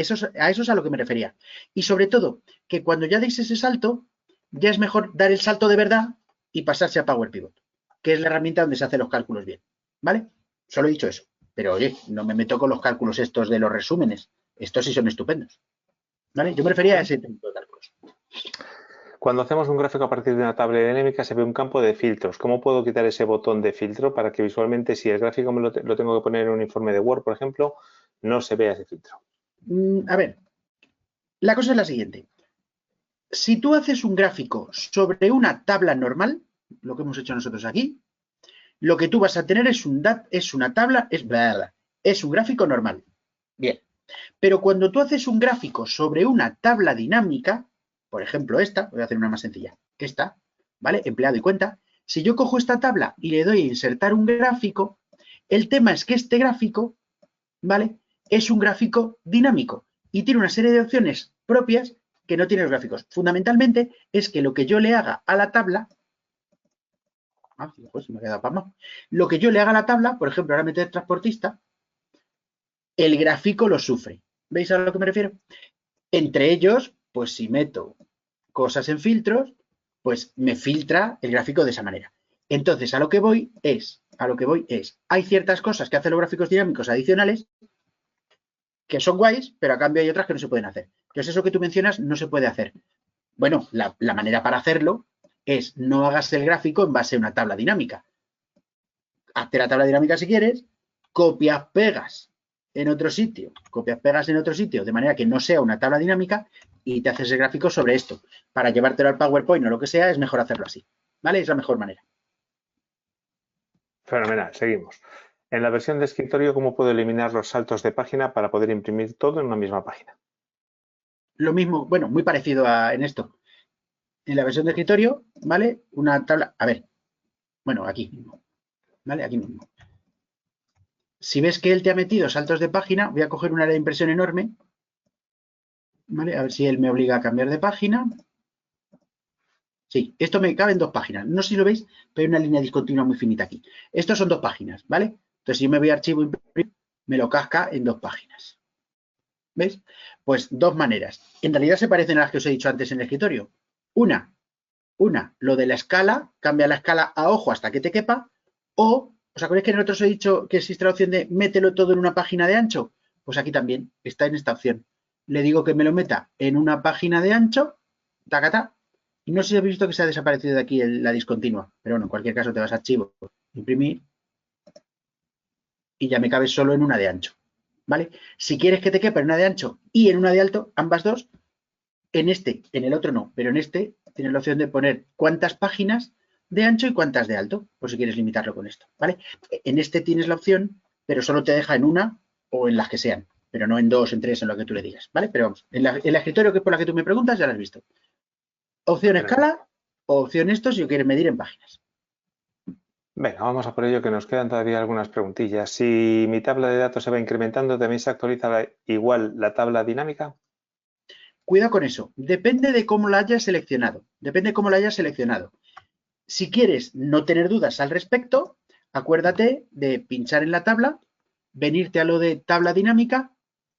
eso es a lo que me refería. Y sobre todo, que cuando ya deis ese salto, ya es mejor dar el salto de verdad y pasarse a Power Pivot, que es la herramienta donde se hacen los cálculos bien. ¿Vale? Solo he dicho eso. Pero oye, no me meto con los cálculos estos de los resúmenes. Estos sí son estupendos. ¿Vale? Yo me refería a ese tipo de cálculos. Cuando hacemos un gráfico a partir de una tabla dinámica se ve un campo de filtros. ¿Cómo puedo quitar ese botón de filtro para que visualmente, si el gráfico lo tengo que poner en un informe de Word, por ejemplo, no se vea ese filtro? A ver, la cosa es la siguiente. Si tú haces un gráfico sobre una tabla normal, lo que hemos hecho nosotros aquí, lo que tú vas a tener es una tabla, es un gráfico normal. Bien. Pero cuando tú haces un gráfico sobre una tabla dinámica, por ejemplo esta, voy a hacer una más sencilla, esta, ¿vale? Empleado y cuenta. Si yo cojo esta tabla y le doy a insertar un gráfico, el tema es que este gráfico, ¿vale? Es un gráfico dinámico y tiene una serie de opciones propias que no tienen los gráficos. Fundamentalmente es que lo que yo le haga a la tabla, pues me ha quedado pasmado. Lo que yo le haga a la tabla, por ejemplo, ahora meter transportista, el gráfico lo sufre. ¿Veis a lo que me refiero? Entre ellos, pues si meto cosas en filtros, pues me filtra el gráfico de esa manera. Entonces, a lo que voy es, hay ciertas cosas que hacen los gráficos dinámicos adicionales que son guays, pero a cambio hay otras que no se pueden hacer. Entonces, eso que tú mencionas no se puede hacer. Bueno, la manera para hacerlo es no hagas el gráfico en base a una tabla dinámica. Hazte la tabla dinámica si quieres, copias, pegas en otro sitio, de manera que no sea una tabla dinámica y te haces el gráfico sobre esto. Para llevártelo al PowerPoint o lo que sea, es mejor hacerlo así. ¿Vale? Es la mejor manera. Fenomenal, seguimos. En la versión de escritorio, ¿cómo puedo eliminar los saltos de página para poder imprimir todo en una misma página? Lo mismo, bueno, muy parecido en esto. En la versión de escritorio, ¿vale? Una tabla, a ver, bueno, aquí mismo, ¿vale? Aquí mismo. Si ves que él te ha metido saltos de página, voy a coger un área de impresión enorme, ¿vale? A ver si él me obliga a cambiar de página. Sí, esto me cabe en 2 páginas. No sé si lo veis, pero hay una línea discontinua muy finita aquí. Estos son 2 páginas, ¿vale? Entonces, si yo me voy a archivo imprimir, me lo casca en 2 páginas. ¿Veis? Pues 2 maneras. En realidad se parecen a las que os he dicho antes en el escritorio. Una, lo de la escala, cambia la escala a ojo hasta que te quepa, o, ¿os acordáis que en otros he dicho que existe la opción de mételo todo en una página de ancho? Pues aquí también está en esta opción. Le digo que me lo meta en una página de ancho, tacata, y no sé si habéis visto que se ha desaparecido de aquí la discontinua, pero bueno, en cualquier caso te vas a archivo, imprimir, y ya me cabe solo en una de ancho, ¿vale? Si quieres que te quepa en una de ancho y en una de alto, ambas dos, en el otro no, pero en este tienes la opción de poner cuántas páginas de ancho y cuántas de alto, por si quieres limitarlo con esto, ¿vale? En este tienes la opción, pero solo te deja en una o en las que sean, pero no en 2, en 3, en lo que tú le digas, ¿vale? Pero vamos, en el escritorio que es por la que tú me preguntas ya lo has visto. Opción escala o opción esto si lo quieres medir en páginas. Venga, vamos a por ello que nos quedan todavía algunas preguntillas. Si mi tabla de datos se va incrementando, ¿también se actualiza igual la tabla dinámica? Cuidado con eso. Depende de cómo la hayas seleccionado. Si quieres no tener dudas al respecto, acuérdate de pinchar en la tabla, venirte a lo de tabla dinámica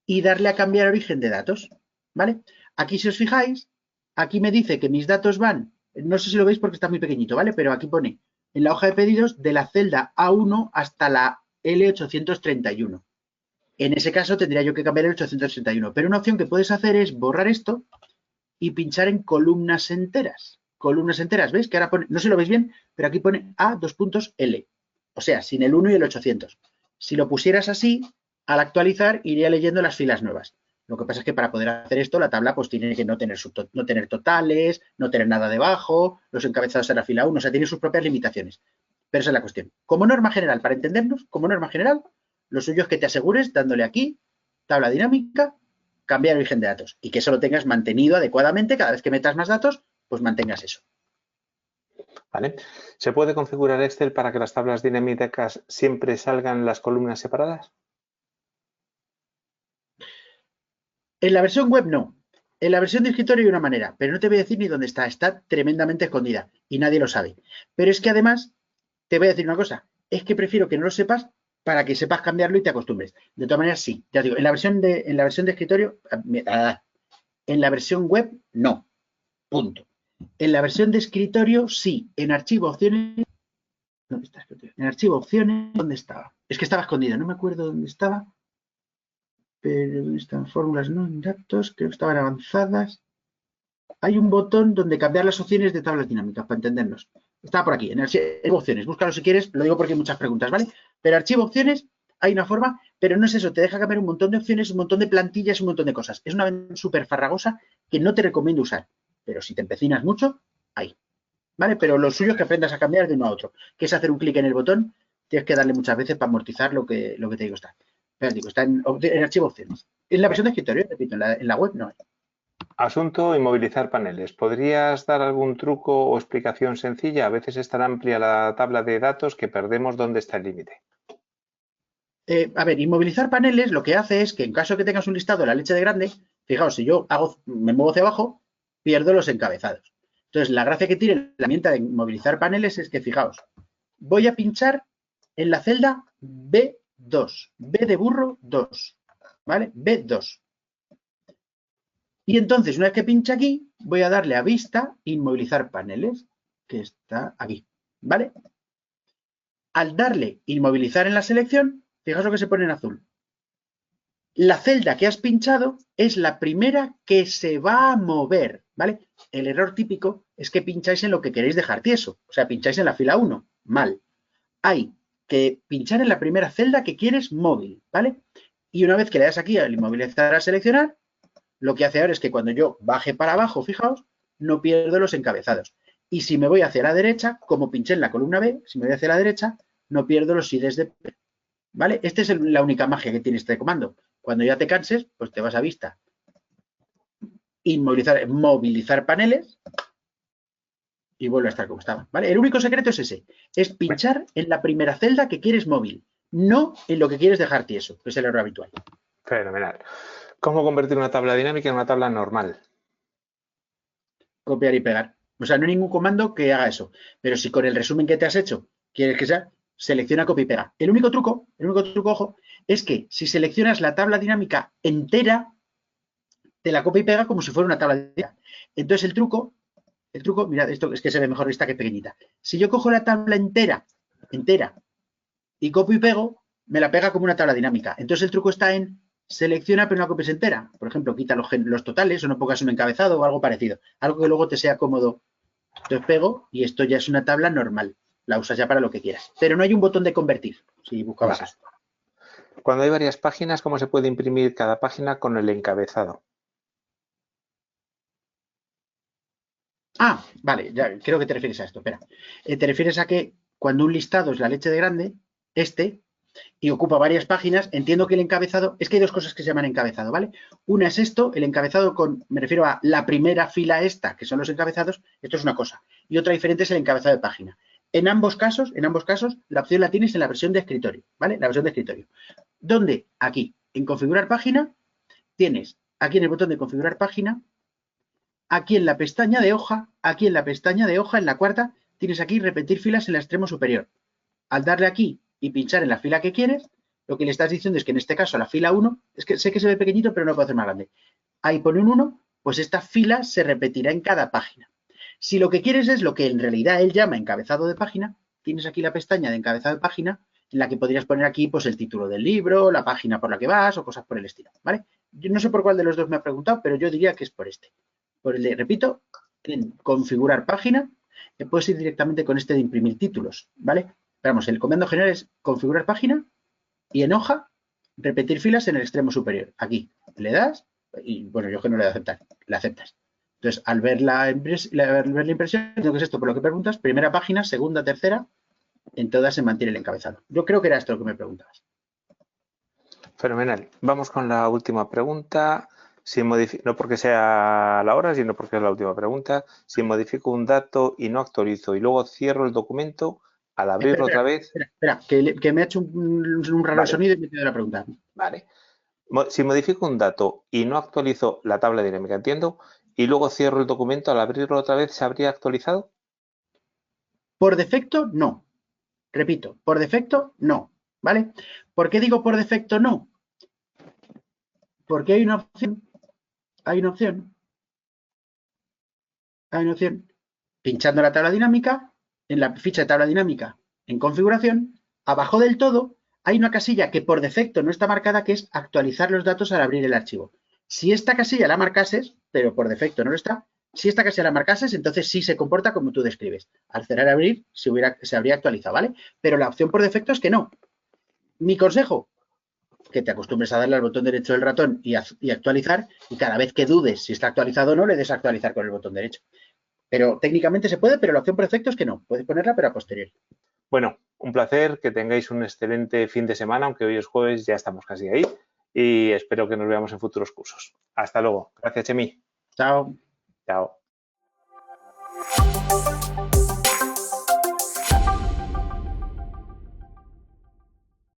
y darle a cambiar origen de datos. ¿Vale? Aquí, si os fijáis, aquí me dice que mis datos van, no sé si lo veis porque está muy pequeñito, ¿vale? Pero aquí pone en la hoja de pedidos de la celda A1 hasta la L831. En ese caso tendría yo que cambiar el 831. Pero una opción que puedes hacer es borrar esto y pinchar en columnas enteras. Columnas enteras, ¿veis? Que ahora pone, no sé si lo veis bien, pero aquí pone A2.L. O sea, sin el 1 y el 800. Si lo pusieras así, al actualizar iría leyendo las filas nuevas. Lo que pasa es que para poder hacer esto, la tabla pues tiene que no tener totales, no tener nada debajo, los encabezados en la fila 1, o sea, tiene sus propias limitaciones. Pero esa es la cuestión. Como norma general, para entendernos, como norma general, lo suyo es que te asegures dándole aquí, tabla dinámica, cambiar origen de datos y que eso lo tengas mantenido adecuadamente. Cada vez que metas más datos, pues mantengas eso. ¿Vale? ¿Se puede configurar Excel para que las tablas dinámicas siempre salgan las columnas separadas? En la versión web no. En la versión de escritorio hay una manera, pero no te voy a decir ni dónde está. Está tremendamente escondida y nadie lo sabe. Pero es que además, te voy a decir una cosa. Es que prefiero que no lo sepas para que sepas cambiarlo y te acostumbres. De todas maneras, sí. Ya digo, en la versión de escritorio, en la versión web, no. Punto. En la versión de escritorio, sí. En archivo opciones. ¿Dónde está escritorio? En archivo opciones, ¿dónde estaba? Es que estaba escondido, no me acuerdo dónde estaba. Pero ¿dónde están fórmulas? No, en datos, creo que estaban avanzadas. Hay un botón donde cambiar las opciones de tablas dinámicas, para entendernos. Está por aquí, en archivo opciones. Búscalo si quieres, lo digo porque hay muchas preguntas, ¿vale? Pero archivo opciones, hay una forma, pero no es eso, te deja cambiar un montón de opciones, un montón de plantillas, un montón de cosas. Es una súper farragosa que no te recomiendo usar. Pero si te empecinas mucho, ahí. ¿Vale? Pero lo suyo es que aprendas a cambiar de uno a otro. Que es hacer un clic en el botón, tienes que darle muchas veces para amortizar lo que te digo está. Pero digo, está en archivo opciones. En la versión de escritorio, repito, en la web no hay. Asunto, inmovilizar paneles. ¿Podrías dar algún truco o explicación sencilla? A veces es tan amplia la tabla de datos que perdemos dónde está el límite. A ver, inmovilizar paneles lo que hace es que en caso de que tengas un listado de la leche de grande, fijaos, si yo me muevo hacia abajo, pierdo los encabezados. Entonces, la gracia que tiene la herramienta de inmovilizar paneles es que, fijaos, voy a pinchar en la celda B2, B de burro 2, ¿vale? B2. Y entonces, una vez que pinche aquí, voy a darle a vista, inmovilizar paneles, que está aquí, ¿vale? Al darle inmovilizar en la selección, fijaos lo que se pone en azul. La celda que has pinchado es la primera que se va a mover, ¿vale? El error típico es que pincháis en lo que queréis dejar tieso, o sea, pincháis en la fila 1, mal. Hay que pinchar en la primera celda que quieres móvil, ¿vale? Y una vez que le das aquí al inmovilizar a seleccionar, lo que hace ahora es que cuando yo baje para abajo, fijaos, no pierdo los encabezados. Y si me voy hacia la derecha, como pinché en la columna B, si me voy hacia la derecha, no pierdo los IDs de P, ¿vale? Esta es la única magia que tiene este comando. Cuando ya te canses, pues te vas a vista. Movilizar paneles y vuelve a estar como estaba, ¿vale? El único secreto es ese, es pinchar en la primera celda que quieres móvil, no en lo que quieres dejar tieso, que es el error habitual. Fenomenal. ¿Cómo convertir una tabla dinámica en una tabla normal? Copiar y pegar. O sea, no hay ningún comando que haga eso. Pero si con el resumen que te has hecho quieres que sea, selecciona copia y pega. El único truco, ojo, es que si seleccionas la tabla dinámica entera, te la copia y pega como si fuera una tabla dinámica. Entonces el truco, mirad, esto es que se ve mejor vista que pequeñita. Si yo cojo la tabla entera, y copio y pego, me la pega como una tabla dinámica. Entonces el truco está en selecciona pero no la copies entera. Por ejemplo, quita los totales o no pongas un encabezado o algo parecido. Algo que luego te sea cómodo. Entonces pego y esto ya es una tabla normal. La usas ya para lo que quieras. Pero no hay un botón de convertir. Si buscabas eso. Cuando hay varias páginas, ¿cómo se puede imprimir cada página con el encabezado? Ah, vale, ya creo que te refieres a esto. Espera. Te refieres a que cuando un listado es la leche de grande, y ocupa varias páginas, entiendo que el encabezado, es que hay dos cosas que se llaman encabezado, ¿vale? Una es esto, el encabezado me refiero a la primera fila esta, que son los encabezados, esto es una cosa. Y otra diferente es el encabezado de página. En ambos casos, la opción la tienes en la versión de escritorio, ¿vale? La versión de escritorio. ¿Dónde? Aquí, en configurar página, tienes aquí en el botón de configurar página, aquí en la pestaña de hoja, en la cuarta, tienes aquí repetir filas en el extremo superior. Al darle aquí y pinchar en la fila que quieres, lo que le estás diciendo es que en este caso la fila 1, es que sé que se ve pequeñito, pero no puedo hacer más grande. Ahí pone un 1, pues esta fila se repetirá en cada página. Si lo que quieres es lo que en realidad él llama encabezado de página, tienes aquí la pestaña de encabezado de página, en la que podrías poner aquí pues el título del libro, la página por la que vas o cosas por el estilo, ¿vale? Yo no sé por cuál de los dos me ha preguntado, pero yo diría que es por este. Por el de, repito, en configurar página, puedes ir directamente con este de imprimir títulos, ¿vale? Vamos, el comando general es configurar página y en hoja repetir filas en el extremo superior. Aquí le das y bueno, yo que no le doy a aceptar, le aceptas. Entonces, al ver la impresión, lo que es esto, por lo que preguntas, primera página, segunda, tercera, en todas se mantiene el encabezado. Yo creo que era esto lo que me preguntabas. Fenomenal. Vamos con la última pregunta. No porque sea la hora, sino porque es la última pregunta. Si modifico un dato y no actualizo y luego cierro el documento, al abrirlo otra vez... Espera, que me ha hecho un raro sonido y me he quedado la pregunta. Vale. Si modifico un dato y no actualizo la tabla dinámica, entiendo, y luego cierro el documento, al abrirlo otra vez, ¿se habría actualizado? Por defecto, no. Repito, por defecto, no. ¿Vale? ¿Por qué digo por defecto no? Porque hay una opción, pinchando la tabla dinámica, en la ficha de tabla dinámica, en configuración, abajo del todo, hay una casilla que por defecto no está marcada, que es actualizar los datos al abrir el archivo. Si esta casilla la marcases, pero por defecto no lo está, si esta casilla la marcases, entonces sí se comporta como tú describes. Al cerrar y abrir se habría actualizado, ¿vale? Pero la opción por defecto es que no. Mi consejo, que te acostumbres a darle al botón derecho del ratón y actualizar, y cada vez que dudes si está actualizado o no, le des a actualizar con el botón derecho. Pero técnicamente se puede, pero la opción por defecto es que no. Puedes ponerla, pero a posteriori. Bueno, un placer, que tengáis un excelente fin de semana, aunque hoy es jueves, ya estamos casi ahí, y espero que nos veamos en futuros cursos. Hasta luego. Gracias, Chemi. Chao. Chao.